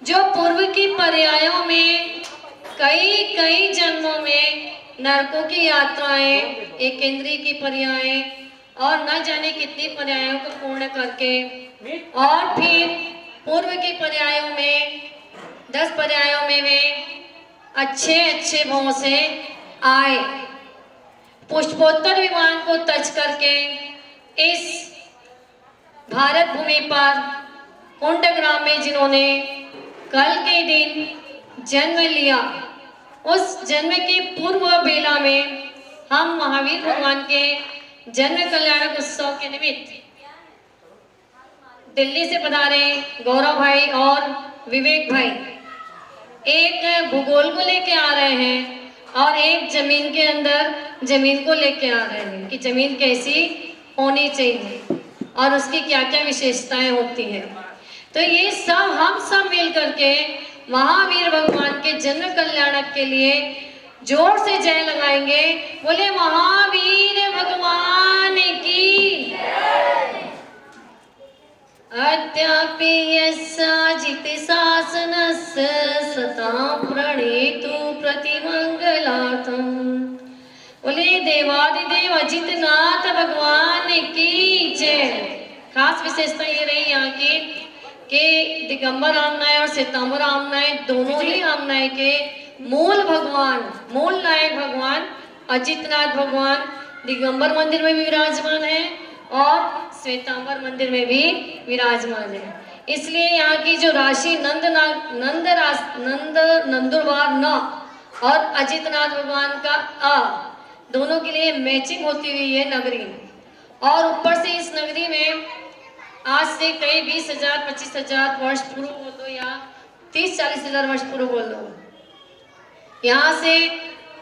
जो पूर्व की पर्यायों में कई कई जन्मों में नरकों की यात्राएं, एक इंद्रिय की पर्याय और न जाने कितनी पर्यायों को पूर्ण करके और फिर पूर्व की पर्यायों में 10 पर्यायों में वे अच्छे अच्छे भाव से आए, पुष्पोत्तर विमान को टच करके इस भारत भूमि पर कुंडग्राम में जिन्होंने कल के दिन जन्म लिया, उस जन्म के पूर्व बेला में हम महावीर भगवान के जन्म कल्याणक उत्सव के निमित्त दिल्ली से पधारे गौरव भाई और विवेक भाई एक भूगोल को लेके आ रहे हैं और एक जमीन के अंदर जमीन को लेके आ रहे हैं कि जमीन कैसी होनी चाहिए और उसकी क्या क्या विशेषताएं होती हैं। तो ये सब हम सब मिल करके महावीर भगवान के जन्म कल्याणक के लिए जोर से जय लगाएंगे। बोले महावीर भगवान की। अद्यापि यस्याजित शासनस्य सतां प्रणेतु प्रतिमंगलार्थम। बोले देवादिदेव अजितनाथ भगवान की जय। खास विशेषता ये रही यहाँ की कि दिगंबर आमनाय और श्वेतांबर आमनाय दोनों ही आमनाय के मूल भगवान, मूल नायक भगवान अजितनाथ भगवान दिगंबर मंदिर में भी विराजमान है और श्वेतांबर मंदिर में भी विराजमान है। इसलिए यहाँ की जो राशि नंदुरबार न और अजितनाथ भगवान का अ दोनों के लिए मैचिंग होती हुई है नगरी। और ऊपर से इस नगरी में आज से कई 20,000 25,000 वर्ष पूर्व बोल दो या 30-40 हजार वर्ष पूर्व बोल दो, यहाँ से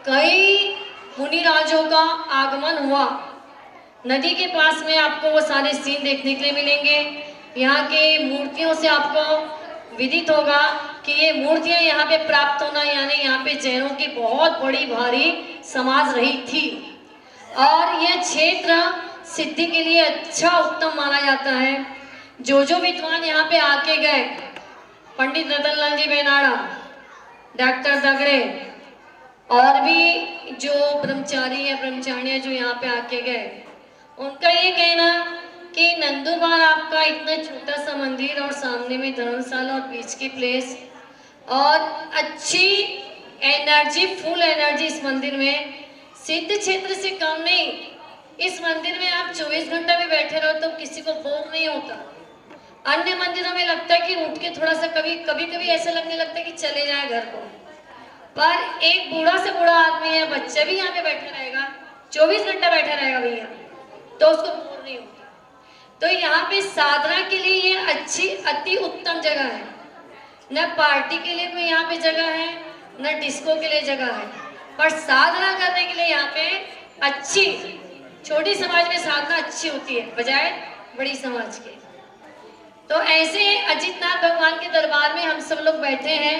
कई मुनि राजों का आगमन हुआ। नदी के पास में आपको वो सारे सीन देखने के लिए मिलेंगे। यहाँ के मूर्तियों से आपको विदित होगा कि ये मूर्तियां यहाँ पे प्राप्त होना, यानी यहाँ पे जैनों की बहुत बड़ी भारी समाज रही थी और यह क्षेत्र सिद्धि के लिए अच्छा उत्तम माना जाता है। जो विद्वान यहाँ पे आके गए, पंडित रतनलाल जी बेनाड़ा, डॉक्टर दगड़े और भी जो ब्रह्मचारी या ब्रह्मचारियां जो यहाँ पे आके गए, उनका ये कहना कि नंदुरबार आपका इतना छोटा सा मंदिर और सामने में धर्मशाला और बीच की प्लेस और अच्छी एनर्जी, फुल एनर्जी इस मंदिर में, सिद्ध क्षेत्र से कम नहीं। इस मंदिर में आप 24 घंटा भी बैठे रहो तो किसी को बोर नहीं होता। अन्य मंदिरों में लगता है कि उठ के थोड़ा सा कभी ऐसा लगने लगता है कि चले जाए घर को, पर एक बूढ़ा से बूढ़ा आदमी या बच्चा भी यहाँ पे बैठा रहेगा, 24 घंटा बैठा रहेगा भैया, तो उसको बोर नहीं होता। तो यहाँ पे साधना के लिए ये अच्छी अति उत्तम जगह है। न पार्टी के लिए कोई यहाँ पे जगह है, न डिस्को के लिए जगह है, पर साधना करने के लिए यहाँ पे अच्छी, छोटी समाज में साधना अच्छी होती है बजाय बड़ी समाज के। तो ऐसे अजितनाथ भगवान के दरबार में हम सब लोग बैठे हैं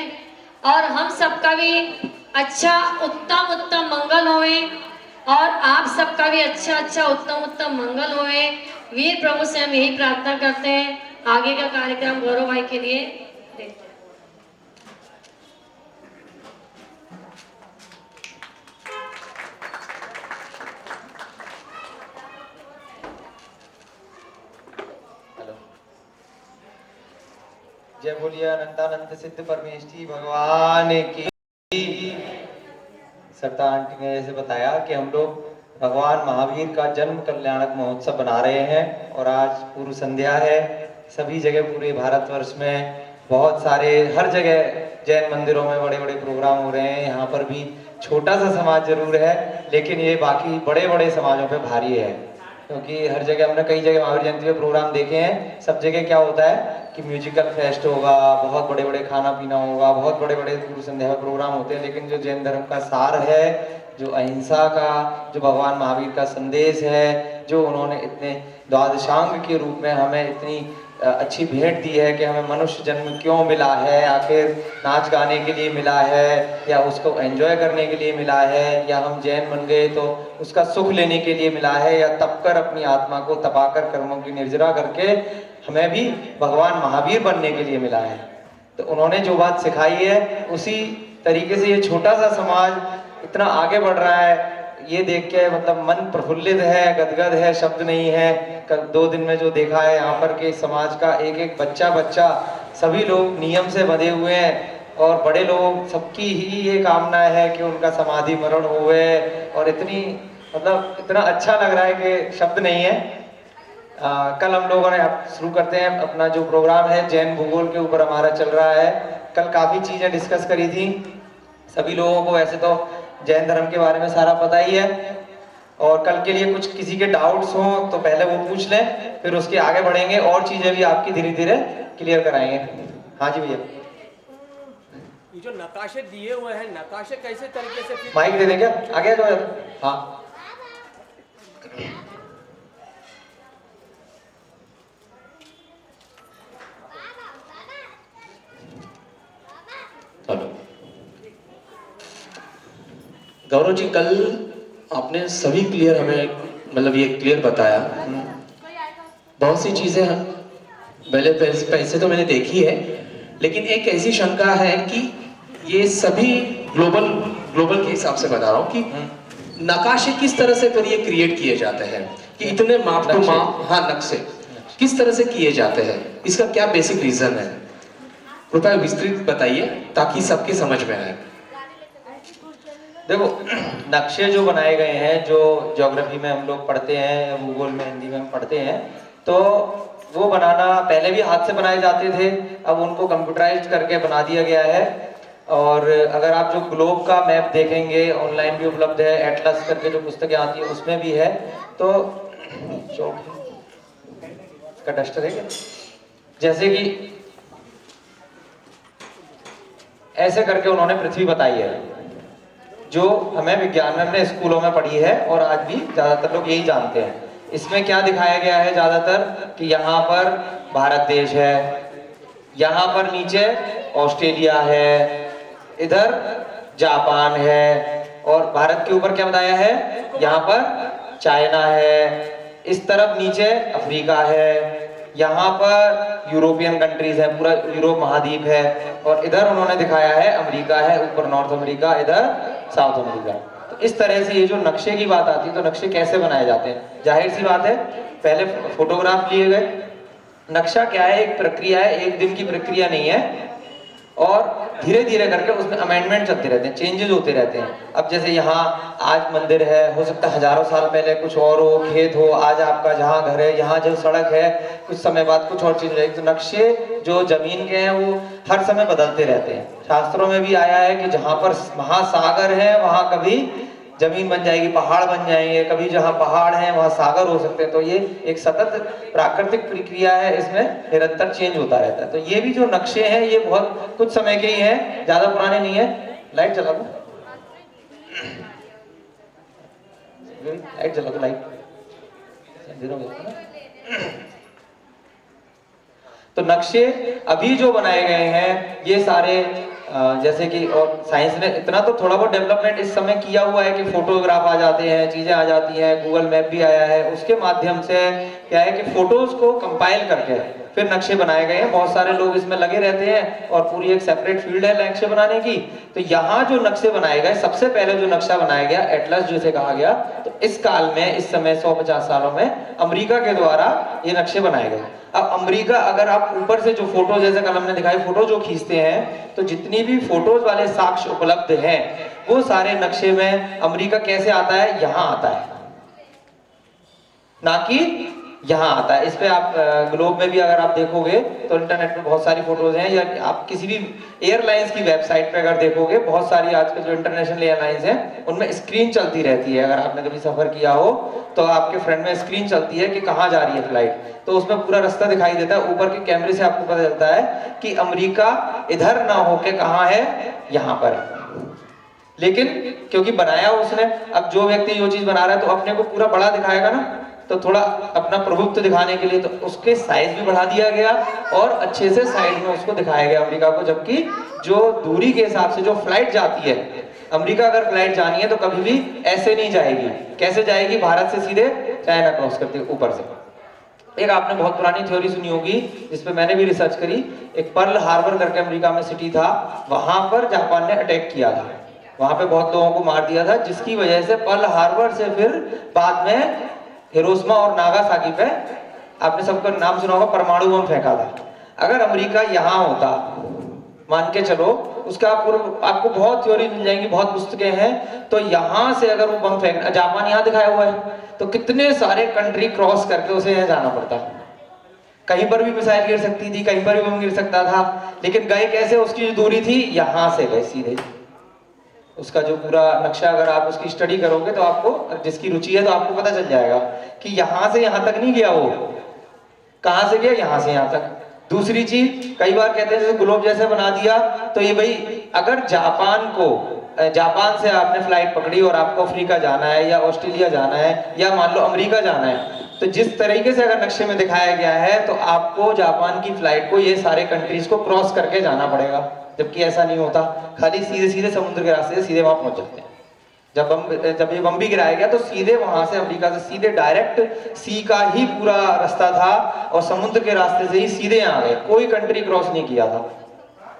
और हम सबका भी अच्छा उत्तम उत्तम मंगल होए और आप सबका भी अच्छा अच्छा उत्तम उत्तम मंगल होए। वीर प्रभु से हम यही प्रार्थना करते हैं। आगे का कार्यक्रम गौरव भाई के लिए देते हैं। जय बोलिए अनंतानंत सिद्ध परमेष्ठी भगवान की। सरिता आंटी ने जैसे बताया कि हम लोग भगवान महावीर का जन्म कल्याणक महोत्सव बना रहे हैं और आज पूर्व संध्या है। सभी जगह पूरे भारतवर्ष में बहुत सारे, हर जगह जैन मंदिरों में बड़े बड़े प्रोग्राम हो रहे हैं। यहाँ पर भी छोटा सा समाज जरूर है, लेकिन ये बाकी बड़े बड़े समाजों पे भारी है, क्योंकि हर जगह हमने कई जगह महावीर जयंती के प्रोग्राम देखे हैं। सब जगह क्या होता है कि म्यूजिकल फेस्ट होगा, बहुत बड़े बड़े खाना पीना होगा, बहुत बड़े बड़े पूर्व संध्या में प्रोग्राम होते हैं, लेकिन जो जैन धर्म का सार है, जो अहिंसा का, जो भगवान महावीर का संदेश है, जो उन्होंने इतने द्वादशांग के रूप में हमें इतनी अच्छी भेंट दी है कि हमें मनुष्य जन्म क्यों मिला है, आखिर नाच गाने के लिए मिला है या उसको एंजॉय करने के लिए मिला है, या हम जैन बन गए तो उसका सुख लेने के लिए मिला है, या तप कर अपनी आत्मा को तपाकर कर्मों की निर्जरा करके हमें भी भगवान महावीर बनने के लिए मिला है। तो उन्होंने जो बात सिखाई है उसी तरीके से ये छोटा सा समाज इतना आगे बढ़ रहा है, ये देख के मतलब मन प्रफुल्लित है, गदगद है, शब्द नहीं है। कल 2 दिन में जो देखा है यहाँ पर के समाज का एक एक बच्चा बच्चा सभी लोग नियम से बंधे हुए हैं, और बड़े लोग सबकी ही ये कामना है कि उनका समाधि मरण होवे, और इतनी मतलब इतना अच्छा लग रहा है कि शब्द नहीं है। कल हम लोगों ने शुरू करते हैं अपना जो प्रोग्राम है, जैन भूगोल के ऊपर हमारा चल रहा है। कल काफ़ी चीज़ें डिस्कस करी थी। सभी लोगों को वैसे तो जैन धर्म के बारे में सारा पता ही है, और कल के लिए कुछ किसी के डाउट्स हो तो पहले वो पूछ लें, फिर उसके आगे बढ़ेंगे और चीज़ें भी आपकी धीरे धीरे क्लियर कराएंगे। हाँ जी भैया, ये जो नकाशे दिए हुए हैं, नकाशे कैसे तरीके से फिर माइक दे दें क्या, आगे आ जाओ। हाँ हेलो गौरव जी, कल आपने सभी क्लियर हमें मतलब ये क्लियर बताया। बहुत सी चीजें पहले पैसे तो मैंने देखी है, लेकिन एक ऐसी शंका है कि ये सभी ग्लोबल के हिसाब से बता रहा हूँ कि नकाशे किस तरह से फिर ये क्रिएट किए जाते हैं कि इतने माप टू माप, हाँ नक्शे किस तरह से किए जाते हैं, इसका क्या बेसिक रीजन है? कृपया विस्तृत बताइए ताकि सबके समझ में आए। देखो, नक्शे जो बनाए गए हैं, जो ज्योग्राफी में हम लोग पढ़ते हैं, भूगोल में हिंदी में हम पढ़ते हैं, तो वो बनाना पहले भी हाथ से बनाए जाते थे, अब उनको कंप्यूटराइज्ड करके बना दिया गया है। और अगर आप जो ग्लोब का मैप देखेंगे, ऑनलाइन भी उपलब्ध है, एटलस करके जो पुस्तकें आती है उसमें भी है। तो इसका डस्टर है क्या? जैसे कि ऐसे करके उन्होंने पृथ्वी बताई है, जो हमें विज्ञान में अपने स्कूलों में पढ़ी है, और आज भी ज्यादातर लोग यही जानते हैं। इसमें क्या दिखाया गया है ज्यादातर कि यहाँ पर भारत देश है, यहाँ पर नीचे ऑस्ट्रेलिया है, इधर जापान है, और भारत के ऊपर क्या बताया है, यहाँ पर चाइना है, इस तरफ नीचे अफ्रीका है, यहाँ पर यूरोपियन कंट्रीज है, पूरा यूरोप महाद्वीप है, और इधर उन्होंने दिखाया है अमेरिका है, ऊपर नॉर्थ अमेरिका, इधर साउथ अमेरिका। तो इस तरह से ये जो नक्शे की बात आती है, तो नक्शे कैसे बनाए जाते हैं? जाहिर सी बात है, पहले फोटोग्राफ लिए गए। नक्शा क्या है? एक प्रक्रिया है, एक दिन की प्रक्रिया नहीं है, और धीरे धीरे करके उसमें अमेंडमेंट चलते रहते हैं, चेंजेस होते रहते हैं। अब जैसे यहाँ आज मंदिर है, हो सकता है हजारों साल पहले कुछ और हो, खेत हो, आज आपका जहाँ घर है, यहाँ जो सड़क है, कुछ समय बाद कुछ और चीज रहेगी। तो नक्शे जो जमीन के हैं वो हर समय बदलते रहते हैं। शास्त्रों में भी आया है कि जहाँ पर महासागर है वहाँ कभी जमीन बन जाएगी, पहाड़ बन जाएंगे, कभी जहाँ पहाड़ है वहाँ सागर हो सकते हैं। तो ये एक सतत प्राकृतिक प्रक्रिया है, इसमें निरंतर चेंज होता रहता है। तो ये भी जो नक्शे हैं ये बहुत कुछ समय के ही हैं, ज्यादा पुराने नहीं है। लाइट जला दो, लाइट जला दो, लाइट। तो नक्शे अभी जो बनाए गए हैं ये सारे जैसे कि, और साइंस ने इतना तो थोड़ा बहुत डेवलपमेंट इस समय किया हुआ है कि फोटोग्राफ आ जाते हैं, चीजें आ जाती हैं, गूगल मैप भी आया है, उसके माध्यम से क्या है कि फोटोज को कंपाइल करके फिर नक्शे बनाए गए हैं। बहुत सारे लोग इसमें लगे रहते हैं, और पूरी एक सेपरेट फील्ड है नक्शे बनाने की। तो यहाँ जो नक्शे बनाए गए, सबसे पहले जो नक्शा बनाया गया एटलस जिसे कहा गया, तो इस काल में, इस समय 150 सालों में अमेरिका के द्वारा ये नक्शे बनाए गए। अब अमेरिका, अगर आप ऊपर से जो फोटो, जैसे कल हमने दिखाई, फोटो जो खींचते हैं, तो जितनी भी फोटोज वाले साक्ष्य उपलब्ध हैं वो सारे नक्शे में अमेरिका कैसे आता है, यहाँ आता है, ना कि यहाँ आता है। इस पे आप ग्लोब में भी अगर आप देखोगे तो इंटरनेट पे बहुत सारी फोटोज हैं, या आप किसी भी एयरलाइंस की वेबसाइट पे अगर देखोगे, बहुत सारी आजकल जो इंटरनेशनल एयरलाइंस हैं उनमें स्क्रीन चलती रहती है। अगर आपने कभी सफर किया हो तो आपके फ्रंट में स्क्रीन चलती है कि कहाँ जा रही है फ्लाइट, तो उसमें पूरा रास्ता दिखाई देता है। ऊपर के कैमरे से आपको पता चलता है कि अमेरिका इधर ना होके कहाँ है, यहाँ पर है। लेकिन क्योंकि बनाया उसने, अब जो व्यक्ति जो चीज बना रहा है तो अपने को पूरा बड़ा दिखाएगा ना, तो थोड़ा अपना प्रभुत्व दिखाने के लिए तो उसके साइज भी बढ़ा दिया गया, और अच्छे से साइड में उसको दिखाया गया अमेरिका को। जबकि जो दूरी के हिसाब से जो फ्लाइट जाती है, अमेरिका अगर फ्लाइट जानी है तो कभी भी ऐसे नहीं जाएगी। कैसे जाएगी? भारत से सीधे चाइना क्रॉस करती है ऊपर से। एक आपने बहुत पुरानी थ्योरी सुनी होगी, जिस पे मैंने भी रिसर्च करी। एक पर्ल हार्बर करके अमेरिका में सिटी था, वहां पर जापान ने अटैक किया था, वहां पे बहुत लोगों को मार दिया था, जिसकी वजह से पर्ल हार्बर से फिर बाद में हिरोशिमा और नागासाकी पे आपने सबका नाम सुना होगा, परमाणु बम फेंका था। अगर अमेरिका यहाँ होता, मान के चलो, उसका आपको बहुत थ्योरी मिल जाएंगी, बहुत पुस्तकें हैं, तो यहाँ से अगर वो बम फेंक, जापान यहाँ दिखाया हुआ है, तो कितने सारे कंट्री क्रॉस करके उसे यहाँ जाना पड़ता। कहीं पर भी मिसाइल गिर सकती थी, कहीं पर भी बम गिर सकता था, लेकिन गए कैसे? उसकी जो दूरी थी, यहाँ से गए सीधे। उसका जो पूरा नक्शा अगर आप उसकी स्टडी करोगे तो आपको, जिसकी रुचि है, तो आपको पता चल जाएगा कि यहाँ से यहाँ तक नहीं गया वो, कहाँ से गया? यहाँ से यहाँ तक। दूसरी चीज, कई बार कहते हैं जैसे ग्लोब जैसे बना दिया, तो ये भाई अगर जापान से आपने फ्लाइट पकड़ी और आपको अफ्रीका जाना है या ऑस्ट्रेलिया जाना है या मान लो अमेरिका जाना है, तो जिस तरीके से अगर नक्शे में दिखाया गया है, तो आपको जापान की फ्लाइट को ये सारे कंट्रीज को क्रॉस करके जाना पड़ेगा, जबकि ऐसा नहीं होता, खाली सीधे सीधे समुद्र के रास्ते से सीधे वहां पहुंच जाते हैं। जब ये बम भी गिराया गया, तो सीधे वहां से अमेरिका से सीधे डायरेक्ट सी का ही पूरा रास्ता था और समुद्र के रास्ते से ही सीधे आ गए, कोई कंट्री क्रॉस नहीं किया था,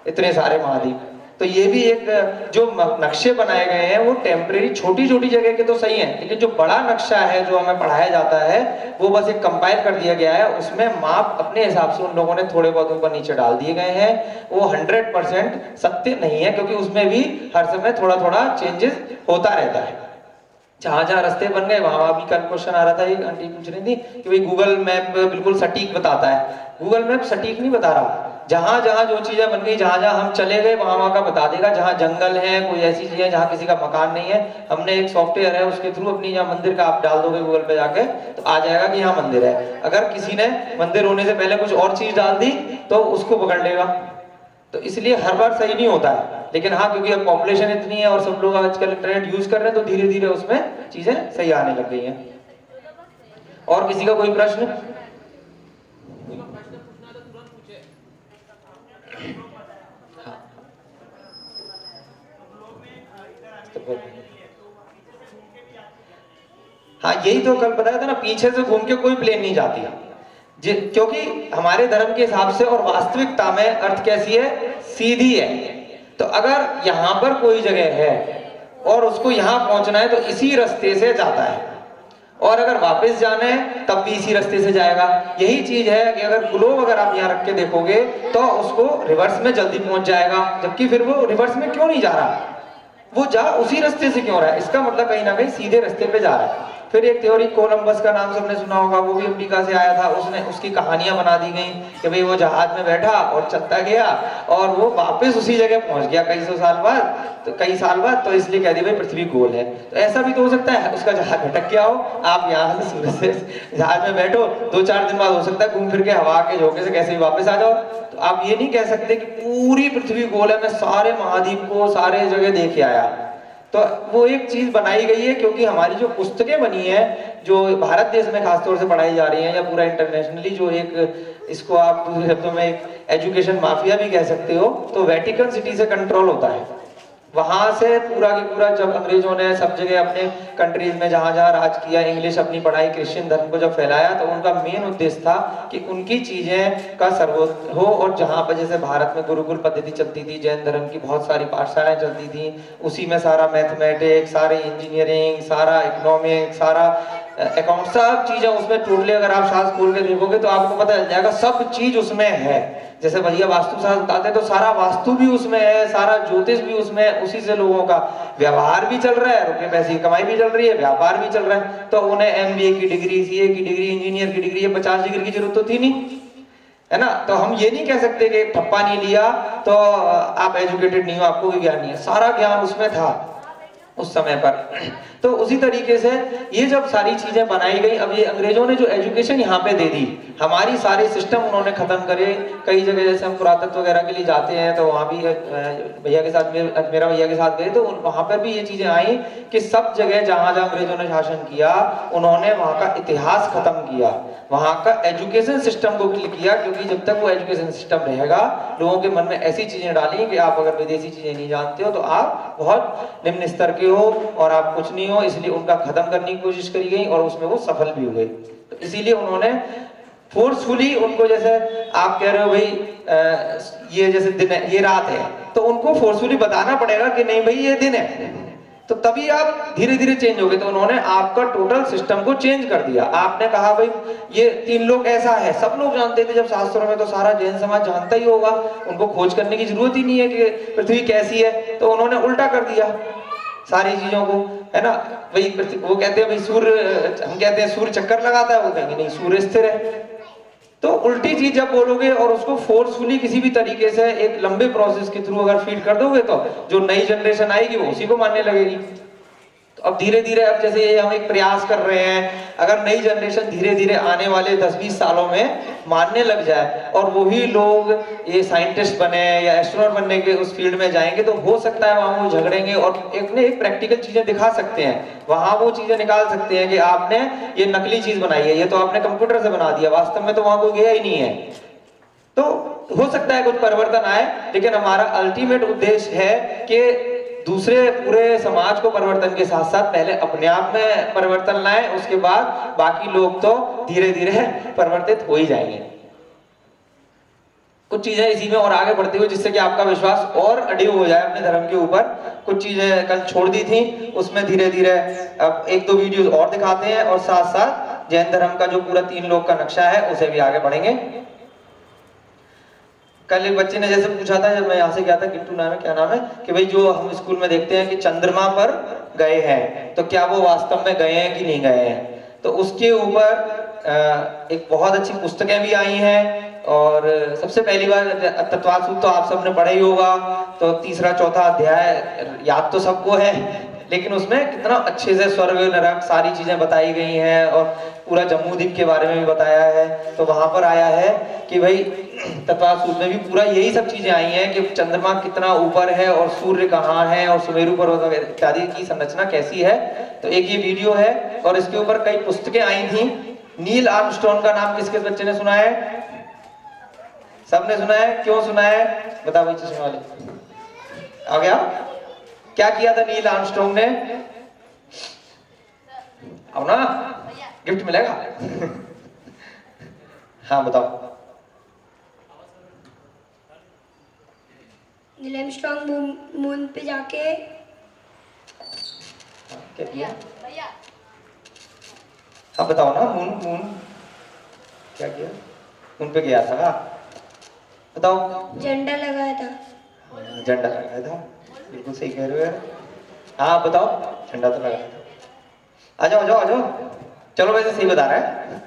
इतने सारे महाद्वीप। तो ये भी एक जो नक्शे बनाए गए हैं वो टेम्परेरी छोटी छोटी जगह के तो सही हैं, लेकिन जो बड़ा नक्शा है जो हमें पढ़ाया जाता है वो बस एक कंपाइल कर दिया गया है, उसमें माप अपने हिसाब से उन लोगों ने थोड़े बहुत ऊपर नीचे डाल दिए गए हैं। वो 100% सत्य नहीं है, क्योंकि उसमें भी हर समय थोड़ा थोड़ा चेंजेस होता रहता है। जहां जहां रास्ते बन गए वहां भी कल क्वेश्चन आ रहा था, एक आंटी पूछ रही थी कि भाई गूगल मैप बिल्कुल सटीक बताता है। गूगल मैप सटीक नहीं बता रहा, जहां जहां जो चीजें बन गई, जहां जहां हम चले गए वहां वहां का बता देगा। जहां जंगल है, कोई ऐसी चीजें जहां किसी का मकान नहीं है, हमने एक सॉफ्टवेयर है उसके थ्रू अपनी यहाँ मंदिर का आप डाल दोगे गूगल पे जाके, तो आ जाएगा कि यहाँ मंदिर है। अगर किसी ने मंदिर होने से पहले कुछ और चीज डाल दी तो उसको पकड़ लेगा। तो इसलिए हर बार सही नहीं होता है, लेकिन हाँ, क्योंकि अब पॉपुलेशन इतनी है और सब लोग आजकल इंटरनेट यूज कर रहे हैं, तो धीरे धीरे उसमें चीजें सही आने लग गई हैं। और किसी का कोई प्रश्न? हाँ, यही तो कल बताया था ना, पीछे से घूम के कोई प्लेन नहीं जाती, क्योंकि हमारे धर्म के हिसाब से और वास्तविकता में अर्थ कैसी है? सीधी है। तो अगर यहाँ पर कोई जगह है और उसको यहाँ पहुंचना है तो इसी रास्ते से जाता है, और अगर वापस जाना है तब भी इसी रास्ते से जाएगा। यही चीज है कि अगर ग्लोब अगर आप यहाँ रख के देखोगे तो उसको रिवर्स में जल्दी पहुंच जाएगा, जबकि फिर वो रिवर्स में क्यों नहीं जा रहा? वो जा उसी रास्ते से क्यों रहा है? इसका मतलब कहीं ना कहीं सीधे रास्ते पे जा रहा है। फिर एक थ्योरी कोलंबस का नाम सबने सुना होगा, वो भी अमेरिका से आया था। उसने उसकी कहानियां बना दी गई कि भाई वो जहाज में बैठा और चलता गया और वो वापस उसी जगह पहुंच गया कई साल बाद, तो इसलिए कह दी भाई पृथ्वी गोल है। तो ऐसा भी तो हो सकता है उसका जहाज भटक गया हो, आप यहाँ से सूरज से जहाज में बैठो, 2-4 दिन बाद हो सकता है घूम फिर के हवा के झोंके से कैसे भी वापस आ जाओ। तो आप ये नहीं कह सकते कि पूरी पृथ्वी गोल है, मैं सारे महाद्वीप को सारे जगह देख के आया। तो वो एक चीज बनाई गई है, क्योंकि हमारी जो पुस्तकें बनी है, जो भारत देश में खासतौर से पढ़ाई जा रही हैं या पूरा इंटरनेशनली, जो एक इसको आप दूसरे शब्दों में एक एजुकेशन माफिया भी कह सकते हो, तो वेटिकन सिटी से कंट्रोल होता है। वहां से पूरा की पूरा, जब अंग्रेजों ने सब जगह अपने कंट्रीज में जहां जहां राज किया, इंग्लिश अपनी पढ़ाई, क्रिश्चियन धर्म को जब फैलाया, तो उनका मेन उद्देश्य था कि उनकी चीजें का सर्वोत्तम हो। और जहां पर जैसे भारत में गुरुकुल पद्धति चलती थी, जैन धर्म की बहुत सारी पाठशालाएं चलती थी, उसी में सारा मैथमेटिक्स, सारी इंजीनियरिंग, सारा इकोनॉमिक्स, सारा अकाउंट, सब चीजें उसमें टोटली अगर आप शास्त्र खोल के देखोगे तो आपको पता चल जाएगा सब चीज उसमें है। जैसे भैया वास्तु शास्त्र बताते हैं तो सारा वास्तु भी उसमें है, सारा ज्योतिष भी उसमें है, उसी से लोगों का व्यवहार भी चल रहा है, रुपए पैसे की कमाई भी चल रही है, व्यापार भी चल रहा है। तो उन्हें MBA की डिग्री, CA की डिग्री, इंजीनियर की डिग्री, ये 50 डिग्री की जरूरत तो थी नहीं, है ना। तो हम ये नहीं कह सकते कि ठप्पा नहीं लिया तो आप एजुकेटेड नहीं हो, आपको भी ज्ञान नहीं है, सारा ज्ञान उसमें था उस समय पर। तो उसी तरीके से ये जब सारी चीजें बनाई गई, अब ये अंग्रेजों ने जो एजुकेशन यहाँ पे दे दी, हमारी सारे सिस्टम उन्होंने खत्म करे। कई जगह जैसे हम पुरातत्व वगैरह के लिए जाते हैं तो वहाँ भी भैया के साथ, मेरा भैया के साथ गए, तो वहाँ पर भी ये चीजें आई कि सब जगह जहाँ जहाँ अंग्रेजों ने शासन किया, उन्होंने वहाँ का इतिहास खत्म किया, वहाँ का एजुकेशन सिस्टम को किल किया। क्योंकि जब तक वो एजुकेशन सिस्टम रहेगा, लोगों के मन में ऐसी चीजें डाली कि आप अगर विदेशी चीजें नहीं जानते हो तो आप बहुत निम्न स्तर के हो और आप कुछ नहीं हो, इसलिए उनका खत्म करने की कोशिश करी गई और उसमें वो सफल भी हुए। तो इसीलिए उन्होंने फोर्सफुली उनको, जैसे आप कह रहे हो भाई ये जैसे दिन है, ये रात है, तो उनको फोर्सफुली बताना पड़ेगा कि नहीं भाई ये दिन है, तो तभी आप धीरे धीरे चेंज होगे। तो उन्होंने आपका टोटल सिस्टम को चेंज कर दिया। आपने कहा भाई ये 3 लोग ऐसा है, सब लोग जानते थे जब शास्त्रों में, तो सारा जैन समाज जानता ही होगा, उनको खोज करने की जरूरत ही नहीं है कि पृथ्वी कैसी है। तो उन्होंने उल्टा कर दिया सारी चीजों को, है ना। वही वो कहते हैं भाई सूर्य, हम कहते हैं सूर्य चक्कर लगाता है, वो कहेंगे नहीं सूर्य स्थिर है। तो उल्टी चीज जब बोलोगे और उसको फोर्सफुली किसी भी तरीके से एक लंबे प्रोसेस के थ्रू अगर फीड कर दोगे, तो जो नई जनरेशन आएगी वो उसी को मानने लगेगी। तो अब धीरे धीरे, अब जैसे ये हम एक प्रयास कर रहे हैं, अगर नई जनरेशन धीरे धीरे आने वाले 10-20 सालों में मानने लग जाए और वही लोग ये साइंटिस्ट बने या एस्ट्रोनॉट बनने के उस फील्ड में जाएंगे, तो हो सकता है वहां वो झगड़ेंगे और एक प्रैक्टिकल चीजें दिखा सकते हैं, वहां वो चीजें निकाल सकते हैं कि आपने ये नकली चीज बनाई है, ये तो आपने कंप्यूटर से बना दिया, वास्तव में तो वहां कोई गया ही नहीं है। तो हो सकता है कुछ परिवर्तन आए, लेकिन हमारा अल्टीमेट उद्देश्य है कि दूसरे पूरे समाज को परिवर्तन के साथ साथ पहले अपने आप में परिवर्तन लाएं, उसके बाद बाकी लोग तो धीरे धीरे परिवर्तित हो ही जाएंगे। कुछ चीजें इसी में और आगे बढ़ती हुई, जिससे कि आपका विश्वास और अडिग हो जाए अपने धर्म के ऊपर। कुछ चीजें कल छोड़ दी थी, उसमें धीरे धीरे अब 1-2 वीडियोस और दिखाते हैं, और साथ साथ जैन धर्म का जो पूरा 3 लोक का नक्शा है उसे भी आगे बढ़ेंगे। कल एक बच्चे ने जैसे पूछा था, जब मैं यहाँ से गया था, किट्टू नाम है, क्या नाम है, कि भाई जो हम स्कूल में देखते हैं कि चंद्रमा पर गए हैं, तो क्या वो वास्तव में गए हैं कि नहीं गए हैं। तो उसके ऊपर एक बहुत अच्छी पुस्तकें भी आई हैं, और सबसे पहली बार तत्वात सूत्र तो आप सबने पढ़ा ही होगा, तो 3-4 अध्याय याद तो सबको है, लेकिन उसमें कितना अच्छे से स्वर्ग नरक सारी चीजें बताई गई हैं, और पूरा जम्मूद्वीप के बारे में भी बताया है। तो वहां पर आया है कि भाई तत्वात सूत्र में भी पूरा यही सब चीजें आई हैं कि चंद्रमा कितना ऊपर है और सूर्य कहाँ है और सुमेरु पर्वत इत्यादि की संरचना कैसी है। तो एक ये वीडियो है, और इसके ऊपर कई पुस्तकें आई थी। नील आर्मस्ट्रॉन्ग का नाम किसके बच्चे ने सुना है? सबने सुना है? क्यों सुना है? बताओ भाई चश्मे वाले, आ गया? क्या किया था नील आर्मस्ट्रॉन्ग ने? अब ना गिफ्ट मिलेगा। हाँ बताओ। नील आर्मस्ट्रॉन्ग मून पे जाके क्या किया? हाँ बताओ ना। मून क्या किया? मून पे गया था, बताओ। झंडा लगाया था। झंडा लगाया था, बिल्कुल सही कह रहे हो यार। हाँ बताओ, झंडा तो लगाया था। आ जाओ आ जाओ आ जाओ, चलो वैसे सही बता रहा है,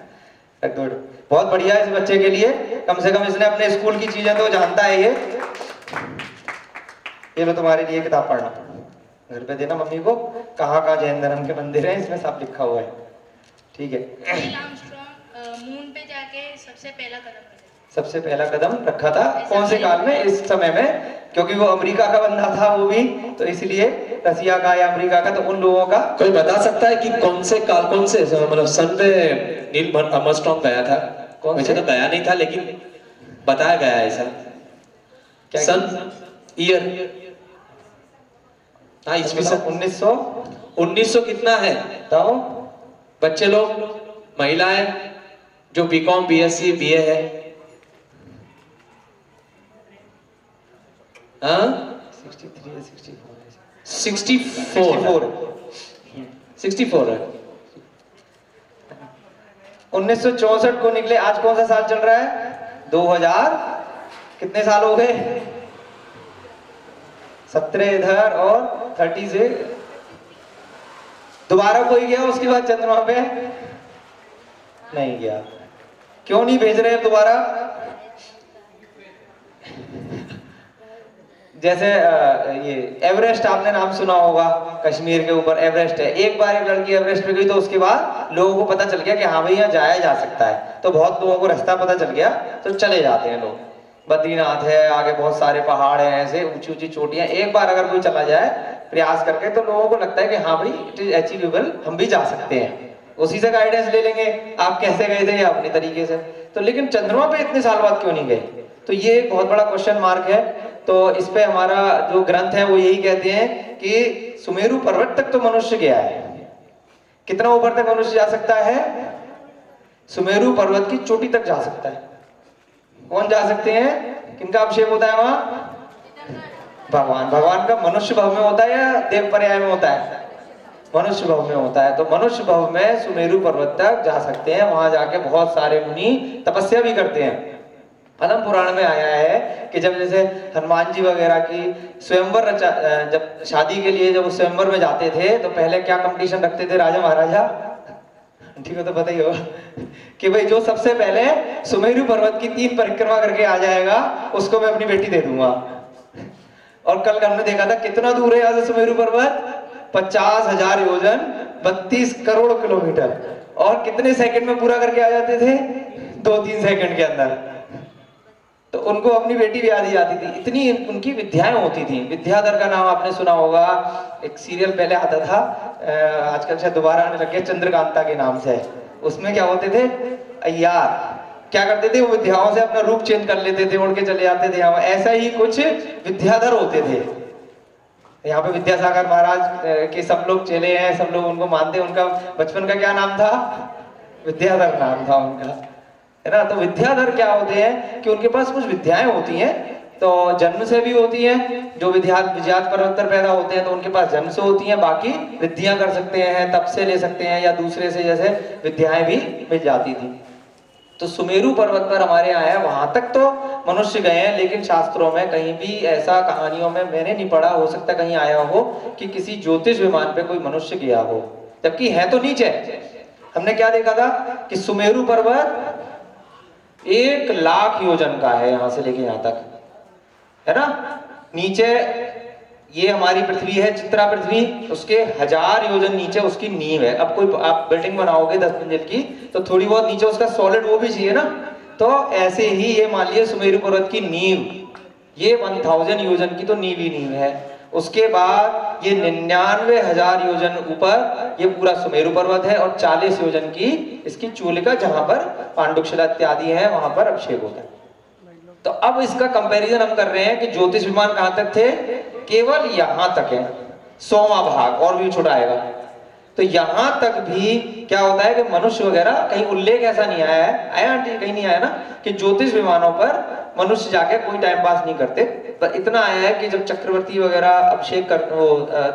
गुड, बहुत बढ़िया। इस बच्चे के लिए कम से कम इसने अपने स्कूल की चीजें तो जानता है। ये लो तुम्हारे लिए किताब पढ़ना, घर पे देना मम्मी को। कहाँ कहाँ जैन धर्म के मंदिर हैं इसमें सब लिखा हुआ है, ठीक है। नील आर्मस्ट्रॉन्ग मून पे जाके सबसे पहला कदम रखा था कौन से काल में? इस समय में, क्योंकि वो अमेरिका का बंदा था वो भी, तो इसलिए रसिया का या अमेरिका का, तो उन लोगों का। कोई बता सकता है कि कौन से काल, कौन से मतलब सन पे नील आर्मस्ट्रॉन्ग गया था? वैसे तो गया नहीं था, लेकिन बताया गया है ऐसा। क्या सन, ईयर? हाँ इसमें 1900 कितना है बताओ बच्चे लोग, महिलाएं जो बीकॉम बीएससी बीए है। हाँ 64 है। 1964 को निकले। आज कौन सा साल चल रहा है? 2000। कितने साल हो गए? 17 इधर और 30 से। दोबारा कोई गया उसके बाद चंद्रमा पे? नहीं गया। क्यों नहीं भेज रहे दोबारा? जैसे ये एवरेस्ट आपने नाम सुना होगा, कश्मीर के ऊपर एवरेस्ट है। एक बार एक लड़की एवरेस्ट पे गई तो उसके बाद लोगों को पता चल गया कि हाँ भाई यहाँ जाया जा सकता है, तो बहुत लोगों को रास्ता पता चल गया, तो चले जाते हैं लोग। बद्रीनाथ है, आगे बहुत सारे पहाड़ हैं, ऐसे ऊंची ऊंची चोटियां। एक बार अगर कोई चला जाए प्रयास करके, तो लोगों को लगता है कि हाँ भाई इट इज अचीवेबल, हम भी जा सकते हैं। उसी से गाइडेंस ले लेंगे, आप कैसे गए थे या अपने तरीके से। तो लेकिन चंद्रमा पे इतने साल बाद क्यों नहीं गए? तो ये एक बहुत बड़ा क्वेश्चन मार्क है। तो इस पे हमारा जो ग्रंथ है वो यही कहते हैं कि सुमेरु पर्वत तक तो मनुष्य गया है। कितना ऊपर तक मनुष्य जा सकता है? सुमेरु पर्वत की चोटी तक जा सकता है। कौन जा सकते हैं? किनका अभिषेक होता है वहां? भगवान। भगवान का मनुष्य भाव में होता है या देव पर्याय में होता है? मनुष्य भाव में होता है। तो मनुष्य भाव में सुमेरु पर्वत तक जा सकते हैं। वहां जाके बहुत सारे मुनि तपस्या भी करते हैं। पद्म पुराण में आया है कि जब जैसे हनुमान जी वगैरह की स्वयंवर जब शादी के लिए जब स्वयंवर में जाते थे तो पहले क्या कंपटीशन रखते थे राजा महाराजा? ठीक है, तो पता ही होगा कि भाई जो सबसे पहले सुमेरु पर्वत की 3 परिक्रमा करके आ जाएगा उसको मैं अपनी बेटी दे दूंगा। और कल हमने देखा था कितना दूर है यहाँ से सुमेरु पर्वत? 50,000 योजन, 32 करोड़ किलोमीटर। और कितने सेकंड में पूरा करके आ जाते थे? 2-3 सेकंड के अंदर। तो उनको अपनी बेटी भी याद आती थी, इतनी उनकी विद्याएं होती थी। विद्याधर का नाम आपने सुना होगा, एक सीरियल पहले आता था, आजकल शायद दोबारा आने लग गया, चंद्रकांता के नाम से। उसमें क्या होते थे? अय्यार क्या करते थे? वो विद्याओं से अपना रूप चेंज कर लेते थे, उड़ के चले जाते थे। ऐसा ही कुछ विद्याधर होते थे। यहाँ पे विद्यासागर महाराज के सब लोग चेले हैं, सब लोग उनको मानते हैं। उनका बचपन का क्या नाम था? विद्याधर नाम था उनका, है ना। तो विद्याधर क्या होते हैं कि उनके पास कुछ विद्याएं होती हैं, तो जन्म से भी होती हैं। जो विद्यात पर्वतर पैदा होते हैं तो उनके पास जन्म से होती हैं, बाकी विद्या कर सकते हैं, तप से ले सकते हैं या दूसरे से जैसे विद्याएं भी मिल जाती थी। तो सुमेरु पर्वत पर हमारे यहाँ है, वहां तक तो मनुष्य गए हैं, लेकिन शास्त्रों में कहीं भी ऐसा, कहानियों में मैंने नहीं पढ़ा, हो सकता कहीं आया हो कि किसी ज्योतिष विमान पे कोई मनुष्य गया हो, जबकि है तो नीचे। हमने क्या देखा था कि सुमेरु पर्वत 1,00,000 योजन का है यहाँ से लेके यहाँ तक, है ना। नीचे ये हमारी पृथ्वी है, चित्रा पृथ्वी, उसके 1000 योजन नीचे उसकी नींव है। अब कोई आप बिल्डिंग बनाओगे 10 मंजिल की तो थोड़ी बहुत नीचे उसका सॉलिड वो भी चाहिए ना। तो ऐसे ही ये मान लिया सुमेरु पर्वत की नींव, ये 1000 योजन की तो नींव ही नींव है। उसके बाद ये 99,000 योजन ऊपर ये पूरा सुमेरु पर्वत है, और 40 योजन की इसकी चूलिका, जहां पर पांडुशिला इत्यादि है, वहां पर अभिषेक होता है। तो अब इसका कंपैरिजन हम कर रहे हैं कि ज्योतिष विमान कहां तक थे? केवल यहां तक है, 100वां भाग, और भी छोटा आएगा। तो यहां तक भी क्या होता है कि मनुष्य वगैरह, कहीं उल्लेख ऐसा नहीं आया है, आया आंटी? कहीं नहीं आया ना कि ज्योतिष विमानों पर मनुष्य जाके कोई टाइम पास नहीं करते। पर इतना आया है कि जब चक्रवर्ती वगैरह अभिषेक कर वो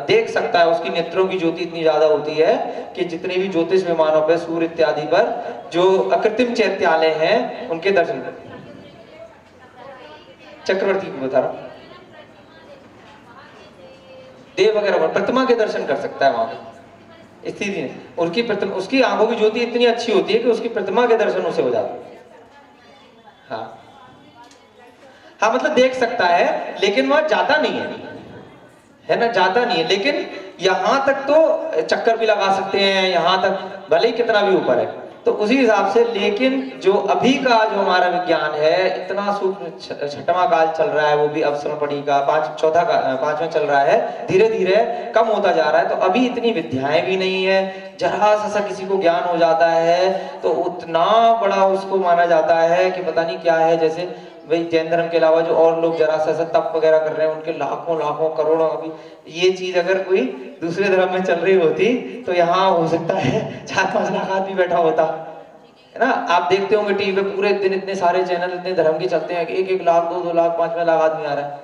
देख सकता है, उसकी नेत्रों की ज्योति इतनी ज्यादा होती है कि जितने भी ज्योतिष विमानों पर, सूर्य इत्यादि पर जो अकृत्रिम चैत्यालय हैं, उनके दर्शन, चक्रवर्ती को बता रहा हूं, देव वगैरह प्रतिमा के दर्शन कर सकता है वहां पर स्थिति में। उसकी प्रतिमा, उसकी आंखों की ज्योति इतनी अच्छी होती है कि उसकी प्रतिमा के दर्शन उसे हो जाते हैं। हाँ हाँ, मतलब देख सकता है, लेकिन वहां जाता नहीं है ना, जाता नहीं है। लेकिन यहां तक तो चक्कर भी लगा सकते हैं, यहां तक भले ही कितना भी ऊपर है। तो उसी हिसाब से, लेकिन जो अभी का जो हमारा विज्ञान है, इतना सूक्ष्म 6वां काल चल रहा है, वो भी अवसरपड़ी का 5वां चल रहा है, धीरे धीरे कम होता जा रहा है। तो अभी इतनी विद्याएं भी नहीं है। जरा सा किसी को ज्ञान हो जाता है तो उतना बड़ा उसको माना जाता है कि पता नहीं क्या है। जैसे भाई जैन धर्म के अलावा जो और लोग जरा सा तप वगैरह कर रहे हैं, उनके लाखों लाखों करोड़ों। अभी ये चीज अगर कोई दूसरे धर्म में चल रही होती तो यहाँ हो सकता है 4-5 लाख आदमी बैठा होता, है ना। आप देखते होंगे टीवी पे पूरे दिन इतने सारे चैनल इतने धर्म के चलते हैं, 1-1 लाख 2-2 लाख 5 लाख आदमी आ रहा है।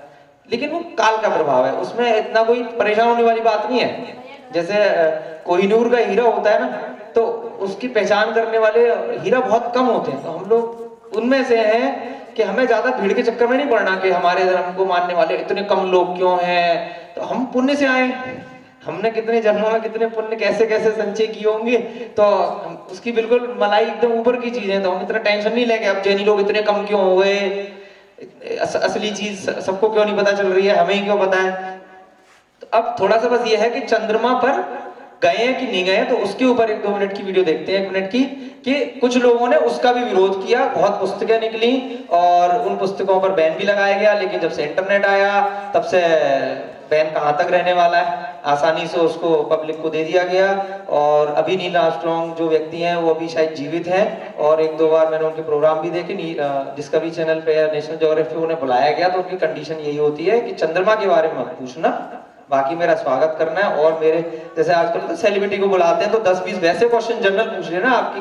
लेकिन वो काल का प्रभाव है, उसमें इतना कोई परेशान होने वाली बात नहीं है। जैसे कोहिनूर का हीरा होता है ना, तो उसकी पहचान करने वाले हीरा बहुत कम होते हैं। तो हम लोग उनमें से हैं कि हमें ज्यादा भीड़ के चक्कर में नहीं पड़ना कि हमारे धर्म को मानने वाले इतने कम लोग क्यों हैं। तो हम पुण्य से आए, हमने कितने जन्मों में कितने पुण्य कैसे कैसे संचय किए होंगे, तो उसकी बिल्कुल मलाई एकदम ऊपर की चीज है। तो हम इतना टेंशन नहीं लेंगे अब जैनी लोग इतने कम क्यों हो गए, असली चीज सबको क्यों नहीं पता चल रही है, हमें ही क्यों पता है। तो अब थोड़ा सा बस ये है कि चंद्रमा पर गए हैं कि नहीं गए, तो उसके ऊपर 1-2 मिनट की वीडियो देखते हैं, 1 मिनट की, कि कुछ लोगों ने उसका भी विरोध किया। बहुत पुस्तकें निकली और उन पुस्तकों पर बैन भी लगाया गया, लेकिन जब से इंटरनेट आया तब से बैन कहां तक रहने वाला है, आसानी से उसको पब्लिक को दे दिया गया। और अभी नील आर्मस्ट्रांग जो व्यक्ति हैं वो अभी शायद जीवित हैं, और 1-2 बार मैंने उनके प्रोग्राम भी देखे, डिस्कवरी चैनल पे या नेशनल ज्योग्राफी उन्हें बुलाया गया। तो उनकी कंडीशन यही होती है कि चंद्रमा के बारे में मत पूछना, बाकी मेरा स्वागत करना है। और मेरे जैसे आजकल तो सेलिब्रिटी को बुलाते हैं तो 10-20 वैसे क्वेश्चन जनरल पूछ लेना, आपकी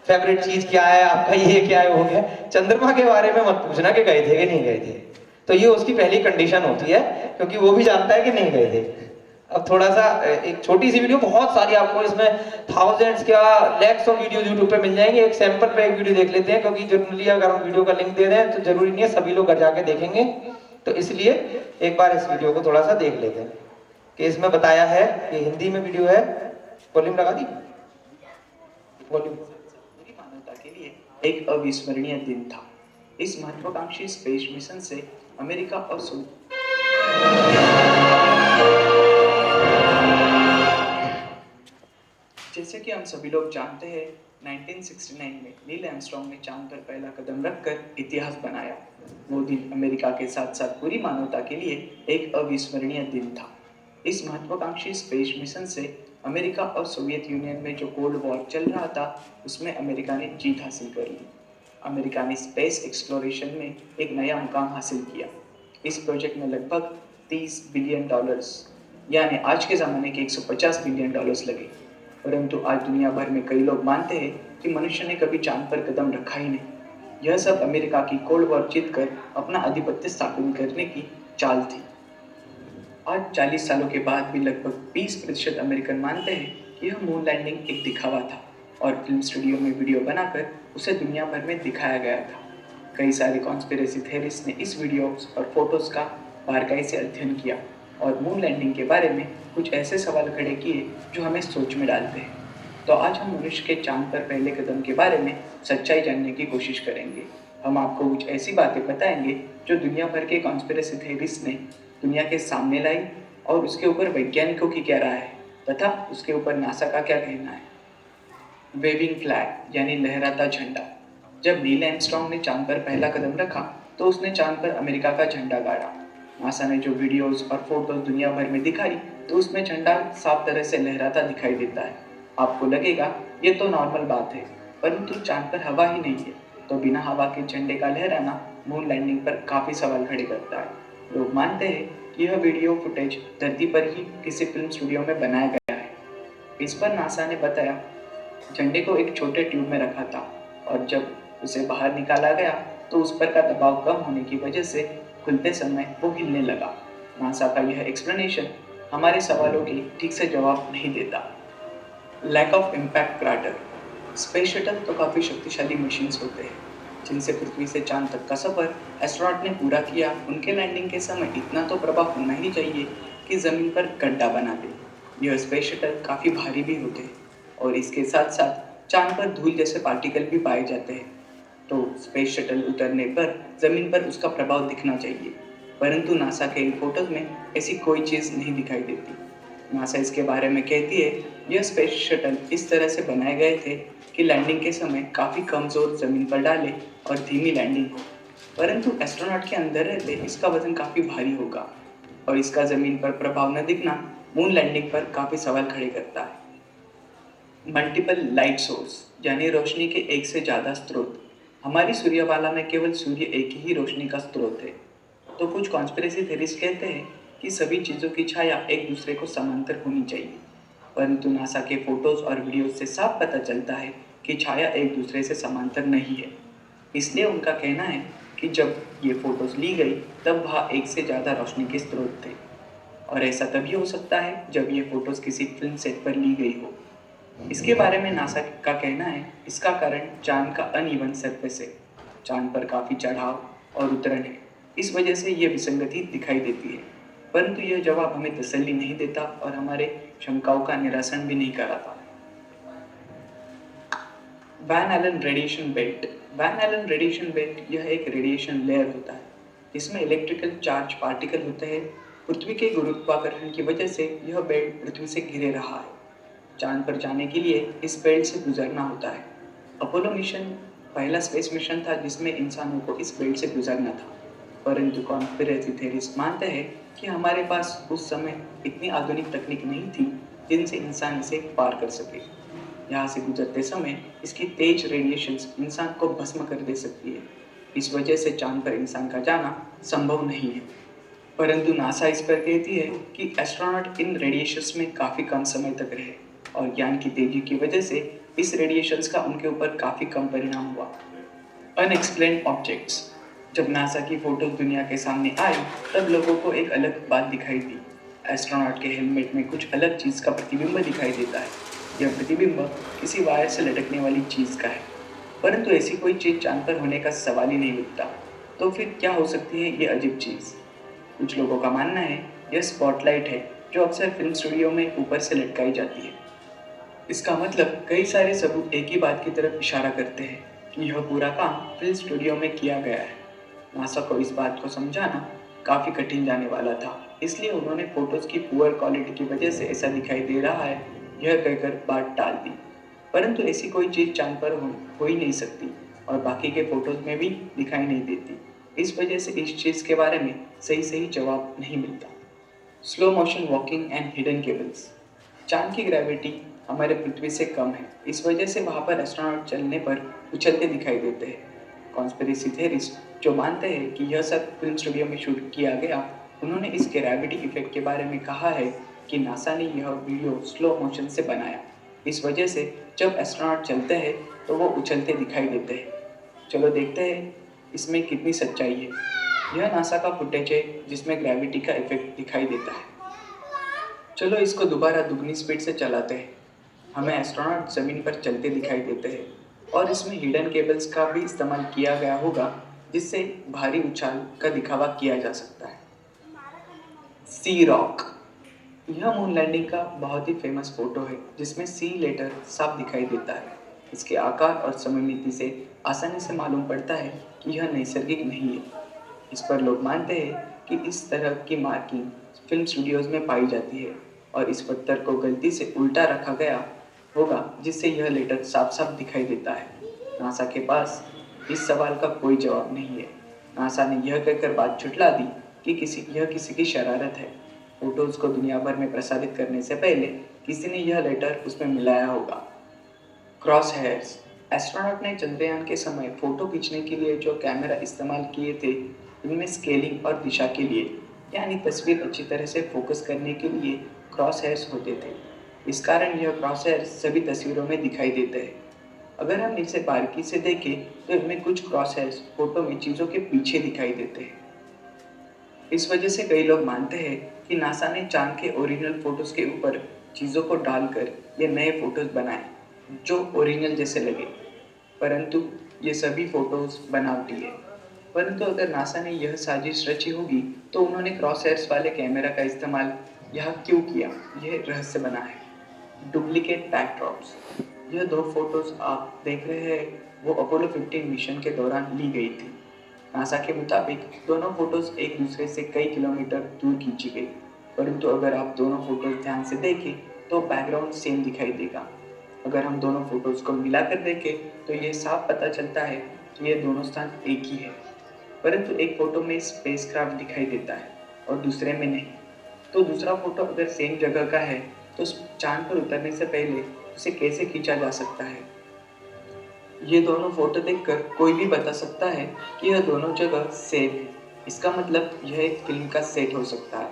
फेवरेट चीज क्या है आपका, ये क्या है, वो क्या है। चंद्रमा के बारे में मत पूछना कि गए थे कि नहीं गए थे, तो ये उसकी पहली कंडीशन होती है, क्योंकि वो भी जानता है कि नहीं गए थे। अब थोड़ा सा एक छोटी सी वीडियो, बहुत सारी आपको इसमें थाउजेंड्स क्या लैक्स ऑफ वीडियो यूट्यूब पे मिल जाएंगे। एक सैंपल पे एक वीडियो देख लेते हैं, क्योंकि जनरली अगर हम वीडियो का लिंक दे रहे हैं तो जरूरी नहीं है सभी लोग घर जाके देखेंगे, तो इसलिए एक बार इस वीडियो को थोड़ा सा देख लेते हैं कि इसमें बताया है, ये हिंदी में वीडियो है, वॉल्यूम लगा दी, वॉल्यूम। पूरी मानवता के लिए एक अविस्मरणीय दिन था। इस महत्वाकांक्षी स्पेस मिशन से अमेरिका और जैसे कि हम सभी लोग जानते हैं, 1969 में नील आर्मस्ट्रांग ने चांद पर पहला कदम रखकर इतिहास बनाया। वो दिन अमेरिका के साथ साथ पूरी मानवता के लिए एक अविस्मरणीय दिन था। इस महत्वाकांक्षी स्पेस मिशन से अमेरिका और सोवियत यूनियन में जो कोल्ड वॉर चल रहा था, उसमें अमेरिका ने जीत हासिल कर ली। अमेरिका ने स्पेस एक्सप्लोरेशन में एक नया मुकाम हासिल किया। इस प्रोजेक्ट में लगभग $30 बिलियन यानी आज के ज़माने के $150 बिलियन लगे। परंतु आज दुनिया भर में कई लोग मानते हैं कि मनुष्य ने कभी चांद पर कदम रखा ही नहीं। यह सब अमेरिका की कोल्ड वॉर जीतकर अपना आधिपत्य स्थापित करने की चाल थी। आज 40 सालों के बाद भी लगभग 20% अमेरिकन मानते हैं कि यह मून लैंडिंग एक दिखावा था और फिल्म स्टूडियो में वीडियो बनाकर उसे दुनिया भर में दिखाया गया था। कई सारे कॉन्स्पिरेसी थ्योरिस्ट ने इस वीडियोस और फोटोज़ का बारीकाई से अध्ययन किया और मून लैंडिंग के बारे में कुछ ऐसे सवाल खड़े किए जो हमें सोच में डालते हैं। तो आज हम मनुष्य के चांद पर पहले कदम के बारे में सच्चाई जानने की कोशिश करेंगे। हम आपको कुछ ऐसी बातें बताएंगे जो दुनिया भर के कॉन्स्पिरेसी थ्योरिस्ट ने दुनिया के सामने लाई और उसके ऊपर वैज्ञानिकों की क्या राय है तथा उसके ऊपर नासा का क्या कहना है। वेविंग फ्लैग यानी लहराता झंडा। जब नील आर्मस्ट्रांग ने चांद पर पहला कदम रखा तो उसने चांद पर अमेरिका का झंडा गाड़ा। नासा ने जो वीडियोस और फोटोज दुनिया भर में दिखाई तो उसमें झंडा साफ तरह से लहराता दिखाई देता है। आपको लगेगा ये तो नॉर्मल बात है, परंतु चांद पर हवा ही नहीं है, तो बिना हवा के झंडे का लहराना मून लैंडिंग पर काफ़ी सवाल खड़े करता है। लोग मानते हैं कि यह वीडियो फुटेज धरती पर ही किसी फिल्म स्टूडियो में बनाया गया है। इस पर नासा ने बताया झंडे को एक छोटे ट्यूब में रखा था और जब उसे बाहर निकाला गया तो उस पर का दबाव कम होने की वजह से खुलते समय वो हिलने लगा। नासा का यह एक्सप्लेनेशन हमारे सवालों की ठीक से जवाब नहीं देता। Lack of impact crater. Space shuttle तो काफ़ी शक्तिशाली मशीन्स होते हैं जिनसे पृथ्वी से चांद तक का सफ़र एस्ट्रोनॉट ने पूरा किया। उनके लैंडिंग के समय इतना तो प्रभाव होना ही चाहिए कि ज़मीन पर गड्ढा बना दे। यह स्पेस शटल काफ़ी भारी भी होते हैं और इसके साथ साथ चांद पर धूल जैसे पार्टिकल भी पाए जाते हैं, तो स्पेस शटल उतरने पर ज़मीन पर उसका प्रभाव दिखना चाहिए। परंतु नासा के इन फोटोज़ में ऐसी कोई चीज़ नहीं दिखाई देती। नासा इसके बारे में कहती है यह स्पेस शटल इस तरह से बनाए गए थे कि लैंडिंग के समय काफ़ी कम जोर ज़मीन पर डाले और धीमी लैंडिंग हो, परंतु एस्ट्रोनॉट के अंदर रहते इसका वजन काफ़ी भारी होगा और इसका ज़मीन पर प्रभाव न दिखना मून लैंडिंग पर काफ़ी सवाल खड़े करता है। मल्टीपल लाइट सोर्स यानी रोशनी के एक से ज़्यादा स्रोत। हमारी सूर्यमाला में केवल सूर्य एक ही रोशनी का स्रोत है, तो कुछ कॉन्स्पिरेसी थ्योरिस्ट कहते हैं कि सभी चीज़ों की छाया एक दूसरे को समांतर होनी चाहिए, परंतु नासा के फोटोज़ और वीडियोज़ से साफ पता चलता है कि छाया एक दूसरे से समांतर नहीं है। इसलिए उनका कहना है कि जब ये फ़ोटोज़ ली गई तब वहाँ एक से ज़्यादा रोशनी के स्रोत थे और ऐसा तभी हो सकता है जब ये फ़ोटोज़ किसी फिल्म सेट पर ली गई हो। इसके बारे में नासा का कहना है इसका कारण चांद का अनइवन सरफेस है। चांद पर काफ़ी चढ़ाव और उतरण है, इस वजह से ये विसंगति दिखाई देती है, परंतु यह जवाब हमें तसल्ली नहीं देता और हमारे शंकाओं का निरासन भी नहीं कराता। Van Allen radiation belt. Van Allen radiation belt यह एक रेडिएशन लेयर होता है जिसमें इलेक्ट्रिकल चार्ज पार्टिकल होते हैं। पृथ्वी के गुरुत्वाकर्षण की वजह से यह बेल्ट पृथ्वी से घिरे रहा है। चांद पर जाने के लिए इस बेल्ट से गुजरना होता है। अपोलो मिशन पहला स्पेस मिशन था जिसमें इंसानों को इस बेल्ट से गुजरना था, परंतु कॉन्स्पिरेसी थ्योरिस्ट मानते हैं कि हमारे पास उस समय इतनी आधुनिक तकनीक नहीं थी जिनसे इंसान इसे पार कर सके। यहाँ से गुजरते समय इसकी तेज रेडिएशंस इंसान को भस्म कर दे सकती है। इस वजह से चांद पर इंसान का जाना संभव नहीं है, परंतु नासा इस पर कहती है कि एस्ट्रोनॉट इन रेडिएशंस में काफ़ी कम समय तक रहे और ज्ञान की तेजी की वजह से इस रेडिएशंस का उनके ऊपर काफ़ी कम परिणाम हुआ। Unexplained objects. जब नासा की फोटोज दुनिया के सामने आई तब लोगों को एक अलग बात दिखाई दी। एस्ट्रोनॉट के हेलमेट में कुछ अलग चीज़ का प्रतिबिंब दिखाई देता है। यह प्रतिबिंब किसी वायर से लटकने वाली चीज़ का है, परंतु ऐसी कोई चीज़ चांद पर होने का सवाल ही नहीं उठता। तो फिर क्या हो सकती है ये अजीब चीज़? कुछ लोगों का मानना है यह स्पॉटलाइट है जो अक्सर फिल्म स्टूडियो में ऊपर से लटकाई जाती है। इसका मतलब कई सारे सबूत एक ही बात की तरफ इशारा करते हैं कि यह पूरा काम फिल्म स्टूडियो में किया गया है। नासा को इस बात को समझाना काफ़ी कठिन जाने वाला था, इसलिए उन्होंने फोटोज की पुअर क्वालिटी की वजह से ऐसा दिखाई दे रहा है यह कहकर बात टाल दी। परंतु ऐसी कोई चीज़ चांद पर हो ही नहीं सकती और बाकी के फोटोज में भी दिखाई नहीं देती। इस वजह से इस चीज़ के बारे में सही जवाब नहीं मिलता। Slow motion walking and hidden cables. चांद की ग्रेविटी हमारे पृथ्वी से कम है, इस वजह से वहाँ पर एस्ट्रोनॉट चलने पर उछलते दिखाई देते हैं। कॉन्स्पिरेसी थेरिस्ट जो मानते हैं कि यह सब फिल्म स्टूडियो में शूट किया गया, उन्होंने इस ग्रेविटी इफेक्ट के बारे में कहा है कि नासा ने यह वीडियो स्लो मोशन से बनाया। इस वजह से जब एस्ट्रोनॉट चलते हैं तो वो उछलते दिखाई देते हैं। चलो देखते हैं इसमें कितनी सच्चाई है। यह नासा का फुटेज है जिसमें ग्रेविटी का इफेक्ट दिखाई देता है। चलो इसको दोबारा दुगनी स्पीड से चलाते हैं। हमें एस्ट्रोनॉट ज़मीन पर चलते दिखाई देते हैं और इसमें हिडन केबल्स का भी इस्तेमाल किया गया होगा जिससे भारी उछाल का दिखावा किया जा सकता है। सी रॉक। यह मून लैंडिंग का बहुत ही फेमस फोटो है जिसमें सी लेटर साफ दिखाई देता है। इसके आकार और सममिति से आसानी से मालूम पड़ता है कि यह नैसर्गिक नहीं है। इस पर लोग मानते हैं कि इस तरह की मार्किंग फिल्म स्टूडियोज में पाई जाती है और इस पत्थर को गलती से उल्टा रखा गया होगा जिससे यह लेटर साफ साफ दिखाई देता है। नासा के पास इस सवाल का कोई जवाब नहीं है। नासा ने यह कहकर बात झुठला दी कि यह किसी की शरारत है। फोटोज को दुनिया भर में प्रसारित करने से पहले किसी ने यह लेटर उसमें मिलाया होगा। Cross hairs. एस्ट्रोनॉट ने चंद्रयान के समय फोटो खींचने के लिए जो कैमरा इस्तेमाल किए थे उनमें स्केलिंग और दिशा के लिए, यानी तस्वीर अच्छी तरह से फोकस करने के लिए क्रॉस हेयर्स होते थे। इस कारण यह क्रॉस हेयर्स सभी तस्वीरों में दिखाई देते हैं। अगर हम इसे बारीकी से देखें तो इनमें कुछ क्रॉस हेयर्स फोटो में चीज़ों के पीछे दिखाई देते हैं। इस वजह से कई लोग मानते हैं कि नासा ने चांद के ओरिजिनल फोटोज के ऊपर चीज़ों को डालकर ये नए फोटोज बनाए जो ओरिजिनल जैसे लगे, परंतु ये सभी फोटोज बनावटी है। परंतु अगर नासा ने यह साजिश रची होगी तो उन्होंने क्रॉस हेयर्स वाले कैमरा का इस्तेमाल यहाँ क्यों किया, यह रहस्य बना है। Duplicate backdrops. यह दो फोटोज आप देख रहे हैं वो अपोलो 15 मिशन के दौरान ली गई थी। नासा के मुताबिक दोनों फोटोज एक दूसरे से कई किलोमीटर दूर खींची गई, परंतु अगर आप दोनों फोटोज ध्यान से देखें तो बैकग्राउंड सेम दिखाई देगा। अगर हम दोनों फोटोज को मिलाकर देखें तो ये साफ पता चलता है कि ये दोनों स्थान एक ही है, परंतु एक फोटो में स्पेसक्राफ्ट दिखाई देता है और दूसरे में नहीं। तो दूसरा फोटो अगर सेम जगह का है तो चांद पर उतरने से पहले उसे कैसे खींचा जा सकता है? ये दोनों फोटो देखकर कोई भी बता सकता है कि यह दोनों जगह सेम है। इसका मतलब यह एक फिल्म का सेट हो सकता है।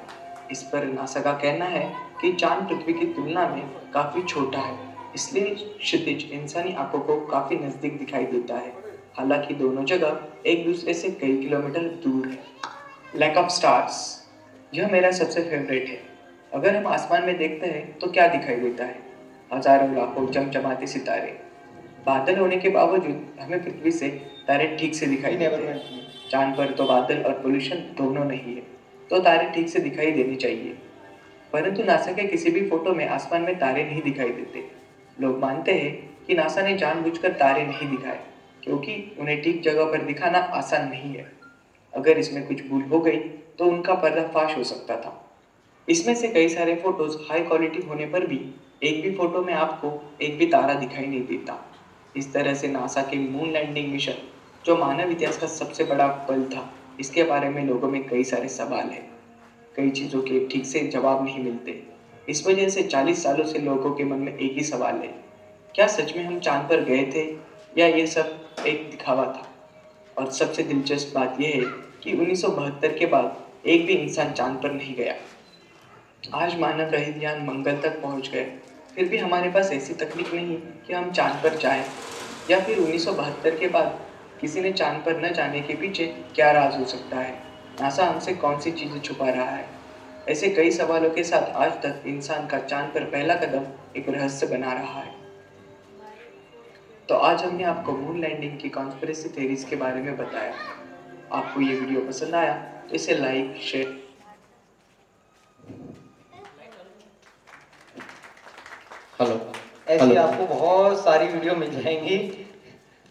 इस पर नासा का कहना है कि चांद पृथ्वी की तुलना में काफ़ी छोटा है, इसलिए क्षितिज इंसानी आंखों को काफ़ी नज़दीक दिखाई देता है, हालांकि दोनों जगह एक दूसरे से कई किलोमीटर दूर है। Lack of stars. यह मेरा सबसे फेवरेट है। अगर हम आसमान में देखते हैं तो क्या दिखाई देता है? हजारों लाखों चमचमाते सितारे। बादल होने के बावजूद हमें पृथ्वी से तारे ठीक से दिखाई देते हैं। चांद पर तो बादल और पोल्यूशन दोनों नहीं है, तो तारे ठीक से दिखाई देने चाहिए, परंतु नासा के किसी भी फोटो में आसमान में तारे नहीं दिखाई देते। लोग मानते हैं कि नासा ने जानबूझकर तारे नहीं दिखाए क्योंकि उन्हें ठीक जगह पर दिखाना आसान नहीं है। अगर इसमें कुछ भूल हो गई तो उनका पर्दाफाश हो सकता था। इसमें से कई सारे फोटोज हाई क्वालिटी होने पर भी एक भी फोटो में आपको एक भी तारा दिखाई नहीं देता। इस तरह से नासा के मून लैंडिंग मिशन, जो मानव इतिहास का सबसे बड़ा पल था, इसके बारे में लोगों में कई सारे सवाल हैं। कई चीज़ों के ठीक से जवाब नहीं मिलते। इस वजह से 40 सालों से लोगों के मन में एक ही सवाल है, क्या सच में हम चांद पर गए थे या ये सब एक दिखावा था? और सबसे दिलचस्प बात यह है कि 1972 के बाद एक भी इंसान चांद पर नहीं गया। आज मानव रहित यान मंगल तक पहुंच गए, फिर भी हमारे पास ऐसी तकनीक नहीं कि हम चांद पर जाएं, या फिर 1972 के बाद किसी ने चांद पर न जाने के पीछे क्या राज हो सकता है? नासा हमसे कौन सी चीज़ें छुपा रहा है? ऐसे कई सवालों के साथ आज तक इंसान का चांद पर पहला कदम एक रहस्य बना रहा है। तो आज हमने आपको मून लैंडिंग की कॉन्स्पिरेसी थ्योरीज के बारे में बताया। आपको ये वीडियो पसंद आया तो इसे लाइक, शेयर। हेलो। ऐसी आपको बहुत सारी वीडियो मिल जाएंगी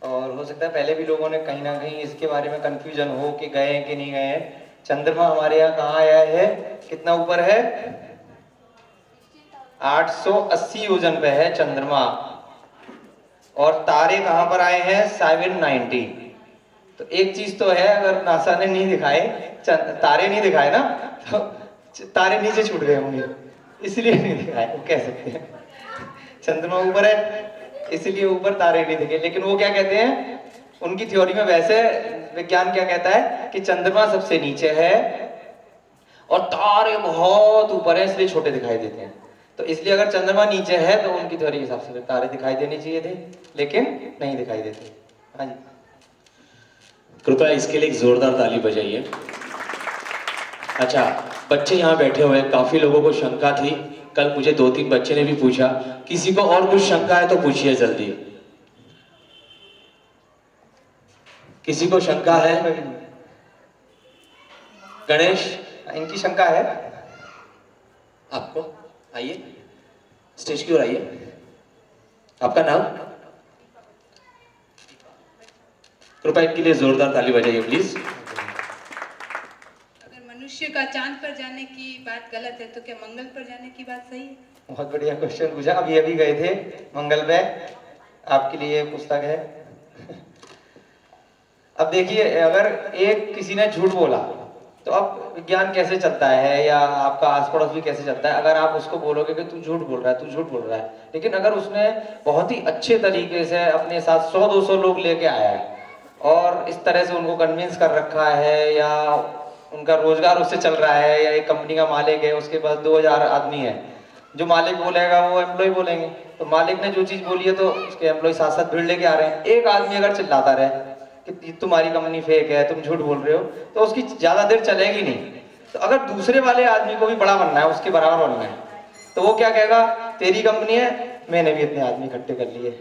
और हो सकता है पहले भी लोगों ने कहीं ना कहीं इसके बारे में कंफ्यूजन हो कि गए हैं कि नहीं गए हैं। चंद्रमा हमारे यहाँ कहाँ आया है, कितना ऊपर है? 880 योजन पे है चंद्रमा। और तारे कहाँ पर आए हैं? 790। तो एक चीज तो है, अगर नासा ने नहीं दिखाए, तारे नहीं दिखाए ना, तो तारे नीचे छूट गए होंगे, इसलिए नहीं दिखाए, वो कह सकते हैं। चंद्रमा ऊपर है इसलिए ऊपर तारे नहीं दिखे। लेकिन वो क्या कहते हैं, उनकी थ्योरी में वैसे विज्ञान क्या कहता है कि चंद्रमा सबसे नीचे है और तारे बहुत ऊपर है, इसलिए छोटे दिखाई देते हैं। तो इसलिए अगर चंद्रमा नीचे है तो उनकी थ्योरी के हिसाब से तारे दिखाई देने चाहिए थे, लेकिन नहीं दिखाई देते। हाँ जी, कृपया इसके लिए एक जोरदार ताली बजाइए। अच्छा, बच्चे यहाँ बैठे हुए हैं, काफी लोगों को शंका थी। कल मुझे 2-3 बच्चे ने भी पूछा। किसी को और कुछ शंका है तो पूछिए जल्दी। किसी को शंका है? गणेश, इनकी शंका है। आपको आइए, स्टेज की ओर आइए। आपका नाम? कृपया इनके लिए जोरदार ताली बजाइए प्लीज। अगर मनुष्य का चांद पर जाने की बात गलत है तो क्या मंगल पर जाने की बात सही है? बहुत बढ़िया क्वेश्चन पूछा। अभी गए थे मंगल पे, आपके लिए पुस्तक है। अब देखिए, अगर एक किसी ने झूठ बोला तो अब विज्ञान कैसे चलता है या आपका आस पड़ोस भी कैसे चलता है। अगर आप उसको बोलोगे कि तू झूठ बोल रहा है, तू झूठ बोल रहा है, लेकिन अगर उसने बहुत ही अच्छे तरीके से अपने साथ 100-200 लोग लेके आया है और इस तरह से उनको कन्विंस कर रखा है, या उनका रोजगार उससे चल रहा है, या एक कंपनी का मालिक है, उसके पास 2000 आदमी है, जो मालिक बोलेगा वो एम्प्लॉय बोलेंगे। तो मालिक ने जो चीज बोली है तो उसके एम्प्लॉय साथ साथ भीड़ लेके आ रहे हैं। एक आदमी अगर चिल्लाता रहे कि तुम्हारी कंपनी फेक है, तुम झूठ बोल रहे हो, तो उसकी ज्यादा देर चलेगी नहीं। तो अगर दूसरे वाले आदमी को भी बड़ा बनना है, उसके बराबर बनना है, तो वो क्या कहेगा, तेरी कंपनी है, मैंने भी इतने आदमी इकट्ठे कर लिए,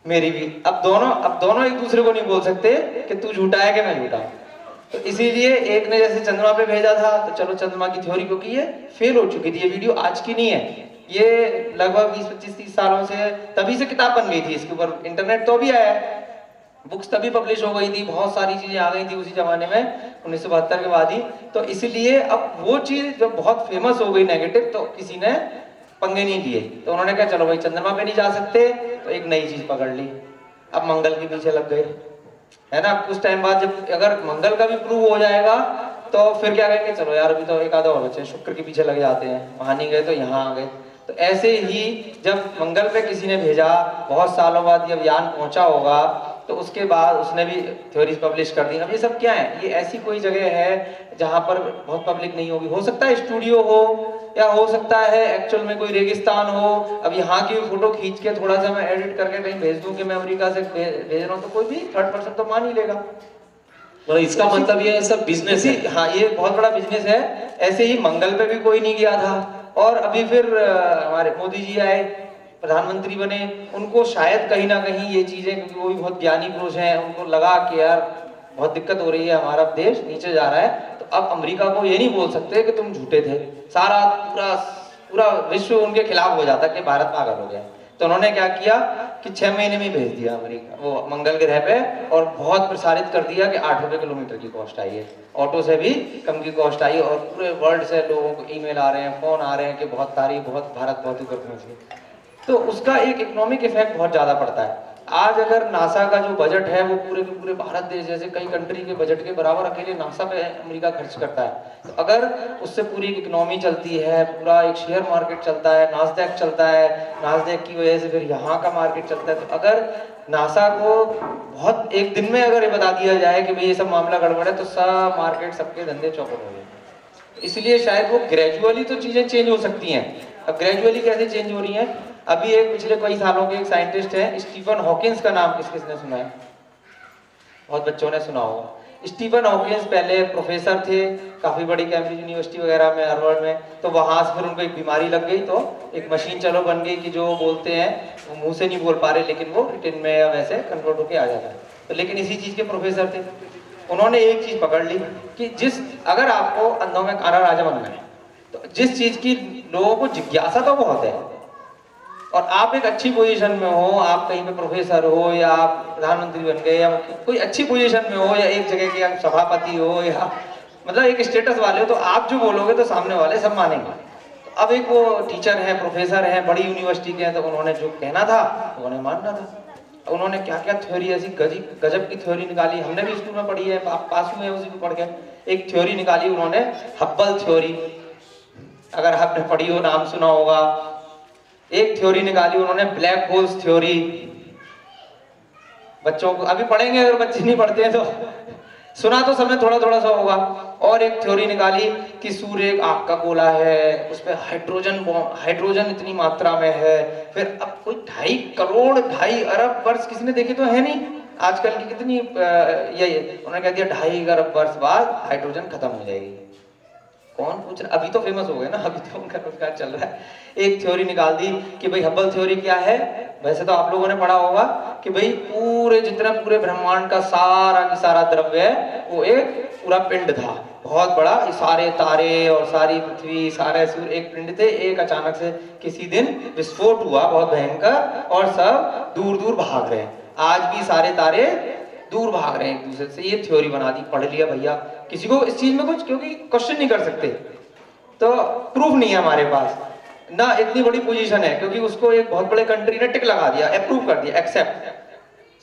मेरी भी। अब दोनों एक दूसरे को नहीं बोल सकते कि तू झूठा है कि मैं झूठा हूं। तो इसीलिए एक ने जैसे चंद्रमा पे भेजा था, तो चलो चंद्रमा की थ्योरी को की है, फेल हो चुकी थी। ये वीडियो आज की नहीं है, ये लगभग 20-25-30 सालों से, तभी से किताब बन गई थी इसके ऊपर। इंटरनेट तो अभी आया है, बुक्स तभी पब्लिश हो गई थी, बहुत सारी चीजें आ गई थी उसी जमाने में, 1972 के बाद ही। तो इसलिए अब वो चीज जब बहुत फेमस हो गई नेगेटिव, तो किसी ने पंगे नहीं लिए। तो उन्होंने कहा चलो भाई चंद्रमा पे नहीं जा सकते, तो एक नई चीज पकड़ ली। अब मंगल के पीछे लग गए, है ना। कुछ टाइम बाद जब अगर मंगल का भी प्रूव हो जाएगा तो फिर क्या कहेंगे, चलो यार अभी तो एक आधा और बचे, शुक्र के पीछे लग जाते हैं, वहां नहीं गए तो यहाँ आ गए। तो ऐसे ही जब मंगल पे किसी ने भेजा, बहुत सालों बाद जब यान पहुंचा होगा, तो उसके बाद उसने भी थ्योरीज पब्लिश कर दी। अब ये सब क्या है, ये ऐसी कोई जगह है जहां पर बहुत पब्लिक नहीं होगी। हो सकता है स्टूडियो हो, या हो सकता है एक्चुअल में कोई रेगिस्तान हो। अब यहाँ की फोटो खींच के थोड़ा सा मैं एडिट करके कहीं भेज दूं कि मैं अमेरिका से भेज रहा हूँ, तो कोई भी थर्ड पर्सन तो मान ही लेगा। मतलब इसका मतलब ये सब बिजनेस है। हाँ, ये बहुत बड़ा बिजनेस है। ऐसे ही मंगल पे भी कोई नहीं गया था, और अभी फिर हमारे मोदी जी आए, प्रधानमंत्री बने, उनको शायद कहीं ना कहीं ये चीजें, क्योंकि वो भी बहुत ज्ञानी पुरुष हैं, उनको लगा कि यार बहुत दिक्कत हो रही है, हमारा देश नीचे जा रहा है। तो अब अमेरिका को ये नहीं बोल सकते कि तुम झूठे थे, सारा पूरा विश्व उनके खिलाफ हो जाता कि भारत पागल हो गया। तो उन्होंने क्या किया कि 6 महीने में भेज दिया अमेरिका वो मंगल ग्रह पे, और बहुत प्रसारित कर दिया कि 8 रुपए किलोमीटर की कॉस्ट आई है, ऑटो से भी कम की कॉस्ट आई। और पूरे वर्ल्ड से लोगों को ईमेल आ रहे हैं, फोन आ रहे हैं कि बहुत तारीफ, बहुत भारत बहुत ऊपर पहुंच गया। तो उसका एक इकोनॉमिक इफेक्ट बहुत ज्यादा पड़ता है। आज अगर नासा का जो बजट है वो पूरे के पूरे भारत देश जैसे कई कंट्री के बजट के बराबर अकेले नासा पे अमेरिका खर्च करता है। तो अगर उससे पूरी एक इकोनॉमी चलती है, पूरा एक शेयर मार्केट चलता है, नास्डैक चलता है, नास्डैक की वजह से फिर यहाँ का मार्केट चलता है। तो अगर नासा को बहुत एक दिन में अगर ये बता दिया जाए कि भाई ये सब मामला गड़बड़ है, तो सब मार्केट, सबके धंधे चौपट हो गए। इसलिए शायद वो ग्रेजुअली तो चीजें चेंज हो सकती हैं। अब ग्रेजुअली कैसे चेंज हो रही हैं, अभी एक पिछले कई सालों के एक साइंटिस्ट है स्टीफन हॉकिंस का नाम किस किसने सुना है? बहुत बच्चों ने सुना होगा। स्टीफन हॉकिंस पहले प्रोफेसर थे काफी बड़ी कैम्ब्रिज यूनिवर्सिटी वगैरह में, हार्वर्ड में। तो वहां से फिर उनको एक बीमारी लग गई, तो एक मशीन चलो बन गई कि जो बोलते हैं वो मुंह से नहीं बोल पा रहे, लेकिन वो रिटन में या वैसे कन्वर्ट होके आ जाता है। तो लेकिन इसी चीज के प्रोफेसर थे, उन्होंने एक चीज पकड़ ली कि अगर आपको अंधों में काला राजा बनना है, तो जिस चीज की लोगों को जिज्ञासा तो बहुत है, और आप एक अच्छी पोजीशन में हो, आप कहीं पे प्रोफेसर हो या आप प्रधानमंत्री बन गए या कोई अच्छी पोजीशन में हो या एक जगह के आप सभापति हो या मतलब एक स्टेटस वाले हो, तो आप जो बोलोगे तो सामने वाले सब मानेंगे। तो अब एक वो टीचर हैं, प्रोफेसर हैं, बड़ी यूनिवर्सिटी के हैं, तो उन्होंने जो कहना था उन्होंने मानना था। उन्होंने क्या क्या थ्योरी ऐसी गजब की थ्योरी निकाली, हमने भी स्कूल में पढ़ी है, पास हुए हैं उसी को पढ़ के। एक थ्योरी निकाली उन्होंने, हब्बल थ्योरी, अगर आपने पढ़ी हो, नाम सुना होगा। एक थ्योरी निकाली उन्होंने ब्लैक होल्स थ्योरी, बच्चों को अभी पढ़ेंगे, अगर बच्चे नहीं पढ़ते हैं तो सुना तो समय थोड़ा थोड़ा सा होगा। और एक थ्योरी निकाली कि सूर्य एक आग का गोला है, उसपे हाइड्रोजन इतनी मात्रा में है। फिर अब कोई 2.5 अरब वर्ष किसी ने देखे तो है नहीं, आजकल की कितनी ये उन्होंने कह दिया 2.5 अरब वर्ष बाद हाइड्रोजन खत्म हो जाएगी। कौन पूछ रहा, अभी तो फेमस हो गए ना, अभी तो उनका रोजगार चल रहा है। एक थ्योरी निकाल दी कि भाई हब्बल थ्योरी क्या है, वैसे तो आप लोगों ने पढ़ा होगा कि भाई पूरे ब्रह्मांड का सारा की सारा द्रव्य है वो एक पूरा पिंड था, बहुत बड़ा, सारे तारे और सारी पृथ्वी, सारे सूर्य एक पिंड थे। एक अचानक से किसी दिन विस्फोट हुआ बहुत भयंकर और सब दूर दूर भाग रहे हैं। आज भी सारे तारे दूर भाग रहे हैं एक दूसरे से। ये थ्योरी बना दी, पढ़ लिया भैया, किसी को इस चीज में कुछ क्योंकि क्वेश्चन नहीं कर सकते, तो प्रूफ नहीं है हमारे पास ना, इतनी बड़ी पोजीशन है, क्योंकि उसको एक बहुत बड़े कंट्री ने टिक लगा दिया, अप्रूव कर दिया, एक्सेप्ट।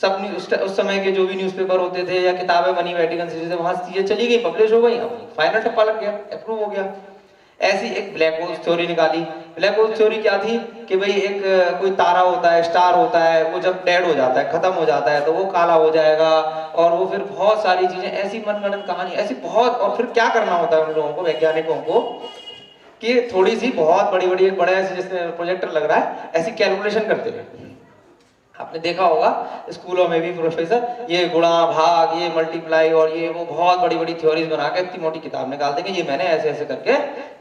सब उस समय के जो भी न्यूज़पेपर होते थे या किताबें बनी वेटिकन सिटी से, वहां चीजें चली गई, पब्लिश हो गई, फाइनल ठप्पा लग गया, अप्रूव हो गया। ऐसी एक ब्लैक होल थ्योरी निकाली। ब्लैक होल थ्योरी क्या थी कि भाई एक कोई तारा होता है, स्टार होता है, वो जब डेड हो जाता है, खत्म हो जाता है, तो वो काला हो जाएगा, और वो फिर बहुत सारी चीजें ऐसी मनगढ़ंत कहानी ऐसी बहुत। और फिर क्या करना होता है उन लोगों को, वैज्ञानिकों को, कि थोड़ी सी बहुत बड़ी बड़ी एक बड़ा ऐसे जैसे प्रोजेक्टर लग रहा है, ऐसी कैलकुलेशन करते हैं। आपने देखा होगा स्कूलों में भी प्रोफेसर ये गुणा भाग, ये मल्टीप्लाई और ये वो बहुत बड़ी बड़ी थ्योरीज बना के इतनी मोटी किताब निकाल देंगे, ये मैंने ऐसे ऐसे करके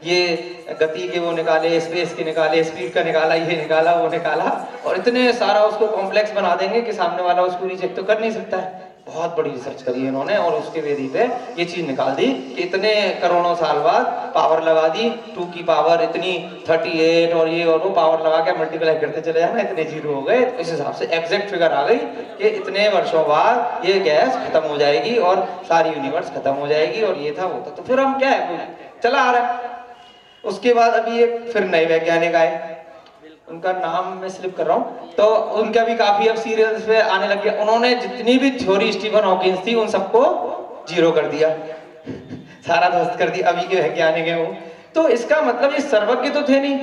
ये गति के वो निकाले, स्पेस के निकाले, स्पीड का निकाला, ये निकाला, वो निकाला, और इतने सारा उसको कॉम्प्लेक्स बना देंगे कि सामने वाला उसको रिजेक्ट तो कर नहीं सकता है। बहुत बड़ी रिसर्च करी है इन्होंने और उसके बेदी पे ये चीज निकाल दी कि इतने करोड़ों साल बाद पावर लगा दी, 2 की पावर इतनी 38 और ये और वो पावर लगा के मल्टीप्लाई करते चले जाना, इतने जीरो हो गए। तो इस हिसाब से एग्जैक्ट फिगर आ गई कि इतने वर्षों बाद ये गैस खत्म हो जाएगी और सारी यूनिवर्स खत्म हो जाएगी, और ये था वो था। तो फिर हम क्या है, चला आ रहा है। उसके बाद अभी एक फिर नए वैज्ञानिक आए, उनका नाम मैं स्लिप कर रहा हूँ, तो उनका भी काफी अब सीरियल्स पे आने लग गया। उन्होंने जितनी भी थ्योरी स्टीफन हॉकिंस थी उन सबको जीरो कर दिया, सारा ध्वस्त कर दिया। अभी के वैज्ञानिक है वो, तो इसका मतलब ये सर्वज्ञ तो थे नहीं,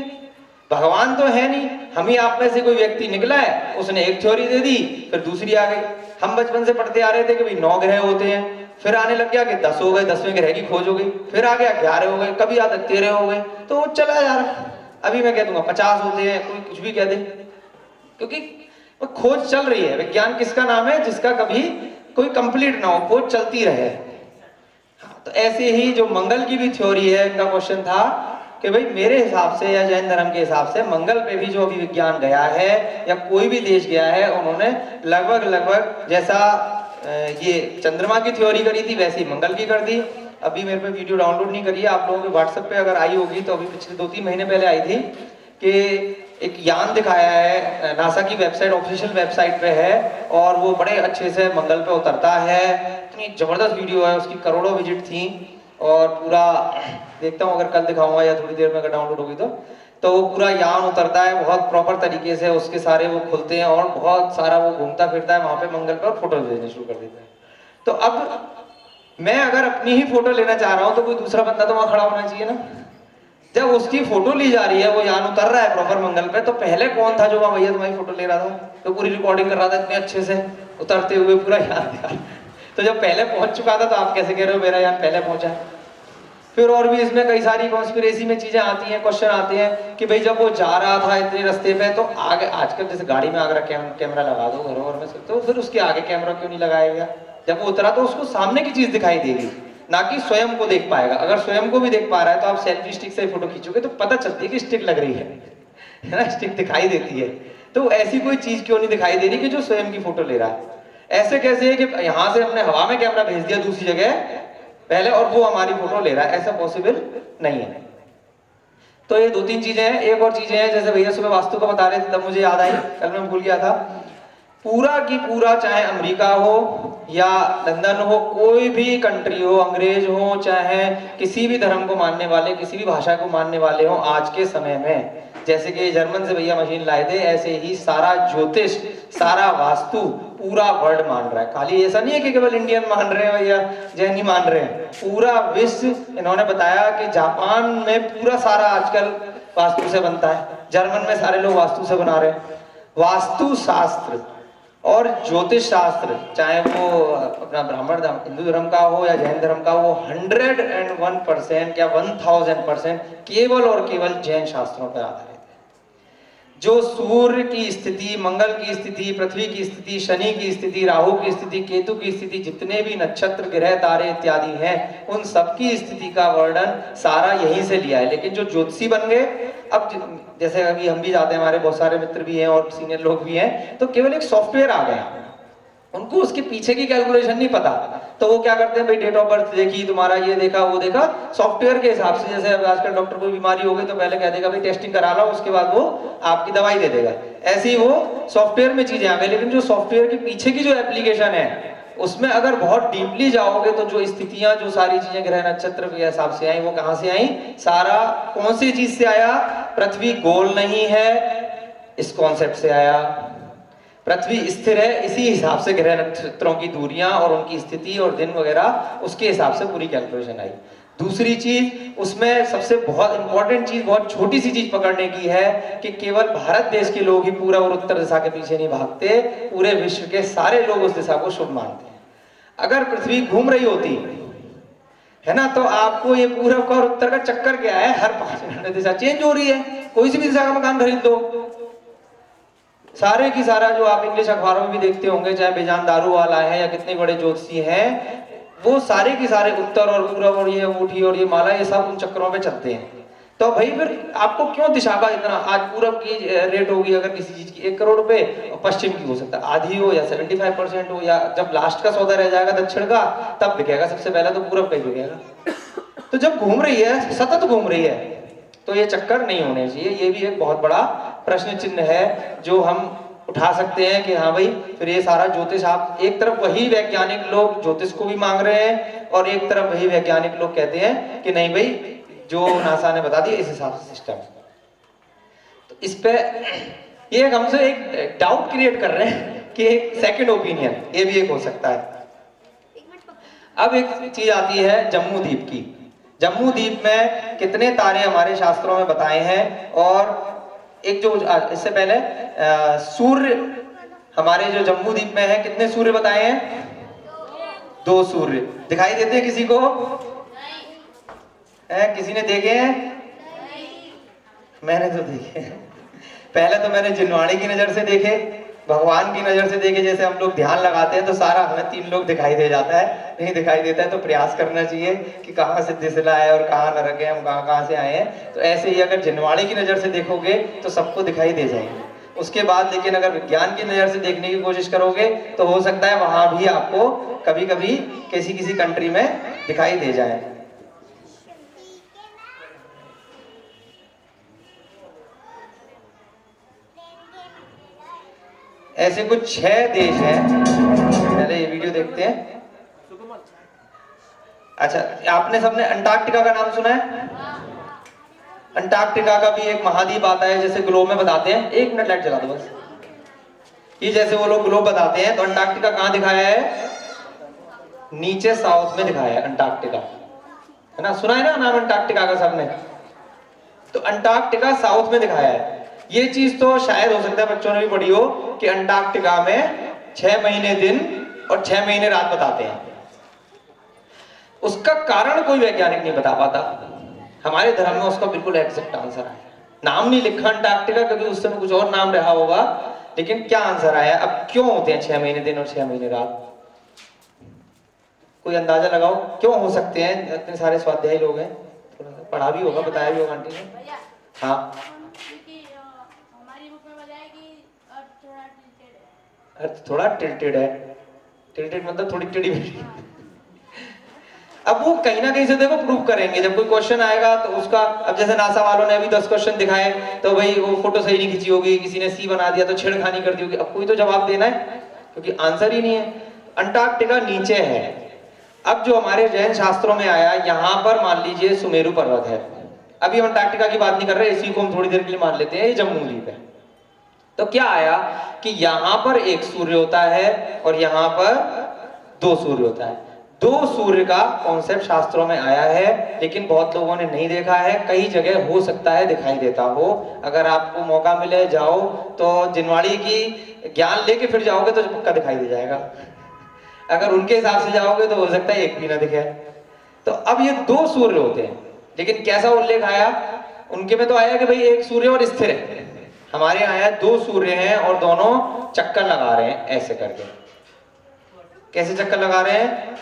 भगवान तो है नहीं, हम ही आप में से कोई व्यक्ति निकला है, उसने एक थ्योरी दे दी, फिर दूसरी आ गई। हम बचपन से पढ़ते आ रहे थे कि भाई 9 ग्रह होते हैं, फिर आने लग गया कि 10 हो गए, 10वें ग्रह की खोज हो गई, फिर आ गया 11 हो गए, कभी आता 13 हो गए, तो वो चला जा रहा है। अभी मैं कह दूंगा 50 होते हैं, कोई कुछ भी कह दे, क्योंकि वो खोज चल रही है। विज्ञान किसका नाम है जिसका कभी कोई कंप्लीट ना हो, खोज चलती रहे। हाँ, तो ऐसे ही जो मंगल की भी थ्योरी है, इनका क्वेश्चन था कि भाई मेरे हिसाब से या जैन धर्म के हिसाब से मंगल पे भी जो अभी विज्ञान गया है या कोई भी देश गया है, उन्होंने लगभग जैसा ये चंद्रमा की थ्योरी करी थी वैसी मंगल की कर दी। अभी मेरे पे वीडियो डाउनलोड नहीं करी है, आप लोगों के व्हाट्सएप पे अगर आई होगी तो अभी पिछले 2-3 महीने पहले आई थी कि एक यान दिखाया है, नासा की वेबसाइट, ऑफिशियल वेबसाइट पे है, और वो बड़े अच्छे से मंगल पे उतरता है। इतनी जबरदस्त वीडियो है, उसकी करोड़ों विजिट थी, और पूरा देखता हूँ, अगर कल दिखाऊंगा या थोड़ी देर में अगर डाउनलोड होगी तो वो पूरा यान उतरता है बहुत प्रॉपर तरीके से, उसके सारे वो खुलते हैं और बहुत सारा वो घूमता फिरता है वहां पे मंगल पे और फोटो भेजने शुरू कर देता है। तो अब मैं अगर अपनी ही फोटो लेना चाह रहा हूँ तो कोई दूसरा बंदा तो वहां खड़ा होना चाहिए ना। जब उसकी फोटो ली जा रही है, वो यान उतर रहा है प्रॉपर मंगल पे, तो पहले कौन था जो वहां भैया तुम्हारी फोटो ले रहा था, तो पूरी रिकॉर्डिंग कर रहा था इतने अच्छे से उतरते हुए पूरा यान। तो जब पहले पहुंच चुका था तो आप कैसे कह रहे हो मेरा यान पहले पहुंचा। फिर और भी इसमें कई सारी कॉन्स्पिरेसी में चीजें आती हैं, क्वेश्चन आते हैं कि भाई जब वो जा रहा था इतने रास्ते पे तो आगे, आजकल जैसे गाड़ी में आगे कैमरा लगा दो घरों घर में, तो फिर उसके आगे कैमरा क्यों नहीं लगाया गया? जब वो उतरा तो उसको सामने की चीज दिखाई देगी, ना कि स्वयं को देख पाएगा। अगर स्वयं को भी देख पा रहा है तो आप सेल्फी स्टिक से फोटो खींचोगे तो पता चलती है कि स्टिक लग रही है ना, स्टिक दिखाई देती है। तो ऐसी कोई चीज क्यों नहीं दिखाई दे रही कि जो स्वयं की फोटो ले रहा है? ऐसे कैसे है कि यहाँ से हमने हवा में कैमरा भेज दिया दूसरी जगह पहले और वो हमारी फोटो ले रहा है? ऐसा पॉसिबल नहीं है। तो ये 2-3 चीजें हैं। एक और चीजें हैं, जैसे भैया सुबह वास्तु का बता रहे थे तब मुझे याद आई, कल मैं भूल गया था। पूरा की पूरा, चाहे अमेरिका हो या लंदन हो, कोई भी कंट्री हो, अंग्रेज हो चाहे किसी भी धर्म को मानने वाले, किसी भी भाषा को मानने वाले हो, आज के समय में जैसे कि जर्मन से भैया मशीन लाए थे, ऐसे ही सारा ज्योतिष, सारा वास्तु पूरा वर्ल्ड मान रहा है। खाली ऐसा नहीं है कि केवल इंडियन मान रहे हैं भैया, जैन ही मान रहे हैं, पूरा विश्व। इन्होंने बताया कि जापान में पूरा सारा आजकल वास्तु से बनता है, जर्मन में सारे लोग वास्तु से बना रहे हैं। वास्तु शास्त्र और ज्योतिष शास्त्र, चाहे वो अपना ब्राह्मण हिंदू धर्म का हो या जैन धर्म का हो, 101% या 1000% केवल और केवल जैन शास्त्रों पर आधारित है। जो सूर्य की स्थिति, मंगल की स्थिति, पृथ्वी की स्थिति, शनि की स्थिति, राहु की स्थिति, केतु की स्थिति, जितने भी नक्षत्र, ग्रह, तारे इत्यादि हैं, उन सबकी स्थिति का वर्णन सारा यहीं से लिया है। लेकिन जो ज्योतिषी बन गए, अब जैसे अभी हम भी जाते हैं, हमारे बहुत सारे मित्र भी हैं और सीनियर लोग भी हैं, तो केवल एक सॉफ्टवेयर आ गया, उनको उसके पीछे की कैलकुलेशन नहीं पता। तो वो क्या करते हैं, भाई डेट ऑफ बर्थ देखी, तुम्हारा ये देखा वो देखा, सॉफ्टवेयर के हिसाब से। जैसे अब आजकल डॉक्टर को बीमारी हो गई तो पहले कह देगा भाई टेस्टिंग करा लो, उसके बाद वो आपकी दवाई दे देगा। ऐसे ही वो सॉफ्टवेयर में चीजें आ गई। लेकिन जो सॉफ्टवेयर के पीछे की जो एप्लीकेशन है, उसमें अगर बहुत डीपली जाओगे तो जो स्थितियां, जो सारी चीजें ग्रह नक्षत्र के हिसाब से आई, वो कहां से आई? सारा कौन सी चीज से आया? पृथ्वी गोल नहीं है इस कॉन्सेप्ट से आया। पृथ्वी स्थिर है, इसी हिसाब से ग्रह नक्षत्रों की दूरियां और उनकी स्थिति और दिन वगैरह, उसके हिसाब से पूरी कैलकुलेशन आई। दूसरी चीज, उसमें सबसे बहुत इंपॉर्टेंट चीज, बहुत छोटी सी चीज पकड़ने की है कि केवल भारत देश के लोग ही पूरा और उत्तर दिशा के पीछे नहीं भागते, पूरे विश्व के सारे लोग उस दिशा को शुभ मानते हैं। अगर पृथ्वी घूम रही होती है ना, तो आपको ये पूरब का और उत्तर का चक्कर क्या है, हर 5 मिनट में दिशा चेंज हो रही है। कोई सी भी दिशा का मकान खरीद दो, सारे की सारा जो आप इंग्लिश अखबारों में भी देखते होंगे, चाहे बेजान दारू वाला है या कितने बड़े ज्योतिषी हैं, वो सारे की सारे उत्तर और पूरब और ये अंगूठी और ये माला, ये सब उन चक्करों पे चलते हैं। तो भाई फिर आपको क्यों दिशा का इतना? आज पूरब की रेट होगी अगर किसी चीज की 1 करोड़ रुपए, और पश्चिम की हो सकता है आधी हो या 75% हो, या जब लास्ट का सौदा रह जाएगा दक्षिण का तब बिकेगा, सबसे पहले तो पूरब का ही बिकेगा। तो जब घूम रही है, सतत घूम रही है, तो ये चक्कर नहीं होने चाहिए। ये भी एक बहुत बड़ा प्रश्न चिन्ह है जो हम उठा सकते हैं कि हाँ भाई, फिर ये सारा ज्योतिष, आप एक तरफ वही वैज्ञानिक लोग ज्योतिष को भी मांग रहे हैं और एक तरफ वही वैज्ञानिक लोग कहते हैं कि नहीं भाई, जो नासा ने बता दिया इस हिसाब से सिस्टम। तो इस पे ये हमसे एक डाउट क्रिएट कर रहे हैं कि एक सेकंड ओपिनियन, ये भी एक हो सकता है। अब एक चीज आती है जम्मू द्वीप की। जम्मू द्वीप में कितने तारे हमारे शास्त्रों में बताए हैं, और एक जो इससे पहले सूर्य हमारे जो जम्मू द्वीप में है, कितने सूर्य बताए हैं? 2 सूर्य दिखाई देते हैं किसी को? किसी ने देखे हैं? मैंने तो देखे। पहले तो मैंने जिनवाणी की नजर से देखे, भगवान की नजर से देखे। जैसे हम लोग ध्यान लगाते हैं तो सारा हमें 3 लोग दिखाई दे जाता है, नहीं दिखाई देता है तो प्रयास करना चाहिए कि कहाँ से दिशला है और कहाँ नरक है, हम कहाँ से आए हैं। तो ऐसे ही अगर जिनवाणी की नजर से देखोगे तो सबको दिखाई दे जाएंगे। उसके बाद लेकिन अगर विज्ञान की नजर से देखने की कोशिश करोगे तो हो सकता है वहां भी आपको कभी कभी किसी कंट्री में दिखाई दे जाए। ऐसे कुछ 6 देश हैं, पहले ये वीडियो देखते हैं। अच्छा, आपने सबने अंटार्कटिका का नाम सुना है? अंटार्कटिका का भी एक महाद्वीप आता है, जैसे ग्लोब में बताते हैं। 1 मिनट लाइट चला दो बस। ये जैसे वो लोग ग्लोब बताते हैं, तो अंटार्कटिका कहाँ दिखाया है? नीचे साउथ में दिखाया है अंटार्कटिका, है ना? सुना है ना नाम अंटार्कटिका का सबने? तो अंटार्कटिका साउथ में दिखाया है। ये चीज तो शायद हो सकता है बच्चों ने भी पढ़ी हो कि अंटार्कटिका में 6 महीने दिन और 6 महीने रात बताते हैं। उसका कारण कोई वैज्ञानिक नहीं बता पाता। हमारे धर्म में उसका बिल्कुल एग्जैक्ट आंसर आया। नाम नहीं लिखा अंटार्कटिका क्योंकि उस समय कुछ और नाम रहा होगा, लेकिन क्या आंसर आया? अब क्यों होते हैं 6 महीने दिन और 6 महीने रात? कोई अंदाजा लगाओ क्यों हो सकते हैं? इतने सारे स्वाध्यायी लोग हैं, थोड़ा सा पढ़ा भी होगा, बताया भी होगा आंटी ने। हाँ, हमारी बुक में बताया कि थोड़ा टिल्टेड है। अर्थ थोड़ा टिल्टेड है। टिल्टेड मतलब थोड़ी टेढ़ी मेढ़ी। अब वो कहीं ना कहीं से देखो प्रूव करेंगे, जब कोई क्वेश्चन आएगा तो उसका, अब जैसे नासा वालों ने अभी 10 क्वेश्चन दिखाए तो भाई वो फोटो सही नहीं खींची होगी, किसी ने सी बना दिया तो छेड़खानी कर दी होगी। अब कोई तो जवाब देना है क्योंकि आंसर ही नहीं है। अंटार्कटिका नीचे है। अब जो हमारे जैन शास्त्रों में आया, यहाँ पर मान लीजिए सुमेरु पर्वत है। अभी हम अंटार्कटिका की बात नहीं कर रहे, इसी को हम थोड़ी देर के लिए मान लेते हैं, ये जम्मू द्वीप है। तो क्या आया कि यहाँ पर एक सूर्य होता है और यहाँ पर 2 सूर्य होता है। 2 सूर्य का कॉन्सेप्ट शास्त्रों में आया है, लेकिन बहुत लोगों ने नहीं देखा है। कई जगह हो सकता है दिखाई देता हो। अगर आपको मौका मिले जाओ तो जिनवाड़ी की ज्ञान लेके फिर जाओगे तो पक्का दिखाई दे जाएगा। अगर उनके हिसाब से जाओगे तो हो सकता है एक भी ना दिखे। तो अब ये 2 सूर्य होते हैं, लेकिन कैसा उल्लेख आया? उनके में तो आया कि भाई एक सूर्य और स्थिर है। हमारे यहाँ आया 2 सूर्य हैं और दोनों चक्कर लगा रहे हैं ऐसे करके। कैसे चक्कर लगा रहे हैं?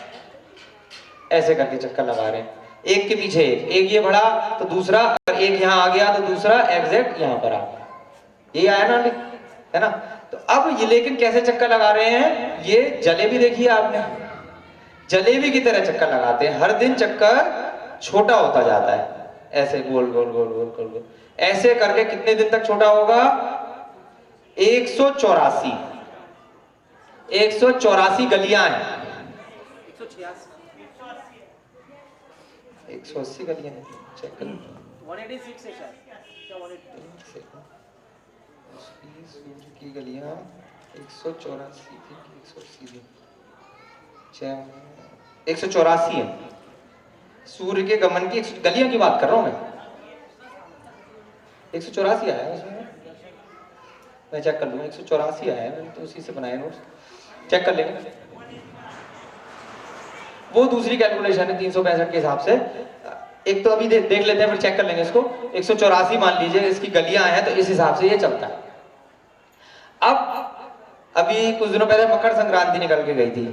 ऐसे करके चक्कर लगा रहे हैं, एक के पीछे एक ये बढ़ा तो दूसरा, अगर एक यहाँ आ गया तो दूसरा एग्जैक्ट यहाँ पर आ गया। ये आया ना, है ना? तो अब ये लेकिन कैसे चक्कर लगा रहे हैं? ये जलेबी देखी है आपने? जलेबी की तरह चक्कर लगाते हैं। हर दिन चक्कर छोटा होता जाता है, ऐसे गोल गोल गोल गोल गोल गोल, ऐसे करके कितने दिन तक छोटा होगा? 184 गलियां हैं। 180 गलियां हैं, चेक कर 186 है शायद, क्या 180? सूर्य की गलियां 184 थी, 180 184 है। सूर्य के गमन की गलियां की बात कर रहा हूं मैं। 184 आया है उसमें, मैं चेक कर लूंगा। 184 आया है, मैंने तो उसी से बनाए नोट्स, चेक कर लेंगे। वो दूसरी कैलकुलेशन है 365 के हिसाब से। एक तो अभी देख लेते हैं, फिर चेक कर लेंगे इसको। 184 मान लीजिए इसकी गलियां हैं, तो इस हिसाब से ये चलता है। अब अभी कुछ दिनों पहले मकर संक्रांति निकल के गई थी।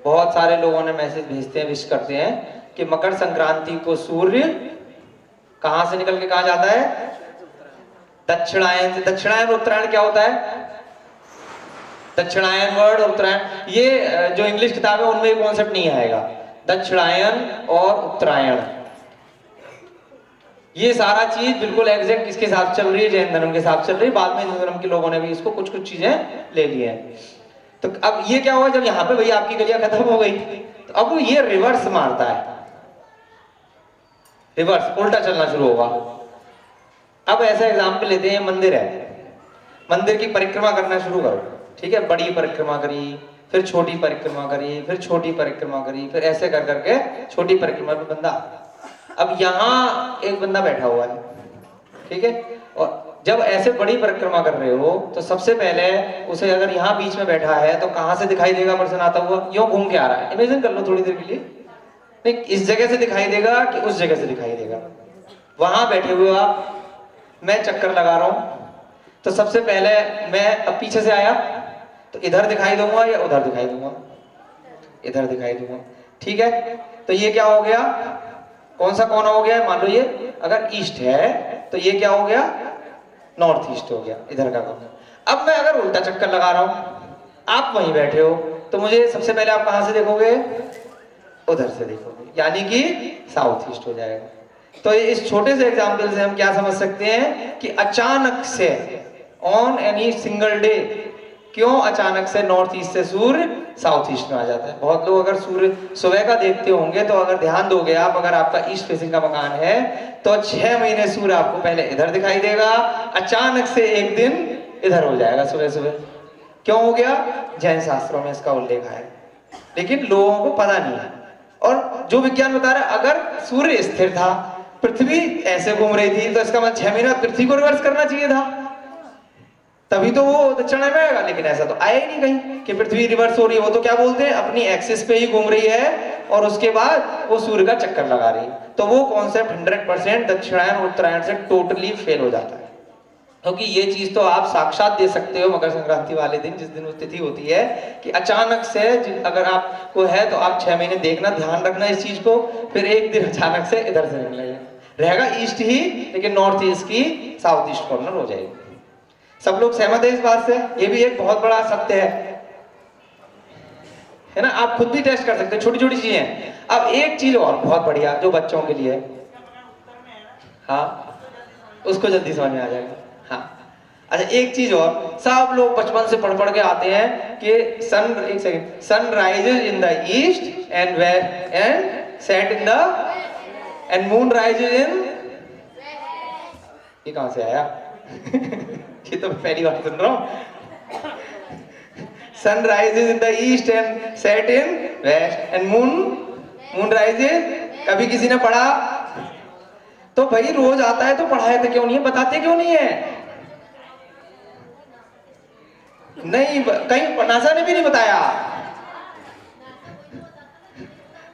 बहुत सारे लोगों ने मैसेज भेजते हैं, विश करते हैं कि मकर संक्रांति को सूर्य कहां से निकल के कहां जाता है? दक्षिणायन से। दक्षिणायन और उत्तरायण क्या होता है? दक्षिणायन वर्ड और उत्तरायण, ये जो इंग्लिश किताब है उनमें ये कॉन्सेप्ट नहीं आएगा। दक्षिणायन और उत्तरायण, ये सारा चीज बिल्कुल एग्जैक्ट किसके साथ चल रही है? जैन धर्म के साथ चल रही है। बाद में हिंदू धर्म के लोगों ने भी इसको कुछ कुछ चीजें ले ली है। तो अब ये क्या हुआ, जब यहाँ पे भैया आपकी गलियां खत्म हो गई तो अब ये रिवर्स मारता है, रिवर्स उल्टा चलना शुरू होगा। अब ऐसा एग्जाम्पल लेते हैं, मंदिर है, मंदिर की परिक्रमा करना शुरू करो, ठीक है? बड़ी परिक्रमा करी, फिर छोटी परिक्रमा करी, फिर छोटी परिक्रमा करी, फिर ऐसे कर करके छोटी परिक्रमा पे बंदा। अब यहाँ एक बंदा बैठा हुआ है, ठीक है? और जब ऐसे बड़ी परिक्रमा कर रहे हो तो सबसे पहले उसे, अगर यहाँ बीच में बैठा है तो कहाँ से दिखाई देगा पर्सन आता हुआ? यूं घूम के आ रहा है। इमेजिन कर लो थोड़ी देर के लिए, नहीं इस जगह से दिखाई देगा कि उस जगह से दिखाई देगा? वहां बैठे हुए आप, मैं चक्कर लगा रहा हूं, तो सबसे पहले मैं अब पीछे से आया तो इधर दिखाई दूंगा या उधर दिखाई दूंगा? इधर दिखाई दूंगा, ठीक है? तो ये क्या हो गया? कौन सा कोना हो गया? मान लो ये अगर ईस्ट है तो ये क्या हो गया? नॉर्थ ईस्ट हो गया, इधर का कोना। अब मैं अगर उल्टा चक्कर लगा रहा हूं, आप वहीं बैठे हो, तो मुझे सबसे पहले आप कहां से देखोगे? उधर से देखोगे, यानी कि साउथ ईस्ट हो जाएगा। तो इस छोटे से एग्जाम्पल से हम क्या समझ सकते हैं कि अचानक से ऑन एनी सिंगल डे क्यों अचानक से नॉर्थ ईस्ट से सूर्य साउथ ईस्ट में आ जाता है। बहुत लोग अगर सूर्य सुबह का देखते होंगे तो अगर ध्यान दोगे आप, अगर आपका ईस्ट फेसिंग का मकान है तो 6 महीने सूर्य आपको पहले इधर दिखाई देगा, अचानक से एक दिन इधर हो जाएगा सुबह सुबह। क्यों हो गया? जैन शास्त्रों में इसका उल्लेख है, लेकिन लोगों को पता नहीं है। और जो विज्ञान बता रहा है, अगर सूर्य स्थिर था, पृथ्वी ऐसे घूम रही थी, तो इसका मतलब 6 महीने पृथ्वी को रिवर्स करना चाहिए था। तभी तो वो दक्षिणायन में आएगा, लेकिन ऐसा तो आया ही नहीं कहीं कि पृथ्वी रिवर्स हो रही है। वो तो क्या बोलते हैं, अपनी एक्सिस पे ही घूम रही है और उसके बाद वो सूर्य का चक्कर लगा रही है। तो वो कॉन्सेप्ट 100% दक्षिणायन और उत्तरायण से टोटली फेल हो जाता है, क्योंकि ये चीज तो आप साक्षात दे सकते हो मकर संक्रांति वाले दिन, जिस दिन वो तिथि होती है, कि अचानक से अगर आपको है तो आप 6 महीने देखना, ध्यान रखना इस चीज को, फिर एक दिन अचानक से इधर से निकलेगा, रहेगा ईस्ट ही, लेकिन नॉर्थ ईस्ट की साउथ ईस्ट कॉर्नर हो जाएगी। सब लोग सहमत है इस बात से? ये भी एक बहुत बड़ा सत्य है ना? आप खुद भी टेस्ट कर सकते हैं, छोटी छोटी चीजें हैं। अब एक चीज और बहुत बढ़िया जो बच्चों के लिए, हाँ उसको जल्दी समझ में आ जाएगा। हाँ अच्छा, एक चीज और, सब लोग बचपन से पढ़ के आते हैं कि एक second, sun rises in the east and set in the and moon rises in, ये कहां से आया? ये तो पहली बार सुन रहा हूं। Sun rises in the east and set in west and moon rises, कभी किसी ने पढ़ा? तो भाई रोज आता है तो पढ़ाया तो क्यों नहीं है, बताते क्यों नहीं है? नहीं, कहीं नासा ने भी नहीं बताया।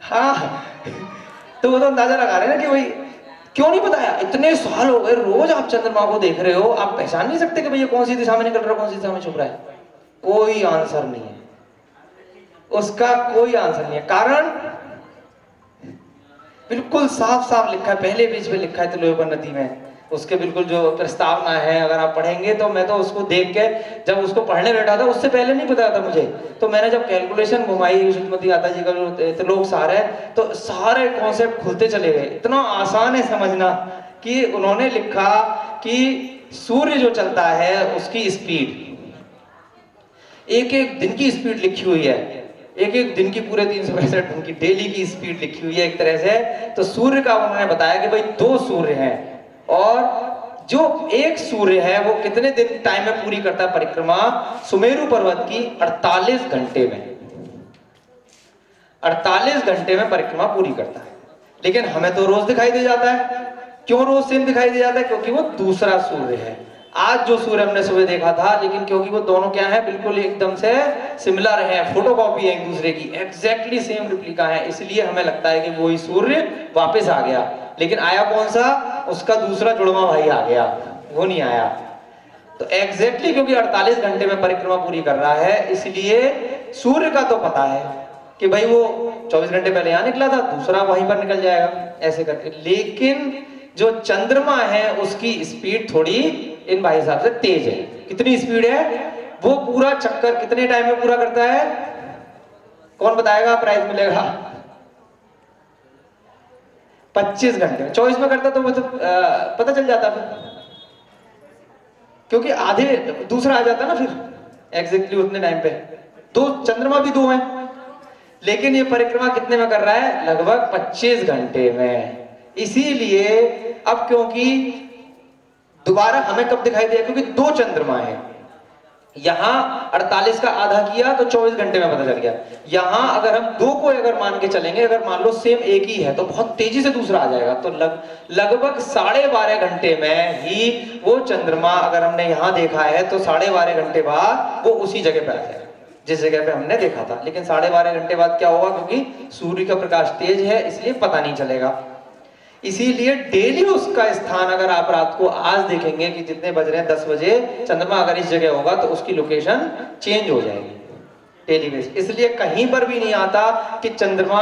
हाँ तो वो तो अंदाजा लगा रहे हैं ना कि भाई क्यों नहीं बताया। इतने साल हो गए, रोज आप चंद्रमा को देख रहे हो, आप पहचान नहीं सकते कि भैया कौन सी दिशा में निकल रहा है, कौन सी दिशा में छुप रहा है? कोई आंसर नहीं है उसका, कोई आंसर नहीं है। कारण बिल्कुल साफ साफ लिखा है, पहले पेज पे लिखा है तिलोत्तमा नदी में, उसके बिल्कुल जो प्रस्तावना है, अगर आप पढ़ेंगे तो मैं तो उसको देख के जब उसको पढ़ने बैठा था, उससे पहले नहीं पता था मुझे, तो मैंने जब कैलकुलेशन घुमाई श्रीमती आता जी का जो त्रिलोक सार है, तो सारे कॉन्सेप्ट खुलते चले गए। इतना आसान है समझना कि उन्होंने लिखा कि सूर्य जो चलता है उसकी स्पीड, एक एक दिन की स्पीड लिखी हुई है, एक एक दिन की पूरे 365 दिन की डेली की स्पीड लिखी हुई है एक तरह से। तो सूर्य का उन्होंने बताया कि भाई 2 सूर्य हैं, और जो एक सूर्य है वो कितने दिन टाइम में पूरी करता है परिक्रमा? सुमेरु पर्वत की 48 घंटे में, 48 घंटे में परिक्रमा पूरी करता है। लेकिन हमें तो रोज दिखाई दे जाता है। क्यों रोज सेम दिखाई दे जाता है? क्योंकि वो दूसरा सूर्य है। आज जो सूर्य हमने सुबह देखा था, लेकिन क्योंकि वो दोनों क्या है, बिल्कुल एकदम से सिमिलर है, फोटोकॉपी है एक दूसरे की, एग्जैक्टली सेम रिप्लिका है, इसलिए हमें लगता है कि वही सूर्य वापस आ गया। लेकिन आया कौन सा? उसका दूसरा जुड़वा भाई आ गया, वो नहीं आया। तो एग्जैक्टली क्योंकि 48 घंटे में परिक्रमा पूरी कर रहा है, इसलिए सूर्य का तो पता है कि भाई वो 24 घंटे पहले यहां निकला था, दूसरा वहीं पर निकल जाएगा, ऐसे करके। लेकिन जो चंद्रमा है उसकी स्पीड थोड़ी इन भाई साहब से तेज है। कितनी स्पीड है? वो पूरा चक्कर कितने टाइम में पूरा करता है? कौन बताएगा? प्राइज मिलेगा 25 घंटे में। 24 में करता तो मतलब पता चल जाता फिर, क्योंकि आधे दूसरा आ जाता ना फिर एग्जैक्टली उतने टाइम पे। 2 चंद्रमा भी 2 हैं, लेकिन ये परिक्रमा कितने में कर रहा है? लगभग 25 घंटे में। इसीलिए अब क्योंकि दोबारा हमें कब दिखाई दिया? क्योंकि 2 चंद्रमा है, यहां 48 का आधा किया तो 24 घंटे में पता चल गया। यहां अगर हम 2 को अगर मान के चलेंगे, अगर मान लो सेम एक ही है, तो बहुत तेजी से दूसरा आ जाएगा। तो लगभग 12.5 घंटे में ही वो चंद्रमा अगर हमने यहां देखा है तो 12.5 घंटे बाद वो उसी जगह पे आ जाएगा जिस जगह पे हमने देखा था। लेकिन 12.5 घंटे बाद क्या होगा? क्योंकि सूर्य का प्रकाश तेज है, इसलिए पता नहीं चलेगा। इसीलिए डेली उसका स्थान अगर आप रात को आज देखेंगे कि जितने बज रहे हैं 10 बजे, चंद्रमा अगर इस जगह होगा तो उसकी लोकेशन चेंज हो जाएगी डेली बेस। इसलिए कहीं पर भी नहीं आता कि चंद्रमा,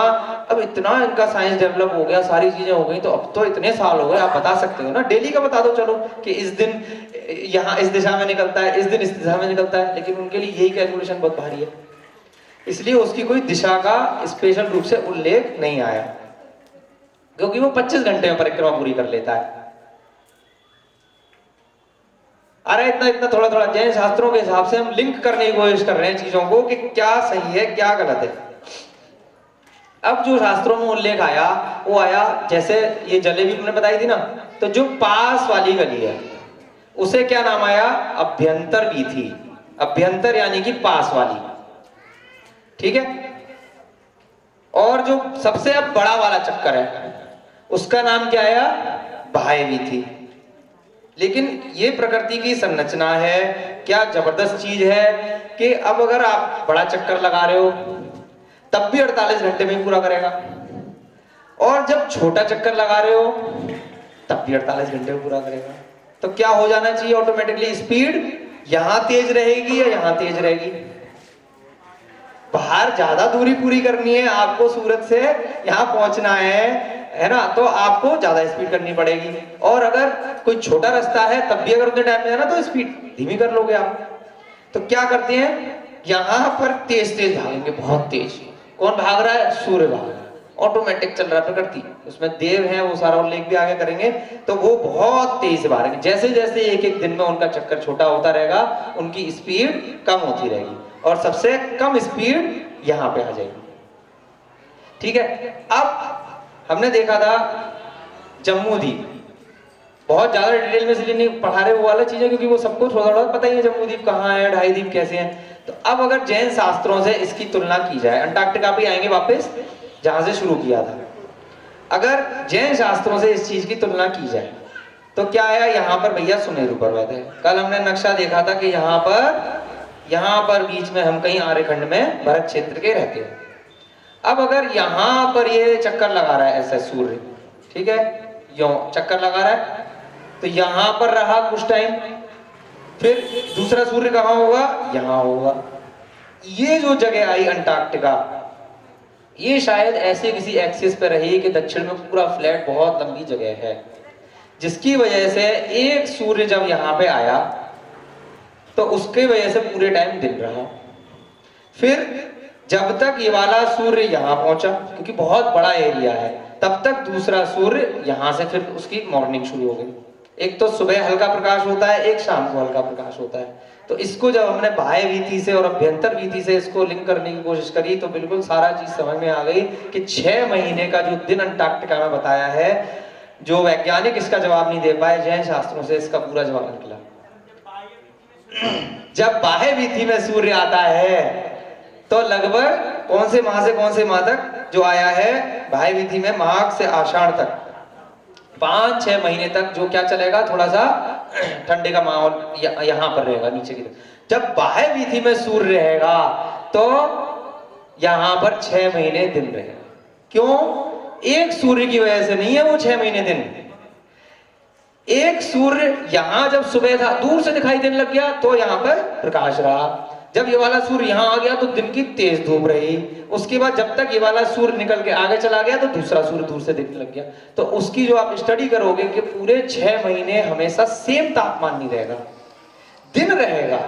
अब इतना इनका साइंस डेवलप हो गया, सारी चीजें हो गई, तो अब तो इतने साल हो गए, आप बता सकते हो ना, डेली का बता दो चलो कि इस दिन यहाँ इस दिशा में निकलता है, इस दिन इस दिशा में निकलता है। लेकिन उनके लिए यही कैलकुलेशन बहुत भारी है, इसलिए उसकी कोई दिशा का स्पेशल रूप से उल्लेख नहीं आया, क्योंकि वो 25 घंटे में परिक्रमा पूरी कर लेता है। अरे इतना थोड़ा थोड़ा जैन शास्त्रों के हिसाब से हम लिंक करने की कोशिश कर रहे हैं चीजों को कि क्या सही है क्या गलत है। अब जो शास्त्रों में उल्लेख आया वो आया, जैसे ये जलेबी तुमने बताई थी ना, तो जो पास वाली गली है उसे क्या नाम आया? अभ्यंतर वीथी। अभ्यंतर यानी कि पास वाली, ठीक है। और जो सबसे अब बड़ा वाला चक्कर है उसका नाम क्या आया? बाह्य वीथी। लेकिन ये प्रकृति की संरचना है, क्या जबरदस्त चीज है कि अब अगर आप बड़ा चक्कर लगा रहे हो तब भी 48 घंटे में ही पूरा करेगा, और जब छोटा चक्कर लगा रहे हो तब भी 48 घंटे में पूरा करेगा। तो क्या हो जाना चाहिए ऑटोमेटिकली, स्पीड यहां तेज रहेगी या यहां तेज रहेगी? बाहर ज्यादा दूरी पूरी करनी है आपको, सूरत से यहां पहुंचना है ना, तो आपको ज्यादा स्पीड करनी पड़ेगी। और अगर कोई छोटा रास्ता है तब भी अगर उतने टाइम में जाना तो स्पीड धीमी कर लोगे आप। तो क्या करते हैं, यहां पर तेज तेज भागेंगे, बहुत तेज। कौन भाग रहा है? सूर्य भाग रहा है, ऑटोमेटिक चल रहा है प्रकृति, उसमें देव है वो सारा उल्लेख भी आगे करेंगे। तो वो बहुत तेज से भागेंगे, जैसे जैसे एक एक दिन में उनका चक्कर छोटा होता रहेगा उनकी स्पीड कम होती रहेगी, और सबसे कम स्पीड यहां पे आ जाएगी। ठीक है, अब हमने देखा था जम्बूद्वीप, बहुत ज्यादा डिटेल में इसलिए नहीं पढ़ा रहे वो वाला चीजें, क्योंकि वो सबको थोड़ा थोड़ा पता ही है जम्बूद्वीप कहाँ है, ढाई द्वीप कैसे हैं। तो अब अगर जैन शास्त्रों से इसकी तुलना की जाए, अंटार्कटिका पे आएंगे वापस जहां से शुरू किया था, अगर जैन शास्त्रों से इस चीज की तुलना की जाए तो क्या है, यहाँ पर भैया सुमेरु पर्वत है। कल हमने नक्शा देखा था कि यहाँ पर बीच में हम कहीं आर्यखंड में भरत क्षेत्र के रहते हैं। अब अगर यहाँ पर ये चक्कर लगा रहा है ऐसा सूर्य, ठीक है, यो चक्कर लगा रहा है, तो यहाँ पर रहा कुछ टाइम, फिर दूसरा सूर्य कहाँ होगा? यहाँ होगा। ये जो जगह आई अंटार्कटिका, ये शायद ऐसे किसी एक्सिस पे रही कि दक्षिण में पूरा फ्लैट बहुत लंबी जगह है, जिसकी वजह से एक सूर्य जब यहाँ पे आया तो उसके वजह से पूरे टाइम दिन रहा। फिर जब तक ये वाला सूर्य यहाँ पहुंचा, क्योंकि बहुत बड़ा एरिया है, तब तक दूसरा सूर्य यहाँ से फिर उसकी मॉर्निंग शुरू हो गई। एक तो सुबह हल्का प्रकाश होता है, एक शाम को हल्का प्रकाश होता है। तो इसको जब हमने बाह्य वीथि से और अभ्यंतर वीथि से इसको लिंक करने की कोशिश करी तो बिल्कुल सारा चीज समझ में आ गई कि 6 महीने का जो दिन अंटार्कटिका में बताया है, जो वैज्ञानिक इसका जवाब नहीं दे पाए, जैन शास्त्रों से इसका पूरा जवाब निकला। जब बाह्य वीथि में सूर्य आता है तो लगभग कौन से माह से कौन से माह तक जो आया है, बाह्य वीथि में माघ से आषाढ़ तक 5-6 महीने तक जो क्या चलेगा, थोड़ा सा ठंडे का माहौल यहाँ पर रहेगा नीचे की तरफ। जब बाह्य वीथि में सूर्य रहेगा तो यहाँ पर 6 महीने दिन रहेगा। क्यों? एक सूर्य की वजह से नहीं है वो 6 महीने दिन। एक सूर्य यहाँ जब सुबह था, दूर से दिखाई देने लग गया तो यहाँ पर प्रकाश रहा। जब ये वाला सूर्य यहाँ आ गया तो दिन की तेज धूप रही। उसके बाद जब तक ये वाला सूर्य निकल के आगे चला गया तो दूसरा सूर्य दूर से दिखने लग गया। तो उसकी जो आप स्टडी करोगे कि पूरे 6 महीने हमेशा सेम तापमान नहीं रहेगा, दिन रहेगा,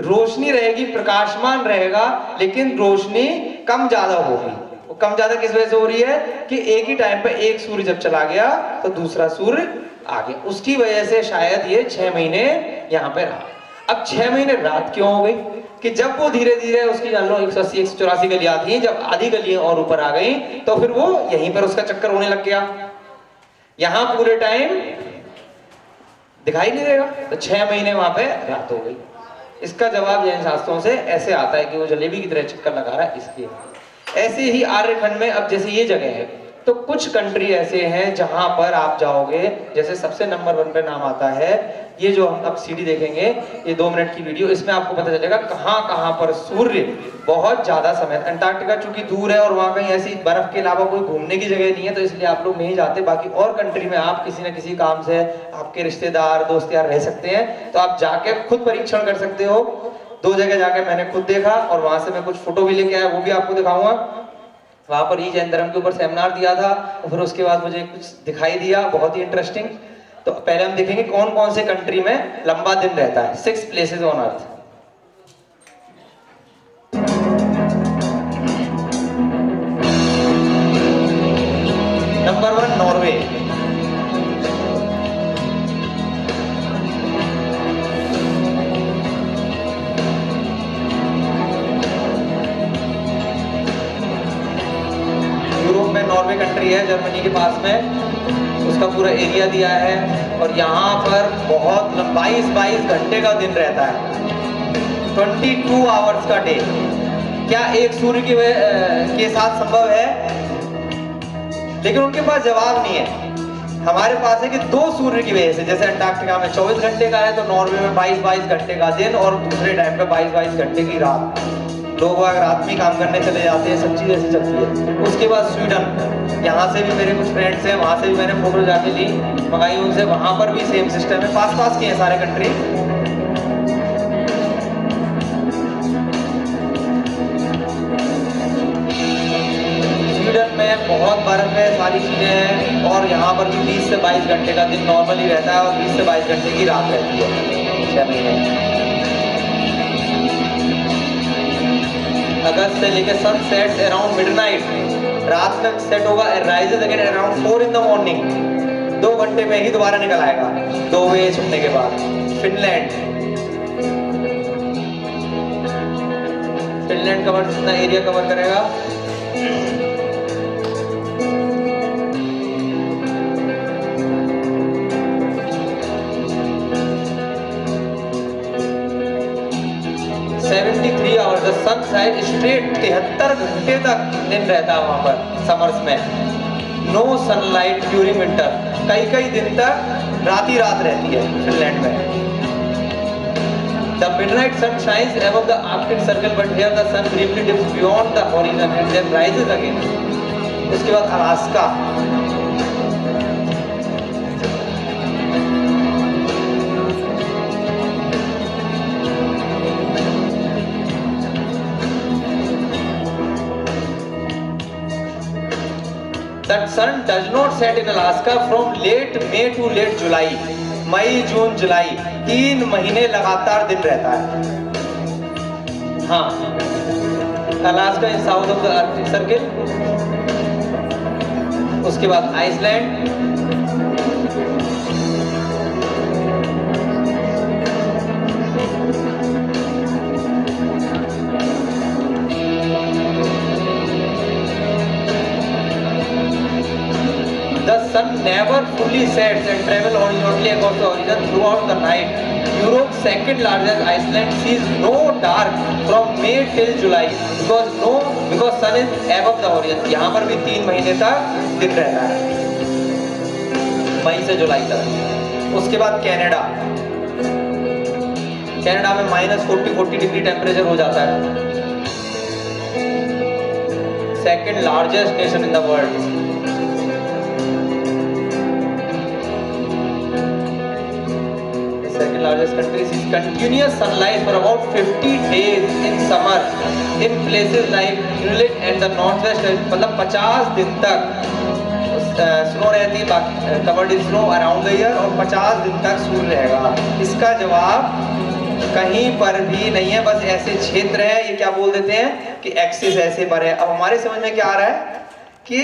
रोशनी रहेगी, प्रकाशमान रहेगा, लेकिन रोशनी कम ज्यादा होगी। वो कम ज्यादा किस वजह से हो रही है कि एक ही टाइम पे एक सूर्य जब चला गया तो दूसरा सूर्य आ गया, उसकी वजह से शायद ये 6 महीने यहाँ पे रहा। अब 6 महीने रात क्यों हो गई कि जब वो धीरे धीरे उसकी जान लो 180 184 गलियां थी, जब आधी गलियां और ऊपर आ गई तो फिर वो यहीं पर उसका चक्कर होने लग गया, यहाँ पूरे टाइम दिखाई नहीं देगा, तो 6 महीने वहां पे रात हो गई। इसका जवाब जैन शास्त्रों से ऐसे आता है कि वो जलेबी की तरह चक्कर लगा रहा है, इसलिए। ऐसे ही आर्यखंड में अब जैसे ये जगह है तो कुछ कंट्री ऐसे हैं जहां पर आप जाओगे, जैसे सबसे नंबर 1 पे नाम आता है, ये जो हम अब सीडी देखेंगे, ये 2 मिनट की वीडियो, इसमें आपको पता चलेगा कहां पर सूर्य बहुत ज्यादा समय। अंटार्कटिका चूंकि दूर है और वहां कहीं ऐसी बर्फ के अलावा कोई घूमने की जगह नहीं है, तो इसलिए आप लोग नहीं जाते। बाकी और कंट्री में आप किसी न किसी काम से आपके रिश्तेदार दोस्त यार रह सकते हैं, तो आप जाके खुद परीक्षण कर सकते हो। 2 जगह जाके मैंने खुद देखा और वहां से मैं कुछ फोटो भी लेके आया, वो भी आपको दिखाऊंगा। वहां पर ही जैन धर्म के ऊपर सेमिनार दिया था और फिर उसके बाद मुझे कुछ दिखाई दिया बहुत ही इंटरेस्टिंग। तो पहले हम देखेंगे कौन कौन से कंट्री में लंबा दिन रहता है। 6 places on earth. Number 1 Norway, Europe में नॉर्वे कंट्री है, जर्मनी के पास में, उसका पूरा एरिया दिया है और यहाँ पर बहुत 22 घंटे का दिन रहता है, 22 आवर्स का डे। क्या एक सूर्य के साथ संभव है? लेकिन उनके पास जवाब नहीं है। हमारे पास है कि 2 सूर्य की वजह से, जैसे अंटार्कटिका में 24 घंटे का है तो नॉर्वे में 22-22 घंटे का दिन और दूसरे टाइम पे 22-22 घंटे की रात। लोग अगर रात में काम करने चले जाते हैं, सब चीज़ ऐसी चलती है। उसके बाद स्वीडन, यहाँ से भी मेरे कुछ फ्रेंड्स हैं, वहाँ से भी मैंने फोटो जाके ली, मंगाई उनसे, वहाँ पर भी सेम सिस्टम है। पास पास के हैं सारे कंट्री। स्वीडन में बहुत बर्फ है, सारी चीजें हैं, और यहाँ पर भी 20 से 22 घंटे का दिन नॉर्मली रहता है और 20 से 22 घंटे की रात रहती है 6 महीने। अगस्त से लेकर सन सेट्स अराउंड मिडनाइट, रात तक सेट होगा, rises again around 4 in the morning। 2 घंटे में ही दोबारा निकल आएगा 2 बजे छुटने के बाद। फिनलैंड कवर, जितना एरिया कवर करेगा, hours the sun side straight 73 घंटे तक दिन रहता है वहां पर समर्स में। नो सनलाइट ड्यूरिंग विंटर, कई कई दिन तक रात ही रात रहती है फिनलैंड में। The midnight sun shines above the Arctic Circle, but here the sun briefly dips beyond the horizon and then rises again. उसके बाद Alaska, that sun does not set in Alaska from late May to late July. मई जून जुलाई 3 महीने लगातार दिन रहता है। हाँ, Alaska is south of the Arctic circle. उसके बाद Iceland, the sun never fully sets and travel horizontally across the horizon throughout the night. Europe's second largest Iceland sees no dark from May till July because sun is above the horizon. यहाँ पर भी 3 महीने तक दिन रहता है, मई से जुलाई तक। उसके बाद कनाडा, कनाडा में -40 डिग्री टेम्परेचर हो जाता है। Second largest nation in the world. Second largest country sees continuous sunlight for about 50 days in summer in places like Inuit and the northwest, मतलब 50 दिन तक स्नो रहती है, covered in snow around the year, और 50 दिन तक सूर्य रहेगा। इसका जवाब कहीं पर भी नहीं है, बस ऐसे क्षेत्र है, ये क्या बोल देते हैं कि एक्सिस ऐसे पर है। अब हमारे समझ में क्या आ रहा है कि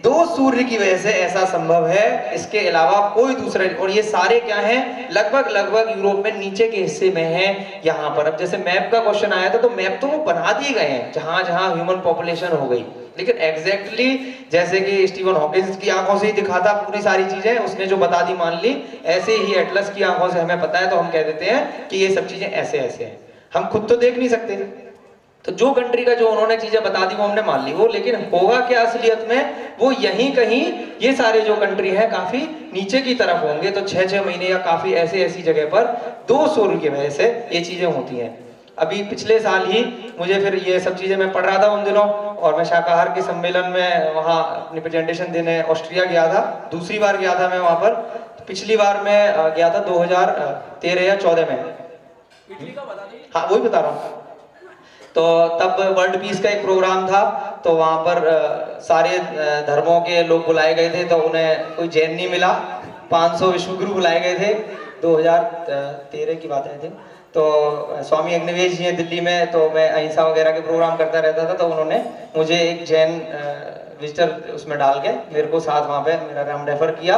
2 सूर्य की वजह से ऐसा संभव है, इसके अलावा कोई दूसरा। और ये सारे क्या हैं, लगभग यूरोप में नीचे के हिस्से में हैं यहाँ पर। अब जैसे मैप का क्वेश्चन आया था, तो मैप तो वो बना दिए गए हैं जहां जहां ह्यूमन पॉपुलेशन हो गई, लेकिन एग्जैक्टली जैसे कि स्टीवन हॉकिंस की आंखों से ही दिखाता पूरी सारी चीजें, उसने जो बता दी मान ली, ऐसे ही एटलस की आंखों से हमें पता है, तो हम कह देते हैं कि ये सब चीजें ऐसे ऐसे हैं। हम खुद तो देख नहीं सकते, तो जो कंट्री का जो उन्होंने चीजें बता दी वो हमने मान ली, वो लेकिन होगा क्या असलियत में, वो यहीं कहीं ये सारे जो कंट्री हैं काफी नीचे की तरफ होंगे। तो 6-6 महीने या काफी ऐसी जगह पर 2 सूर्य की वजह से ये चीजें होती हैं। अभी पिछले साल ही मुझे फिर ये सब चीजें मैं पढ़ रहा था उन दिनों, और मैं शाकाहार के सम्मेलन में वहाँ अपनी प्रेजेंटेशन देने ऑस्ट्रिया गया था। दूसरी बार गया था मैं वहाँ पर, पिछली बार मैं गया था 2013 या 14 में। हाँ, वही बता रहा हूँ। तो तब वर्ल्ड पीस का एक प्रोग्राम था, तो वहाँ पर सारे धर्मों के लोग बुलाए गए थे, तो उन्हें कोई जैन नहीं मिला। 500 विश्वगुरु बुलाए गए थे, 2013 की बात है। तो स्वामी अग्निवेश जी हैं दिल्ली में, तो मैं अहिंसा वगैरह के प्रोग्राम करता रहता था, तो उन्होंने मुझे एक जैन विजिटर उसमें डाल के मेरे को साथ वहाँ पे मेरा नाम रेफर किया।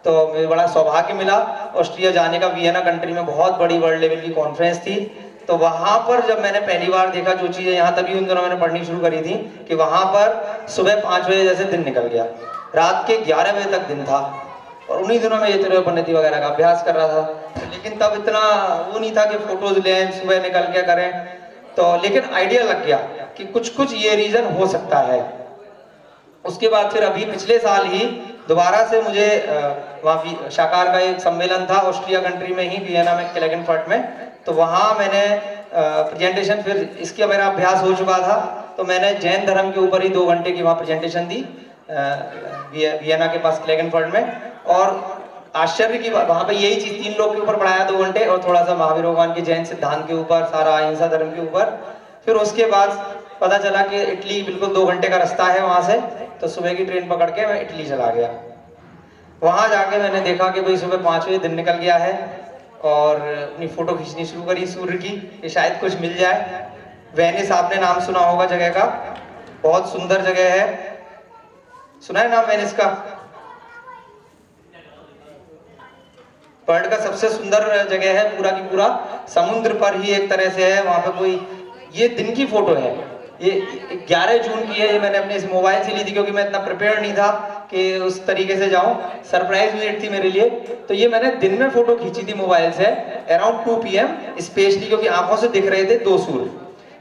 तो मुझे बड़ा सौभाग्य मिला ऑस्ट्रिया जाने का। वियना कंट्री में बहुत बड़ी वर्ल्ड लेवल की कॉन्फ्रेंस थी, तो वहां पर जब मैंने पहली बार देखा जो चीजें यहाँ तभी उन दिनों मैंने पढ़नी शुरू करी थी कि वहां पर सुबह 5 बजे जैसे दिन निकल गया, रात के 11 बजे तक दिन था, और उन्हीं दिनों में ये त्रिपन्नति वगैरह का अभ्यास कर रहा था। लेकिन तब इतना वो नहीं था कि फोटोज लें, सुबह निकल के करें, तो लेकिन आइडिया लग गया कि कुछ ये रीजन हो सकता है। उसके बाद फिर अभी पिछले साल ही दोबारा से मुझे वहाँ शाकार का एक सम्मेलन था ऑस्ट्रिया कंट्री में ही, वियना में, क्लेगनफर्ट में। तो वहाँ मैंने प्रेजेंटेशन, फिर इसका मेरा अभ्यास हो चुका था, तो मैंने जैन धर्म के ऊपर ही 2 घंटे की वहाँ प्रेजेंटेशन दी वियना के पास क्लेगनफर्ट में। और आश्चर्य की बात, वहाँ पे यही चीज़ 3 लोग के ऊपर पढ़ाया 2 घंटे, और थोड़ा सा महावीर भगवान के जैन सिद्धांत के ऊपर, सारा अहिंसा धर्म के ऊपर। फिर उसके बाद पता चला कि इटली बिल्कुल 2 घंटे का रास्ता है वहाँ से, तो सुबह की ट्रेन पकड़ के मैं इटली चला गया। वहाँ जाके मैंने देखा कि भाई सुबह 5 बजे दिन निकल गया है, और अपनी फ़ोटो खींचनी शुरू करी सूर्य की, कि शायद कुछ मिल जाए। वेनिस आपने नाम सुना होगा जगह का, बहुत सुंदर जगह है, सुना है नाम वेनिस का? वर्ल्ड का सबसे सुंदर जगह है, पूरा की पूरा समुद्र पर ही एक तरह से है। वहाँ पे कोई, ये दिन की फोटो है, ये 11 जून की है, ये मैंने अपने इस मोबाइल से ली थी, क्योंकि मैं इतना प्रिपेयर नहीं था कि उस तरीके से जाऊं, सरप्राइज विजिट थी मेरे लिए। तो ये मैंने दिन में फोटो खींची थी मोबाइल से अराउंड 2 PM, स्पेशली क्योंकि आंखों से दिख रहे थे 2 सूर्य।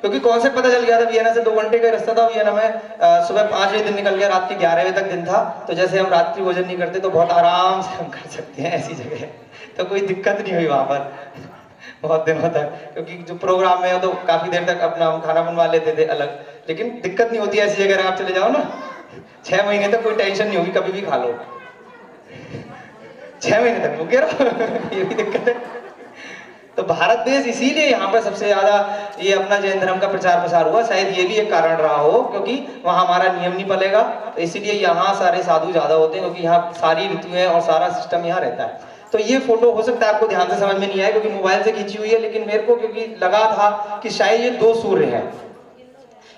क्योंकि कॉन्सेप्ट पता चल गया था, वियना से 2 घंटे का रास्ता था, वियना में सुबह 5 बजे दिन निकल गया, रात के 11 बजे तक दिन था। तो जैसे हम रात्रि भोजन नहीं करते, तो बहुत आराम से हम कर सकते हैं ऐसी जगह, तो कोई दिक्कत नहीं हुई वहाँ पर बहुत दिनों तक, क्योंकि जो प्रोग्राम में हो तो काफी देर तक अपना हम खाना बनवा लेते थे अलग, लेकिन दिक्कत नहीं होती ऐसी जगह आप चले जाओ ना, 6 महीने तक कोई टेंशन नहीं होगी, कभी भी खा लो 6 महीने तक भूखे रहो ये भी दिक्कत है। तो भारत देश इसीलिए यहाँ पर सबसे ज्यादा ये अपना जैन धर्म का प्रचार प्रसार हुआ, शायद ये भी एक कारण रहा हो, क्योंकि वहाँ हमारा नियम नहीं पलेगा, तो इसीलिए यहाँ सारे साधु ज्यादा होते हैं, क्योंकि यहाँ सारी ऋतुएं और सारा सिस्टम यहाँ रहता है। तो ये फोटो हो सकता है आपको ध्यान से समझ में नहीं आए, क्योंकि मोबाइल से खींची हुई है, लेकिन मेरे को क्योंकि लगा था कि शायद ये 2 सूर्य हैं,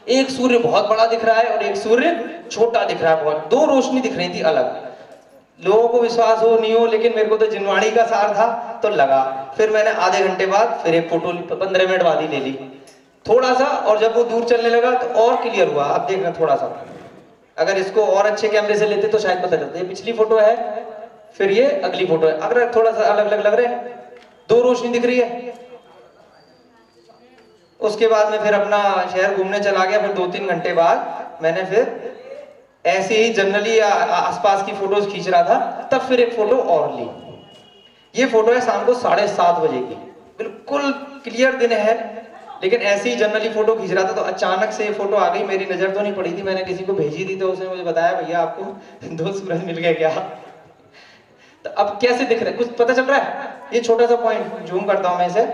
एक सूर्य बहुत बड़ा दिख रहा है और एक सूर्य छोटा दिख रहा है, बहुत 2 रोशनी दिख रही थी अलग। लोगों को विश्वास हो नहीं हो, लेकिन मेरे को तो जिनवाणी का सार था तो लगा। फिर मैंने आधे घंटे बाद फिर एक फोटो 15 मिनट बाद ही ले ली थोड़ा सा, और जब वो दूर चलने लगा तो और क्लियर हुआ। अब देखना थोड़ा सा, अगर इसको और अच्छे कैमरे से लेते तो शायद पता चलता। ये पिछली फोटो है, फिर ये अगली फोटो है, अगर थोड़ा सा अलग अलग लग रहे हैं, 2 रोशनी दिख रही है। उसके बाद मैं फिर अपना शहर घूमने चला गया। फिर 2-3 घंटे बाद मैंने फिर ऐसे ही जनरली आसपास की फोटोज खींच रहा था, तब फिर एक फोटो और ली। ये फोटो है शाम को 7:30 बजे की, बिल्कुल क्लियर दिन है, लेकिन ऐसे ही जनरली फोटो खींच रहा था तो अचानक से ये फोटो आ गई। मेरी नजर तो नहीं पड़ी थी, मैंने किसी को भेजी थी, तो उसने मुझे बताया भैया आपको 2 सूरज मिल गए क्या। तो अब कैसे दिख रहा है, कुछ पता चल रहा है? ये छोटा सा पॉइंट जूम करता हूं मैं इसे,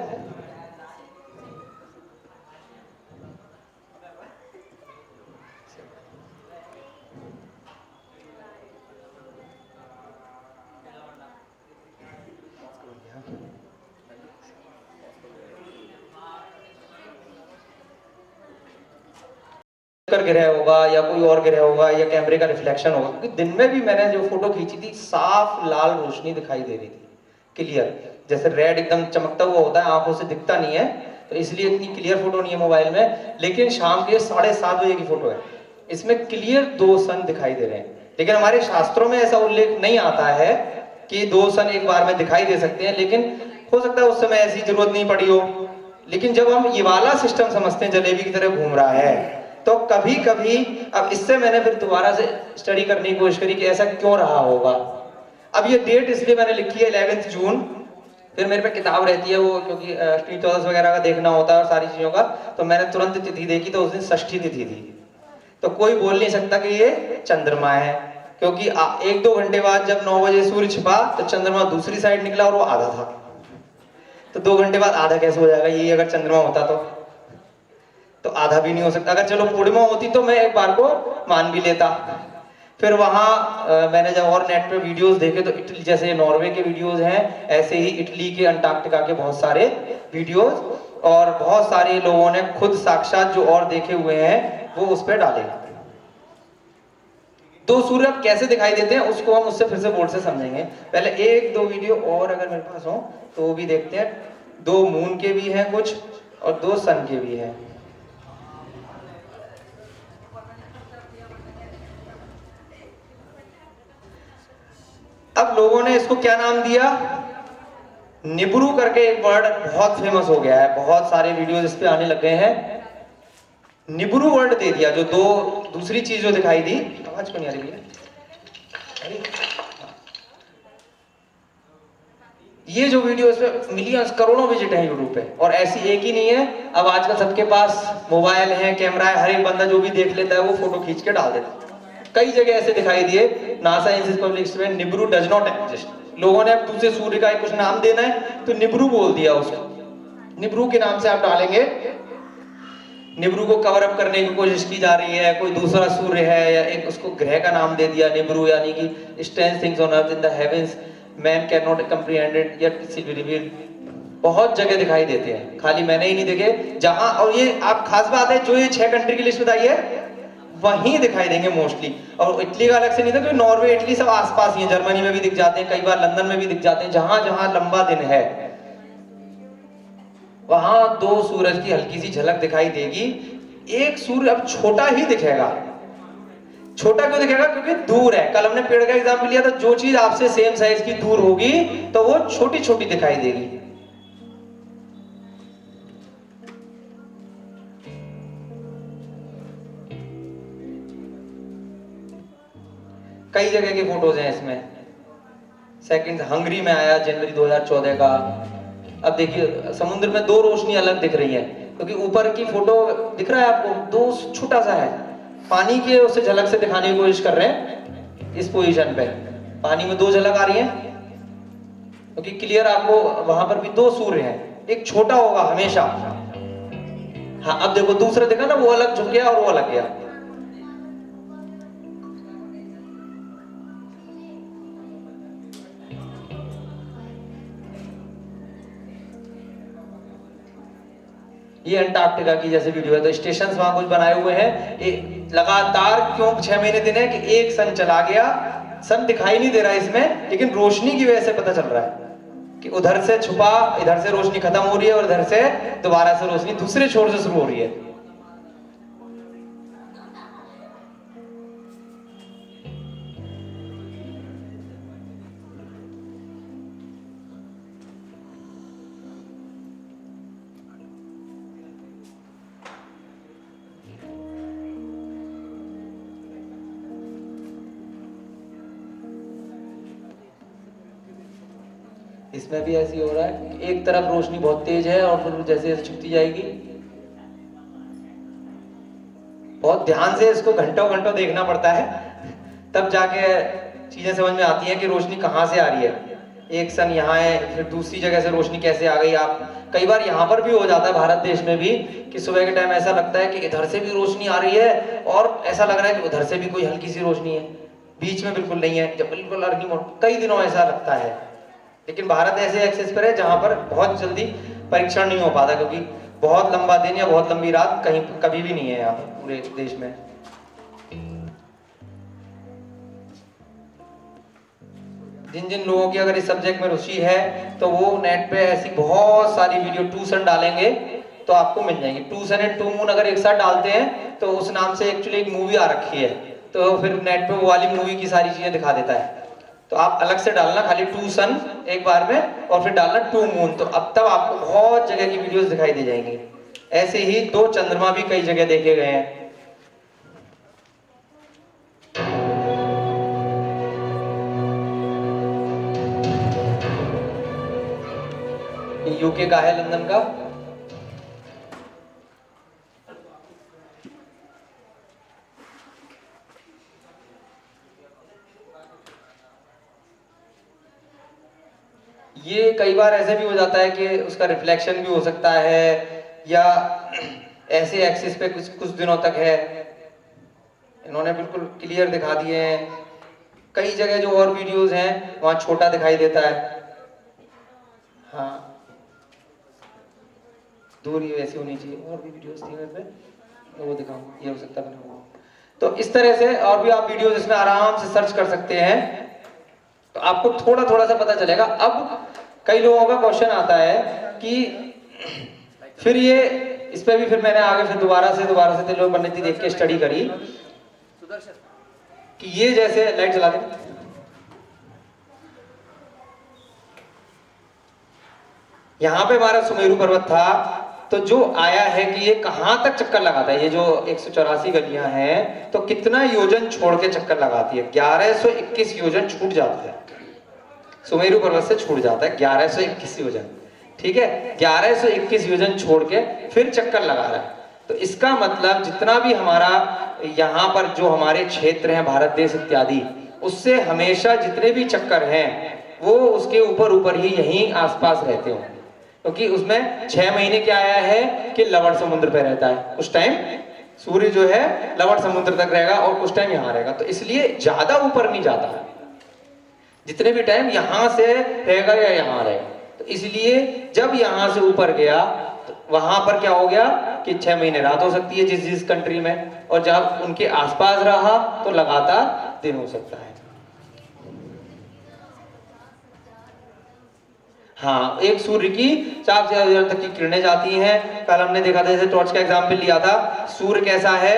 ग्रह होगा या कोई और ग्रह होगा या कैमरे का रिफ्लेक्शन होगा, क्योंकि दिन में भी मैंने जो फोटो खींची थी साफ लाल रोशनी दिखाई दे रही थी, क्लियर, जैसे रेड एकदम चमकता हुआ होता है, आंखों से दिखता नहीं है, तो इसलिए इतनी क्लियर फोटो नहीं है मोबाइल में। लेकिन शाम के 7:30 बजे की फोटो है, इसमें क्लियर 2 सन दिखाई दे रहे हैं। लेकिन हमारे शास्त्रों में ऐसा उल्लेख नहीं आता है कि 2 सन एक बार में दिखाई दे सकते हैं, लेकिन हो सकता है उस समय ऐसी जरूरत नहीं पड़ी हो। लेकिन जब हम ये वाला सिस्टम समझते हैं, जलेबी की तरह घूम रहा है, तो कभी कभी, अब इससे मैंने फिर दोबारा से स्टडी करने की कोशिश करी कि ऐसा क्यों रहा होगा। अब ये डेट इसलिए मैंने लिखी है 11 जून, फिर मेरे पे किताब रहती है वो, क्योंकि टीचर्स वगैरह का देखना होता है और सारी चीजों का, तो मैंने तुरंत तिथि देखी, तो उस दिन षष्ठी तिथि थी। तो कोई बोल नहीं सकता कि ये चंद्रमा है, क्योंकि 1-2 घंटे बाद जब 9 बजे सूर्य छिपा तो चंद्रमा दूसरी साइड निकला और वो आधा था। तो 2 घंटे बाद आधा कैसे हो जाएगा, ये अगर चंद्रमा होता तो आधा भी नहीं हो सकता। अगर चलो पूर्णिमा होती तो मैं एक बार को मान भी लेता। फिर वहाँ मैंने जब और नेट पे वीडियोस देखे तो इटली, जैसे नॉर्वे के वीडियोस हैं, ऐसे ही इटली के, अंटार्कटिका के बहुत सारे वीडियोस, और बहुत सारे लोगों ने खुद साक्षात जो और देखे हुए हैं वो उस पर डाले। 2 सूर्य अब कैसे दिखाई देते हैं उसको हम उससे फिर से बोर्ड से समझेंगे। पहले 1-2 वीडियो और अगर मेरे पास हो तो वो भी देखते हैं। 2 मून के भी हैं कुछ और 2 सन के भी हैं। अब लोगों ने इसको क्या नाम दिया, निब्रू करके एक वर्ड बहुत फेमस हो गया है, बहुत सारे वीडियोस इस पे आने लग गए हैं। निब्रू वर्ड दे दिया, जो दूसरी चीज जो दिखाई दी, आवाज क्यों नहीं आ रही है? ये जो वीडियो, इसमें मिलियंस करोड़ों विजिट है यूट्यूब पे। और ऐसी एक ही नहीं है, अब आजकल सबके पास मोबाइल है, कैमरा है, हर एक बंदा जो भी देख लेता है वो फोटो खींच के डाल देता है। कई जगह ऐसे दिखाई दिए, नासा इंसिस पब्लिक में निब्रू डज नॉट एग्जिस्ट। लोगों ने अब दूसरे सूर्य का कुछ नाम देना है तो निब्रू बोल दिया उसको। निब्रू के नाम से आप डालेंगे, निब्रू को कवर अप करने की कोशिश की जा रही है, कोई दूसरा सूर्य है या एक उसको ग्रह का नाम दे दिया निब्रू, यानी कि strange things on earth in the heavens man can not comprehend it yet it will be revealed. बहुत जगह दिखाई देते हैं, खाली मैंने ही नहीं देखे जहां। और ये आप खास बात है, जो ये 6 कंट्री की लिस्ट बताई है वहीं दिखाई देंगे मोस्टली। और इटली का अलग से नहीं था, क्योंकि नॉर्वे इटली सब आसपास ही है, जर्मनी में भी दिख जाते हैं, कई बार लंदन में भी दिख जाते हैं। जहां जहां लंबा दिन है वहां 2 सूरज की हल्की सी झलक दिखाई देगी। एक सूर्य अब छोटा ही दिखेगा। छोटा क्यों दिखेगा? क्योंकि दूर है। कल हमने पेड़ का एग्जाम्पल लिया था, जो चीज आपसे सेम साइज की दूर होगी तो वो छोटी छोटी दिखाई देगी। कई जगह के फोटोज हैं इसमें। सेकंड हंगरी में आया जनवरी 2014 का। अब देखिए समुद्र में 2 रोशनी अलग दिख रही है, क्योंकि ऊपर की फोटो दिख रहा है आपको, 2 छोटा सा है, पानी के उसे झलक से दिखाने की कोशिश कर रहे हैं। इस पोजीशन पे पानी में 2 झलक आ रही है, क्योंकि क्लियर आपको वहां पर भी 2 सूर्य हैं, एक छोटा होगा हमेशा। हाँ अब देखो दूसरा देखा ना, वो अलग झुक गया और वो अलग गया। ये अंटार्कटिका की जैसे वीडियो है, तो स्टेशन वहां कुछ बनाए हुए हैं। लगातार क्यों 6 महीने दिन है कि एक सन चला गया, सन दिखाई नहीं दे रहा है इसमें, लेकिन रोशनी की वजह से पता चल रहा है कि उधर से छुपा, इधर से रोशनी खत्म हो रही है और इधर से दोबारा से रोशनी दूसरे छोर से शुरू हो रही है। इसमें भी ऐसी हो रहा है, एक तरफ रोशनी बहुत तेज है और फिर जैसे जैसे छुपती जाएगी। बहुत ध्यान से इसको घंटों घंटों देखना पड़ता है, तब जाके चीजें समझ में आती हैं कि रोशनी कहाँ से आ रही है। एक सन यहाँ है, फिर दूसरी जगह से रोशनी कैसे आ गई। आप कई बार यहाँ पर भी हो जाता है, भारत देश में भी, कि सुबह के टाइम ऐसा लगता है कि इधर से भी रोशनी आ रही है और ऐसा लग रहा है कि उधर से भी कोई हल्की सी रोशनी है, बीच में बिल्कुल नहीं है, जब बिल्कुल अर्ली मॉर्निंग। कई दिनों ऐसा लगता है, लेकिन भारत ऐसे एक्सेस पर है जहां पर बहुत जल्दी परीक्षण नहीं हो पाता, क्योंकि बहुत लंबा दिन या बहुत लंबी रात कहीं कभी भी नहीं है यहाँ पर पूरे देश में। जिन जिन लोगों की अगर इस सब्जेक्ट में रुचि है तो वो नेट पे ऐसी बहुत सारी वीडियो 2 सन डालेंगे तो आपको मिल जाएंगे। 2 सन एंड 2 मून अगर एक साथ डालते हैं तो उस नाम से एक्चुअली एक मूवी आ रखी है, तो फिर नेट पे वो वाली मूवी की सारी चीजें दिखा देता है। तो आप अलग से डालना खाली 2 सन एक बार में, और फिर डालना 2 मून, तो अब तब आपको बहुत जगह की वीडियोस दिखाई दे जाएंगी। ऐसे ही 2 चंद्रमा भी कई जगह देखे गए हैं। यूके का है, लंदन का। ये कई बार ऐसे भी हो जाता है कि उसका रिफ्लेक्शन भी हो सकता है, या ऐसे एक्सिस पे कुछ दिनों तक है। इन्होंने बिल्कुल क्लियर दिखा दिए हैं। कई जगह जो और वीडियोस हैं वहां छोटा दिखाई देता है। हाँ दूरी वैसी होनी चाहिए। और भी वीडियोस थी मेरे पे, तो वो दिखाऊं, ये हो सकता है। तो इस तरह से और भी आप वीडियोस इसमें आराम से सर्च कर सकते हैं, तो आपको थोड़ा थोड़ा सा पता चलेगा। अब कई लोगों का क्वेश्चन आता है कि फिर ये इस पे भी फिर मैंने आगे फिर दोबारा से त्रिलोक पंडित जी देख के स्टडी करी कि ये जैसे लाइट चला दे, यहां पे हमारा सुमेरु पर्वत था, तो जो आया है कि ये कहां तक चक्कर लगाता है। ये जो 184 गलियां हैं तो कितना योजन छोड़ के चक्कर लगाती है, 1121 योजन छूट जाता है। सुमेरु पर्वत से छूट जाता है 1121 योजन, ठीक है, 1121 योजन छोड़ के फिर चक्कर लगा रहा है। तो इसका मतलब जितना भी हमारा यहाँ पर जो हमारे क्षेत्र हैं भारत देश इत्यादि, उससे हमेशा जितने भी चक्कर हैं वो उसके ऊपर ऊपर ही यहीं आसपास रहते होंगे, क्योंकि उसमें 6 महीने क्या आया है कि लवण समुद्र पे रहता है, उस टाइम सूर्य जो है लवण समुद्र तक रहेगा और कुछ टाइम यहाँ रहेगा, तो इसलिए ज्यादा ऊपर नहीं जाता है, जितने भी टाइम यहाँ से रहेगा या यहाँ रहेगा। तो इसलिए जब यहाँ से ऊपर गया तो वहां पर क्या हो गया कि 6 महीने रात हो सकती है जिस जिस कंट्री में, और जब उनके आसपास रहा तो लगातार दिन हो सकता है। हाँ, एक सूर्य की 4 से 8 तक की किरणें जाती हैं। कल हमने देखा था, जैसे टॉर्च का एग्जाम्पल लिया था, सूर्य कैसा है,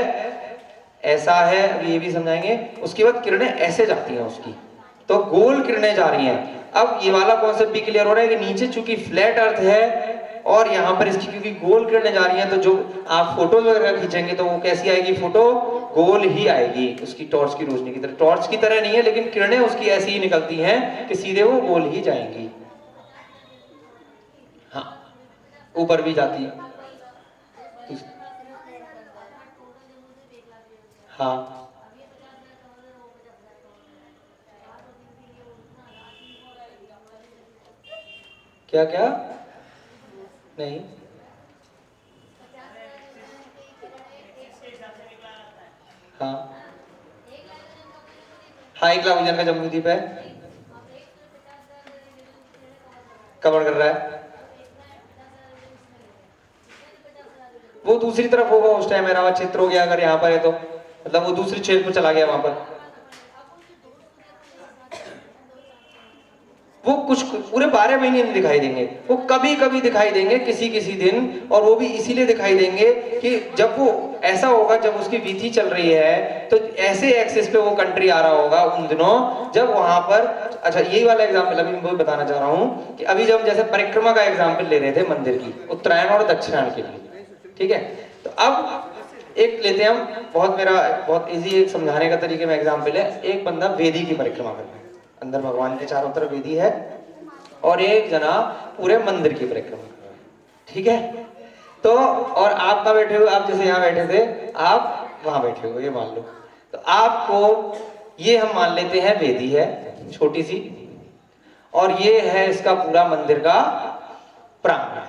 ऐसा है, अभी ये भी समझाएंगे। उसके बाद किरणें ऐसे जाती हैं उसकी, तो गोल किरणें जा रही हैं। अब ये वाला कॉन्सेप्ट भी क्लियर हो रहा है कि नीचे चूंकि फ्लैट अर्थ है और यहाँ पर इसकी क्योंकि गोल किरणें जा रही हैं, तो जो आप फोटो वगैरह खींचेंगे तो वो कैसी आएगी, फोटो गोल ही आएगी, उसकी टॉर्च की रोशनी की तरह। टॉर्च की तरह नहीं है, लेकिन किरणें उसकी ऐसी ही निकलती हैं कि सीधे वो गोल ही जाएंगी। हाँ, ऊपर भी जाती है। हाँ, क्या क्या नहीं, हाँ हाँ, 1 लाख वजन का जम्बूद्वीप है, कवर कर रहा है, वो दूसरी तरफ होगा उस टाइम, मेरा क्षेत्र हो गया अगर यहाँ पर है तो, मतलब वो दूसरी क्षेत्र में चला गया वहां पर। वो कुछ पूरे 12 महीने नहीं दिखाई देंगे, वो कभी कभी दिखाई देंगे किसी किसी दिन, और वो भी इसीलिए दिखाई देंगे कि जब वो ऐसा होगा, जब उसकी वीथी चल रही है तो ऐसे एक्सिस पे वो कंट्री आ रहा होगा उन दिनों जब वहां पर। अच्छा, यही वाला एग्जाम्पल अभी मैं बताना चाह रहा हूँ कि अभी जब जैसे परिक्रमा का एग्जाम्पल ले रहे थे मंदिर की, उत्तरायण और दक्षिणायन के लिए, ठीक है, तो अब एक लेते हैं हम, बहुत इजी एक समझाने का तरीके में एग्जाम्पल है। एक बंदा वेदी की परिक्रमा कर रहा है, अंदर भगवान के चारों तरफ वेदी है, और एक जना पूरे मंदिर की परिक्रमा कर रहा है, ठीक है। तो और आप कहाँ बैठे हो, आप जैसे यहाँ बैठे थे, आप वहां बैठे हो, ये मान लो। तो आपको ये हम मान लेते हैं वेदी है छोटी सी, और ये है इसका पूरा मंदिर का प्रांगण।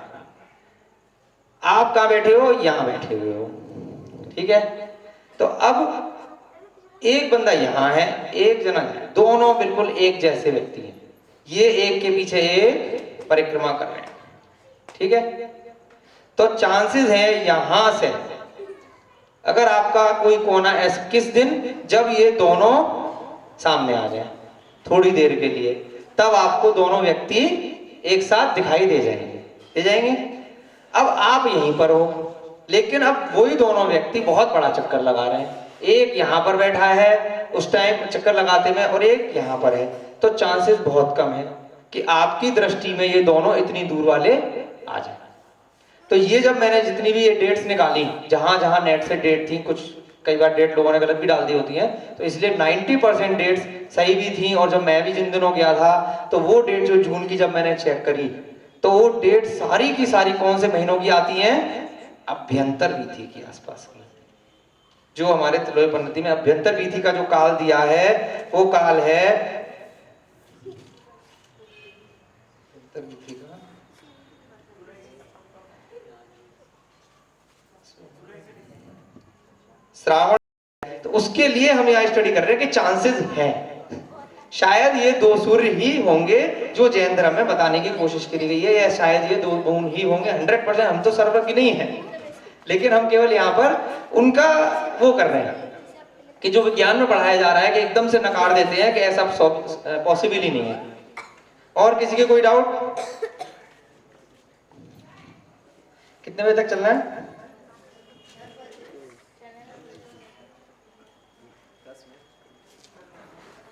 आप कहाँ बैठे हो, यहाँ बैठे हुए हो, ठीक है। तो अब एक बंदा यहाँ है, एक जना है, दोनों बिल्कुल एक जैसे व्यक्ति हैं, ये एक के पीछे एक परिक्रमा कर रहे हैं, ठीक है। तो चांसेस है यहां से अगर आपका कोई कोना ऐसा किस दिन जब ये दोनों सामने आ जाए थोड़ी देर के लिए, तब आपको दोनों व्यक्ति एक साथ दिखाई दे जाएंगे। अब आप यहीं पर हो, लेकिन अब वही दोनों व्यक्ति बहुत बड़ा चक्कर लगा रहे हैं, एक यहाँ पर बैठा है उस टाइम चक्कर लगाते में, और एक यहाँ पर है, तो चांसेस बहुत कम है कि आपकी दृष्टि में ये दोनों इतनी दूर वाले आ जाए। तो ये जब मैंने जितनी भी ये डेट्स निकाली, जहां जहां नेट से डेट थी, कुछ कई बार डेट लोगों ने गलत भी डाल दी होती हैं, तो इसलिए 90% डेट्स सही भी थी। और जब मैं भी जिन दिनों गया था तो वो डेट जो जून की जब मैंने चेक करी, तो वो डेट सारी की सारी कौन से महीनों की आती हैं, अभ्यंतर वीथी की आसपास की। जो हमारे तिलोय पद्धति में अभ्यंतर वीथी का जो काल दिया है, वो काल है श्रावण। तो उसके लिए हम यहाँ स्टडी कर रहे हैं कि चांसेस हैं शायद ये 2 सूर्य ही होंगे जो जैन धर्म में बताने की कोशिश करी गई है, या शायद ये 2 मून ही होंगे। 100% हम तो सर्वज्ञ नहीं है, लेकिन हम केवल यहाँ पर उनका वो कर रहे हैं कि जो विज्ञान में पढ़ाया जा रहा है कि एकदम से नकार देते हैं कि ऐसा पॉसिबल ही नहीं है। और किसी के कोई डाउट? कितने बजे तक चलना है?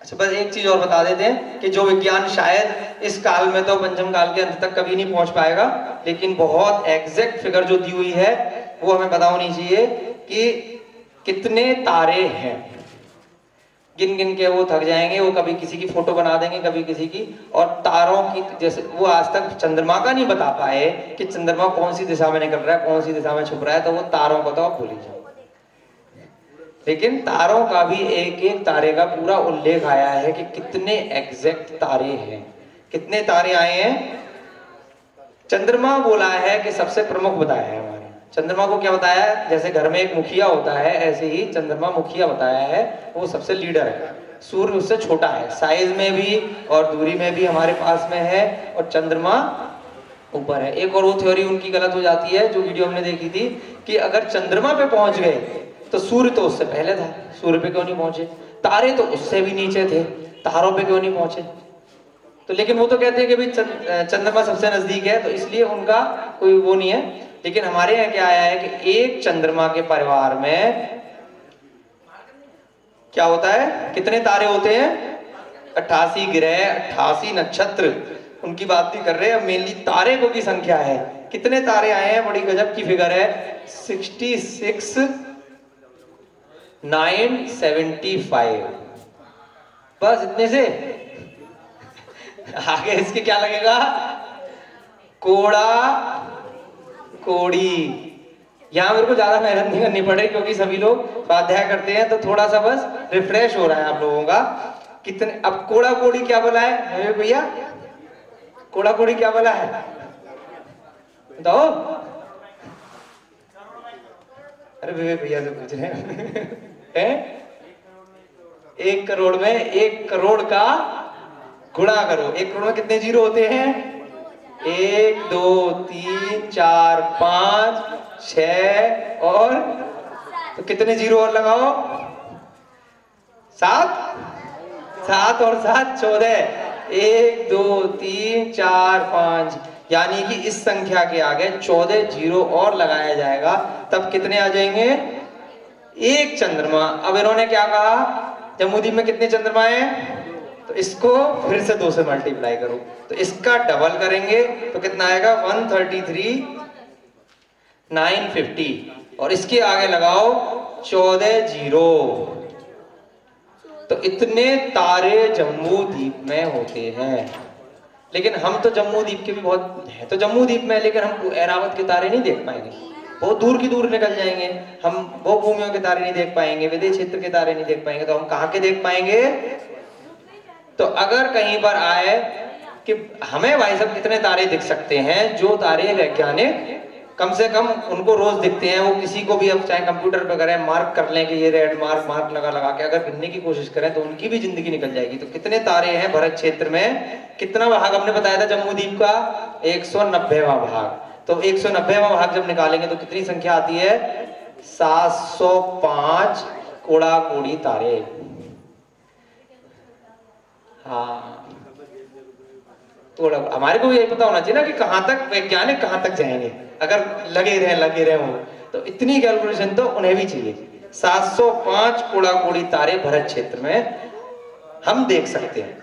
अच्छा, बस एक चीज और बता देते हैं कि जो विज्ञान शायद इस काल में तो पंचम काल के अंत तक कभी नहीं पहुंच पाएगा, लेकिन बहुत एग्जैक्ट फिगर जो दी हुई है वो हमें पता होनी चाहिए कि कितने तारे हैं। गिन गिन के वो थक जाएंगे, वो कभी किसी की फोटो बना देंगे, कभी किसी की। और तारों की जैसे वो आज तक चंद्रमा का नहीं बता पाए कि चंद्रमा कौन सी दिशा में निकल रहा है, कौन सी दिशा में छुप रहा है, तो वो तारों को तो आप भूल ही जाओ। लेकिन तारों का भी एक एक तारे का पूरा उल्लेख आया है कि कितने एग्जैक्ट तारे हैं, कितने तारे आए हैं। चंद्रमा बोला है कि सबसे प्रमुख बताया है हमारे। चंद्रमा को क्या बताया है? जैसे घर में एक मुखिया होता है, ऐसे ही चंद्रमा मुखिया बताया है, वो सबसे लीडर है। सूर्य उससे छोटा है, साइज में भी और दूरी में भी हमारे पास में है, और चंद्रमा ऊपर है। एक और वो थ्योरी उनकी गलत हो जाती है, जो वीडियो हमने देखी थी, कि अगर चंद्रमा पे पहुंच गए तो सूर्य तो उससे पहले था, सूर्य पे क्यों नहीं पहुंचे? तारे तो उससे भी नीचे थे, तारों पे क्यों नहीं पहुंचे? तो लेकिन वो तो कहते हैं कि भाई चंद्रमा सबसे नजदीक है, तो इसलिए उनका कोई वो नहीं है। लेकिन हमारे यहाँ क्या आया है कि एक चंद्रमा के परिवार में क्या होता है, कितने तारे होते हैं? 88 ग्रह, 88 नक्षत्र, उनकी बात नहीं कर रहे हैं, मेनली तारे को की संख्या है। कितने तारे आए हैं? बड़ी गजब की फिगर है, 66,975। बस इतने से आगे इसके क्या लगेगा? कोड़ा कोड़ी। यहाँ मेरे को ज्यादा मेहनत नहीं करनी पड़े, क्योंकि सभी लोग स्वाध्याय करते हैं, तो थोड़ा सा बस रिफ्रेश हो रहा है आप लोगों का। कितने, अब कोड़ा कोड़ी क्या बोला है भैया? कोड़ा कोड़ी क्या बोला है बताओ? अरे विवेक भैया से पूछ रहे हैं। 1 करोड़ में 1 करोड़ का गुणा करो। 1 करोड़ में कितने जीरो होते हैं? 1 2 3 4 5 6 और तो कितने जीरो और लगाओ? 7 7 और 7 14। 1 2 3 4 5, यानी कि इस संख्या के आगे 14 जीरो और लगाया जाएगा, तब कितने आ जाएंगे? एक चंद्रमा। अब इन्होंने क्या कहा? जम्मूद्वीप में कितने चंद्रमा हैं? तो इसको फिर से 2 से मल्टीप्लाई करो, तो इसका डबल करेंगे तो कितना आएगा? 133,950, और इसके आगे लगाओ 14 जीरो। तो इतने तारे जम्मू द्वीप में होते हैं। लेकिन हम तो जम्मू द्वीप के भी बहुत है, तो जम्मू द्वीप में, लेकिन हम एरावत के तारे नहीं देख पाएंगे, बहुत दूर की दूर निकल जाएंगे। हम वो भूमियों के तारे नहीं देख पाएंगे, विदेश क्षेत्र के तारे नहीं देख पाएंगे, तो हम कहाँ के देख पाएंगे? तो अगर कहीं पर आए कि हमें भाई साहब कितने तारे दिख सकते हैं, जो तारे वैज्ञानिक कम से कम उनको रोज दिखते हैं, वो किसी को भी अब चाहे कंप्यूटर पे करें, मार्क कर लें कि ये रेड मार्क लगा लगा के अगर गिनने की कोशिश करें, तो उनकी भी जिंदगी निकल जाएगी। तो कितने तारे हैं भारत क्षेत्र में? कितना भाग हमने बताया था जम्मू द्वीप का? 190वां भाग। तो 190वां भाग जब निकालेंगे तो कितनी संख्या आती है? 705 कोड़ा कोड़ी तारे। हाँ, तो हमारे को यही पता होना चाहिए ना कि कहां तक वैज्ञानिक कहां तक जाएंगे, अगर लगे रहे हो तो इतनी कैलकुलेशन तो उन्हें भी चाहिए। 705 कोड़ा कोड़ी तारे भारत क्षेत्र में हम देख सकते हैं।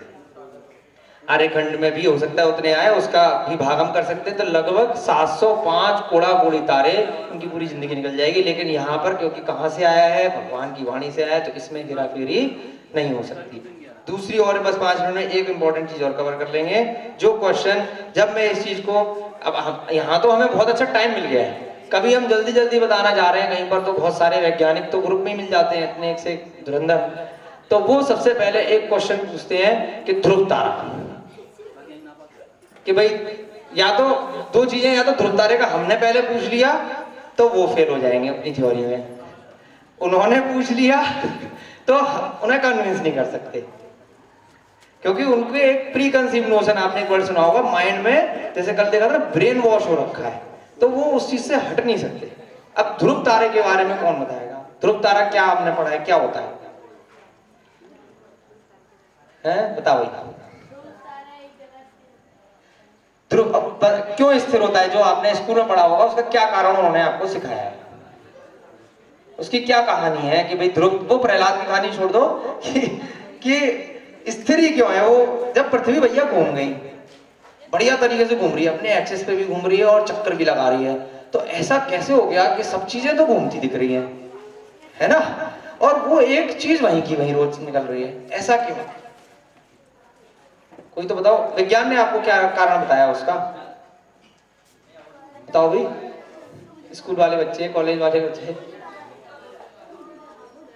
आर्यखंड में भी हो सकता है उतने आए, उसका भी भाग हम कर सकते हैं, तो लगभग 705 कोड़ा कोड़ी तारे, उनकी पूरी जिंदगी निकल जाएगी। लेकिन यहाँ पर क्योंकि कहाँ से आया है? भगवान की वाणी से आया है, तो इसमें हेराफेरी नहीं हो सकती। दूसरी और बस 5 मिनट में एक इंपॉर्टेंट चीज और कवर कर लेंगे, जो क्वेश्चन जब मैं इस चीज को, अब यहाँ तो हमें बहुत अच्छा टाइम मिल गया है, कभी हम जल्दी जल्दी बताना जा रहे हैं कहीं पर, तो बहुत सारे वैज्ञानिक तो ग्रुप में ही मिल जाते हैं, इतने एक से धुरंधर, तो वो सबसे पहले एक क्वेश्चन पूछते हैं कि ध्रुव तारा, कि भाई या तो 2 चीजें, या तो ध्रुव तारे का हमने पहले पूछ लिया तो वो फेल हो जाएंगे अपनी थ्योरी में, उन्होंने पूछ लिया तो उन्हें कन्विंस नहीं कर सकते, क्योंकि उनके एक प्री कंसीव नोशन, आपने एक वर्ड सुना होगा माइंड में, जैसे कल देखा था ना, ब्रेन वॉश हो रखा है, तो वो उस चीज से हट नहीं सकते। अब ध्रुव तारे के बारे में कौन बताएगा? ध्रुव तारा क्या आपने पढ़ा है, क्या होता है? बताओ भाई। ध्रुव क्यों स्थिर होता है? जो आपने स्कूल में पढ़ा होगा, उसका क्या कारण उन्होंने आपको सिखाया है? उसकी क्या कहानी है कि भाई ध्रुव, वो प्रहलाद की कहानी छोड़ दो कि स्थिर ही क्यों है वो? जब पृथ्वी भैया घूम गई, बढ़िया तरीके से घूम रही है, अपने एक्सिस पे भी घूम रही है और चक्कर भी लगा रही है, तो ऐसा कैसे हो गया कि सब चीजें तो घूमती दिख रही हैं, है ना? और वो एक चीज वहीं की वहीं रोज निकल रही है, ऐसा क्यों? कोई तो बताओ, विज्ञान ने आपको क्या कारण बताया उसका? बताओ भाई, स्कूल वाले बच्चे, कॉलेज वाले बच्चे,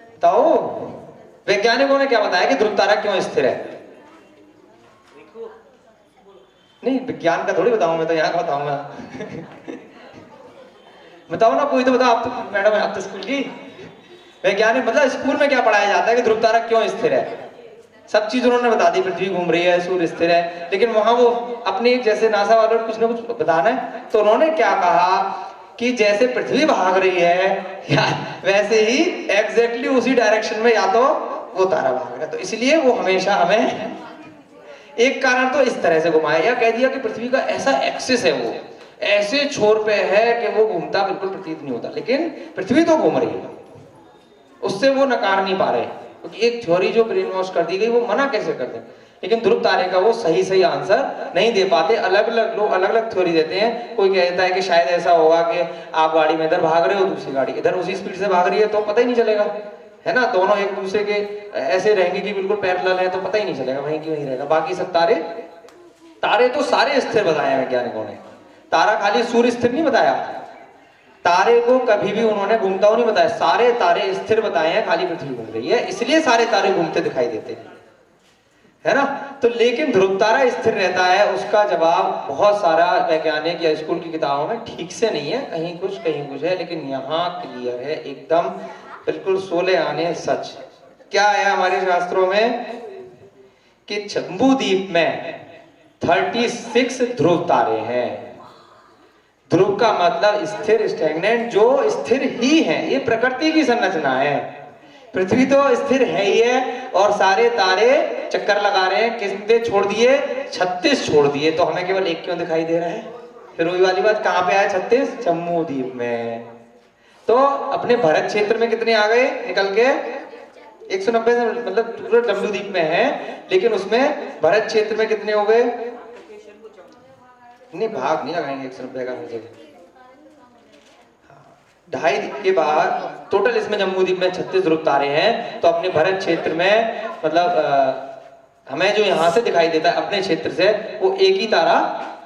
बताओ वैज्ञानिकों ने क्या बताया कि ध्रुव तारा क्यों स्थिर है? नहीं, विज्ञान का थोड़ी बताऊं मैं, तो यहाँ का बताऊंगा। बताओ ना, कोई तो बताओ। आप तो मैडम है, आप तो स्कूल की। वैज्ञानिक मतलब स्कूल में क्या पढ़ाया जाता है कि ध्रुव तारा क्यों स्थिर है? सब चीज उन्होंने बता दी, पृथ्वी घूम रही है, सूर्य स्थिर है, लेकिन वहां वो अपने जैसे नासा वालों कुछ ना कुछ बताना है, तो उन्होंने क्या कहा कि जैसे पृथ्वी भाग रही है या वैसे ही एग्जैक्टली उसी डायरेक्शन में या तो वो तारा भाग रहा है, तो इसलिए वो हमेशा हमें एक कारण तो इस तरह से घुमाया, या कह दिया कि पृथ्वी का ऐसा एक्सिस है, वो ऐसे छोर पे है कि वो घूमता बिल्कुल प्रतीत नहीं होता, लेकिन पृथ्वी तो घूम रही है, उससे वो नकार नहीं पा रहे, क्योंकि एक थ्योरी जो ब्रेन वॉश कर दी गई वो मना कैसे कर दे। लेकिन ध्रुव तारे का वो सही आंसर नहीं दे पाते, अलग अलग लोग अलग अलग थ्योरी देते हैं। कोई कहता है कि शायद ऐसा होगा कि आप गाड़ी में इधर भाग रहे हो, दूसरी गाड़ी इधर उसी स्पीड से भाग रही है, तो पता ही नहीं चलेगा, है ना, दोनों एक दूसरे के ऐसे रहेंगे कि बिल्कुल पैरेलल है, तो पता ही नहीं चलेगा, वहीं की वहीं रहेगा। बाकी सब तारे तो सारे स्थिर बताए हैं वैज्ञानिकों ने, तारा खाली सूर्य स्थिर नहीं बताया, तारे को कभी भी उन्होंने घूमता हुआ नहीं बताया, सारे तारे स्थिर बताए हैं, खाली पृथ्वी घूम रही है, इसलिए सारे तारे घूमते दिखाई देते हैं, है ना। तो लेकिन ध्रुव तारा स्थिर रहता है, उसका जवाब बहुत सारा वैज्ञानिक या स्कूल की किताबों में ठीक से नहीं है, कहीं कुछ है, लेकिन यहाँ क्लियर है एकदम, बिल्कुल 16 आने सच। क्या है हमारे शास्त्रों में कि जम्बू द्वीप में 36 ध्रुव तारे हैं। ध्रुव का मतलब स्थिर, स्टैग्नेंट, जो स्थिर ही है, ये प्रकृति की संरचना है। पृथ्वी तो स्थिर है ही है, और सारे तारे चक्कर लगा रहे हैं, कितने छोड़ दिए? 36 छोड़ दिए, तो हमें केवल एक क्यों दिखाई दे रहा है? फिर वही वाली बात, कहां पे आया 36? जम्मू द्वीप में। तो अपने भारत क्षेत्र में कितने आ गए निकल के? 190 से, मतलब पूरा जम्बू द्वीप में है, लेकिन उसमें भारत क्षेत्र में कितने हो गए? नहीं, भाग नहीं लगाएंगे 190 का हर जगह, 2.5 के बाद टोटल इसमें जम्बू द्वीप में 36 ध्रुव तारे हैं। तो अपने भारत क्षेत्र में मतलब हमें जो यहाँ से दिखाई देता है अपने क्षेत्र से, वो एक ही तारा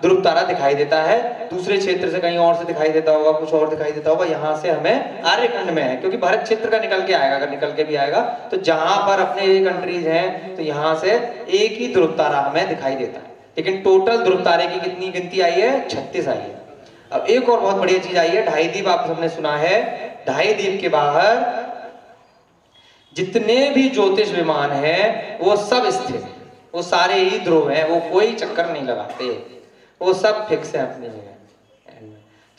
ध्रुव तारा दिखाई देता है, दूसरे क्षेत्र से कहीं और से दिखाई देता होगा, कुछ और दिखाई देता होगा, यहाँ से हमें आर्यखंड में है, क्योंकि भारत क्षेत्र का निकल के आएगा, अगर निकल के भी आएगा तो जहां पर अपने ये कंट्रीज हैं, तो यहाँ से एक ही ध्रुव तारा हमें दिखाई देता है। लेकिन टोटल ध्रुव तारे की कितनी गिनती आई है? 36 आई है। अब एक और बहुत बढ़िया चीज आई है, 2.5 द्वीप आप सबने सुना है, 2.5 द्वीप के बाहर जितने भी ज्योतिष विमान हैं वो सब स्थिर हैं, वो सारे ही ध्रुव हैं, वो कोई चक्कर नहीं लगाते, वो सब फिक्स है अपनी जगह।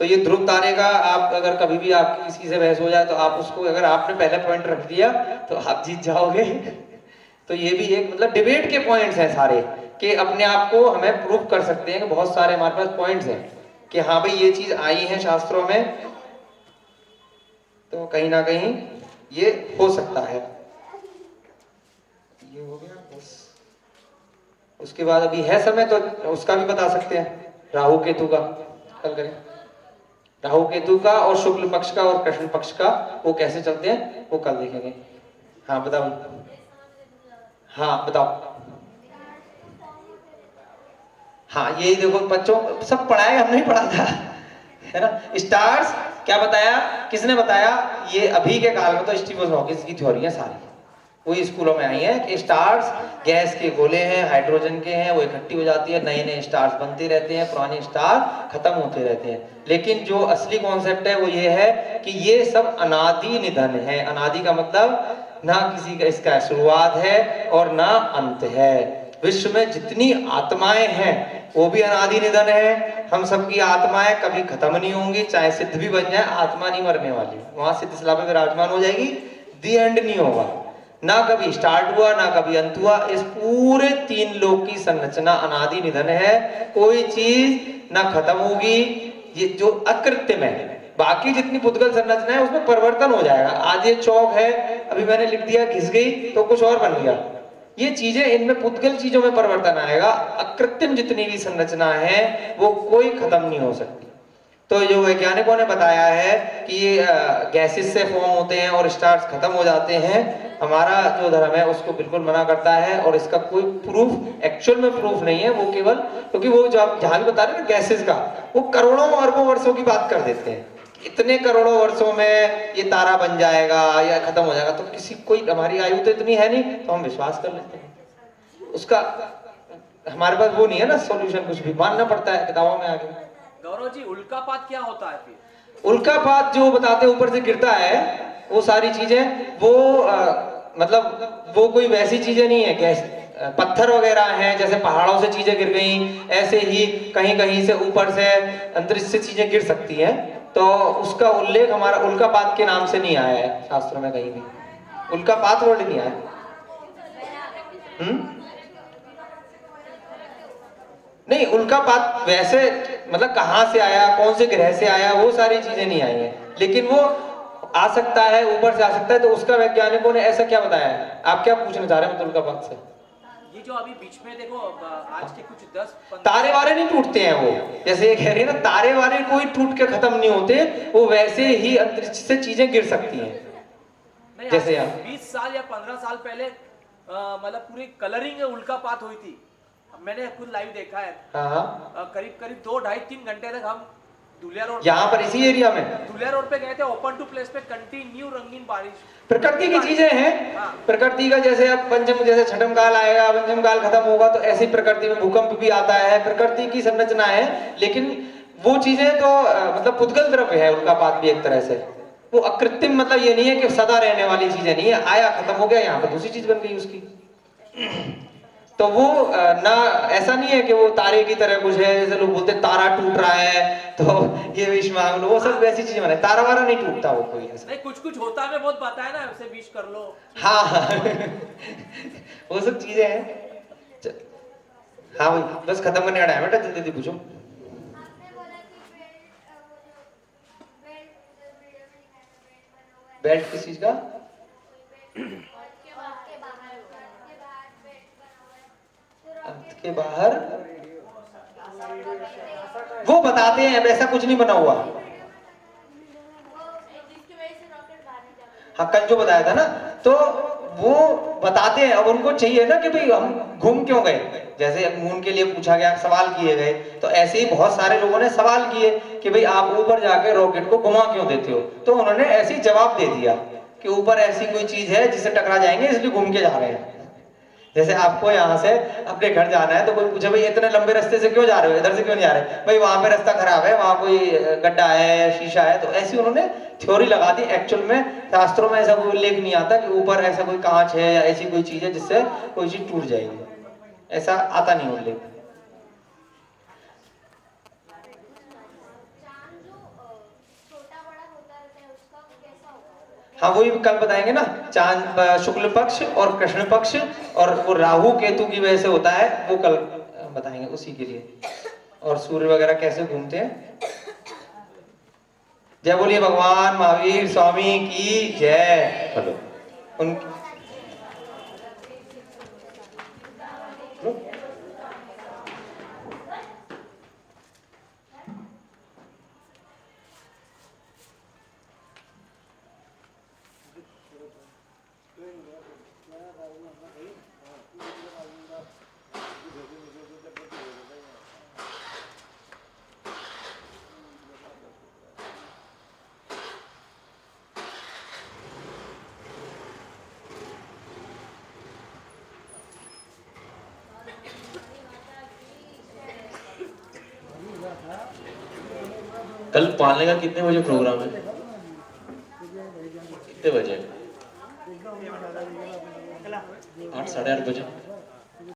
तो ये ध्रुव तारे का आप अगर कभी भी आपकी किसी से बहस हो जाए, तो आप उसको, अगर आपने पहले पॉइंट रख दिया तो आप जीत जाओगे। तो ये भी एक मतलब डिबेट के पॉइंट्स हैं सारे, कि अपने आप को हमें प्रूव कर सकते हैं कि बहुत सारे हमारे पास पॉइंट्स हैं कि हाँ भाई ये चीज आई है शास्त्रों में, तो कहीं ना कहीं ये हो सकता है। ये हो गया बस। उसके बाद अभी है समय, तो उसका भी बता सकते हैं, राहु केतु का कल करें, राहु केतु का और शुक्ल पक्ष का और कृष्ण पक्ष का वो कैसे चलते हैं वो कल देखेंगे। हाँ बताओ, हाँ बताओ। हाँ यही देखो बच्चों, सब पढ़ाए, हम नहीं पढ़ा था, है ना। स्टार्स क्या बताया, किसने बताया? ये अभी के काल में तो स्टीफन हॉकिंस की थ्योरी है सारी, वही स्कूलों में आई है कि स्टार्स गैस के गोले हैं, हाइड्रोजन के हैं, वो इकट्ठी हो जाती है, नए नए स्टार्स बनते रहते हैं, पुराने स्टार खत्म होते रहते हैं। लेकिन जो असली कॉन्सेप्ट है वो ये है कि ये सब अनादि निधन है। अनादि का मतलब ना किसी का इसका शुरुआत है और ना अंत है। विश्व में जितनी आत्माएं हैं वो भी अनादि निधन है। हम सबकी आत्माएं कभी खत्म नहीं होंगी, चाहे सिद्ध भी बन जाए, आत्मा नहीं मरने वाली, वहां सिद्ध शिला पे विराजमान हो जाएगी, दी एंड नहीं होगा, ना कभी स्टार्ट हुआ ना कभी अंत हुआ। इस पूरे 3 लोक की संरचना अनादि निधन है, कोई चीज ना खत्म होगी, ये जो अकृत्रिम है। बाकी जितनी पुद्गल संरचना है उसमें परिवर्तन हो जाएगा, आज ये चौक है, अभी मैंने लिख दिया घिस गई तो कुछ और बन गया, ये चीजें, इनमें पुद्गल चीजों में परिवर्तन आएगा। अकृत्रिम जितनी भी संरचना है वो कोई खत्म नहीं हो सकती। तो जो वैज्ञानिकों ने बताया है कि ये गैसेस से फॉर्म होते हैं और स्टार्स खत्म हो जाते हैं, हमारा जो धर्म है उसको बिल्कुल मना करता है। और इसका कोई प्रूफ, एक्चुअल में प्रूफ नहीं है, वो केवल क्योंकि वो जो आप जहां भी बता रहे हैं ना गैसेस का, वो करोड़ों अरबों वर्षों की बात कर देते हैं, इतने करोड़ों वर्षों में ये तारा बन जाएगा या खत्म हो जाएगा। तो किसी कोई, हमारी आयु तो इतनी है नहीं, तो हम विश्वास कर लेते हैं। उसका हमारे पास वो नहीं है ना सॉल्यूशन, कुछ भी मानना पड़ता है किताबों में आगे। गौरव जी, उल्कापात क्या होता है फिर? उल्कापात जो बताते हैं ऊपर से गिरता है, वो सारी चीजें वो मतलब वो कोई वैसी चीजें नहीं है, गैस पत्थर वगैरह हैं, जैसे पहाड़ों से चीजें गिर गई, ऐसे ही कहीं कहीं से ऊपर से अंतरिक्ष से चीजें गिर सकती हैं। तो उसका उल्लेख हमारा उल्कापात के नाम से नहीं आया है शास्त्रों में, कहीं भी उल्कापात वर्ड नहीं आया। नहीं, उल्कापात वैसे मतलब कहाँ से आया, कौन से ग्रह से आया, वो सारी चीजें नहीं आई हैं, लेकिन वो आ सकता है, ऊपर से आ सकता है। तो उसका वैज्ञानिकों ने ऐसा क्या बताया है? आप क्या पूछना चाह रहे हैं उल्कापात से? ये जो अभी बीच में देखो आज के कुछ 10-15 तारे वारे नहीं टूटते हैं वो, जैसे ये कह रही है ना, तारे वारे कोई टूट के खत्म नहीं होते, वो वैसे ही अंतरिक्ष से चीजें गिर सकती हैं। जैसे 20 साल या 15 साल पहले मतलब पूरी कलरिंग उल्कापात हुई थी, मैंने खुद लाइव देखा है। करीब करीब 2-2.5-3 घंटे तक हम धुलिया रोड, यहाँ पर इसी एरिया में धुलिया रोड पे गए थे, ओपन टू प्लेस पे कंटिन्यू रंगीन बारिश। प्रकृति की चीजें हैं। प्रकृति का जैसे अब पंचम, जैसे छठम काल आएगा, पंचम काल खत्म होगा, तो ऐसी प्रकृति में भूकंप भी आता है, प्रकृति की संरचना है। लेकिन वो चीजें तो मतलब पुद्गल द्रव्य है उल्कापात भी एक तरह से, वो अकृत्रिम, मतलब ये नहीं है कि सदा रहने वाली चीजें नहीं है, आया खत्म हो गया, यहाँ पर दूसरी चीज बन गई उसकी। तो वो ना ऐसा नहीं है कि वो तारे की तरह कुछ है, जैसे लोग बोलते हैं तारा टूट रहा है तो ये विश मांग लो, वो सब वैसी चीजें बने, तारा वारा नहीं टूटता वो कोई ऐसा नहीं। कुछ कुछ होता है, बहुत पता है ना, उसे विश कर लो। हाँ वो सब चीजें हैं। हाँ भाई, बस खत्म करने का टाइम है, जल्दी जल्दी पूछो। बेल्ट किस चीज का? अर्थ के बाहर वो बताते हैं, वैसा कुछ नहीं बना हुआ। हाँ, कल जो बताया था ना, तो वो बताते हैं। अब उनको चाहिए ना कि भाई हम घूम क्यों गए, जैसे मून के लिए पूछा गया, सवाल किए गए, तो ऐसे ही बहुत सारे लोगों ने सवाल किए कि भाई आप ऊपर जाके रॉकेट को घुमा क्यों देते हो, तो उन्होंने ऐसे ही जवाब दे दिया कि ऊपर ऐसी कोई चीज है जिससे टकरा जाएंगे, इसलिए घूम के जा रहे हैं। जैसे आपको यहाँ से अपने घर जाना है, तो कोई पूछे भाई इतने लंबे रास्ते से क्यों जा रहे हो, इधर से क्यों नहीं जा रहे, भाई वहां पे रास्ता खराब है, वहां कोई गड्ढा है, शीशा है। तो ऐसी उन्होंने थ्योरी लगा दी। एक्चुअल में शास्त्रों में ऐसा कोई उल्लेख नहीं आता कि ऊपर ऐसा कोई कांच है या ऐसी कोई चीज है जिससे कोई चीज टूट जाएगी, ऐसा आता नहीं उल्लेख। हाँ, वही कल बताएंगे ना, चांद शुक्ल पक्ष और कृष्ण पक्ष और वो राहु केतु की वजह से होता है, वो कल बताएंगे उसी के लिए। और सूर्य वगैरह कैसे घूमते हैं। जय बोलिए भगवान महावीर स्वामी की जय। हेलो। उनकी कल पालने का कितने बजे प्रोग्राम है? कितने बजे? 8 साढ़े 8 बजे।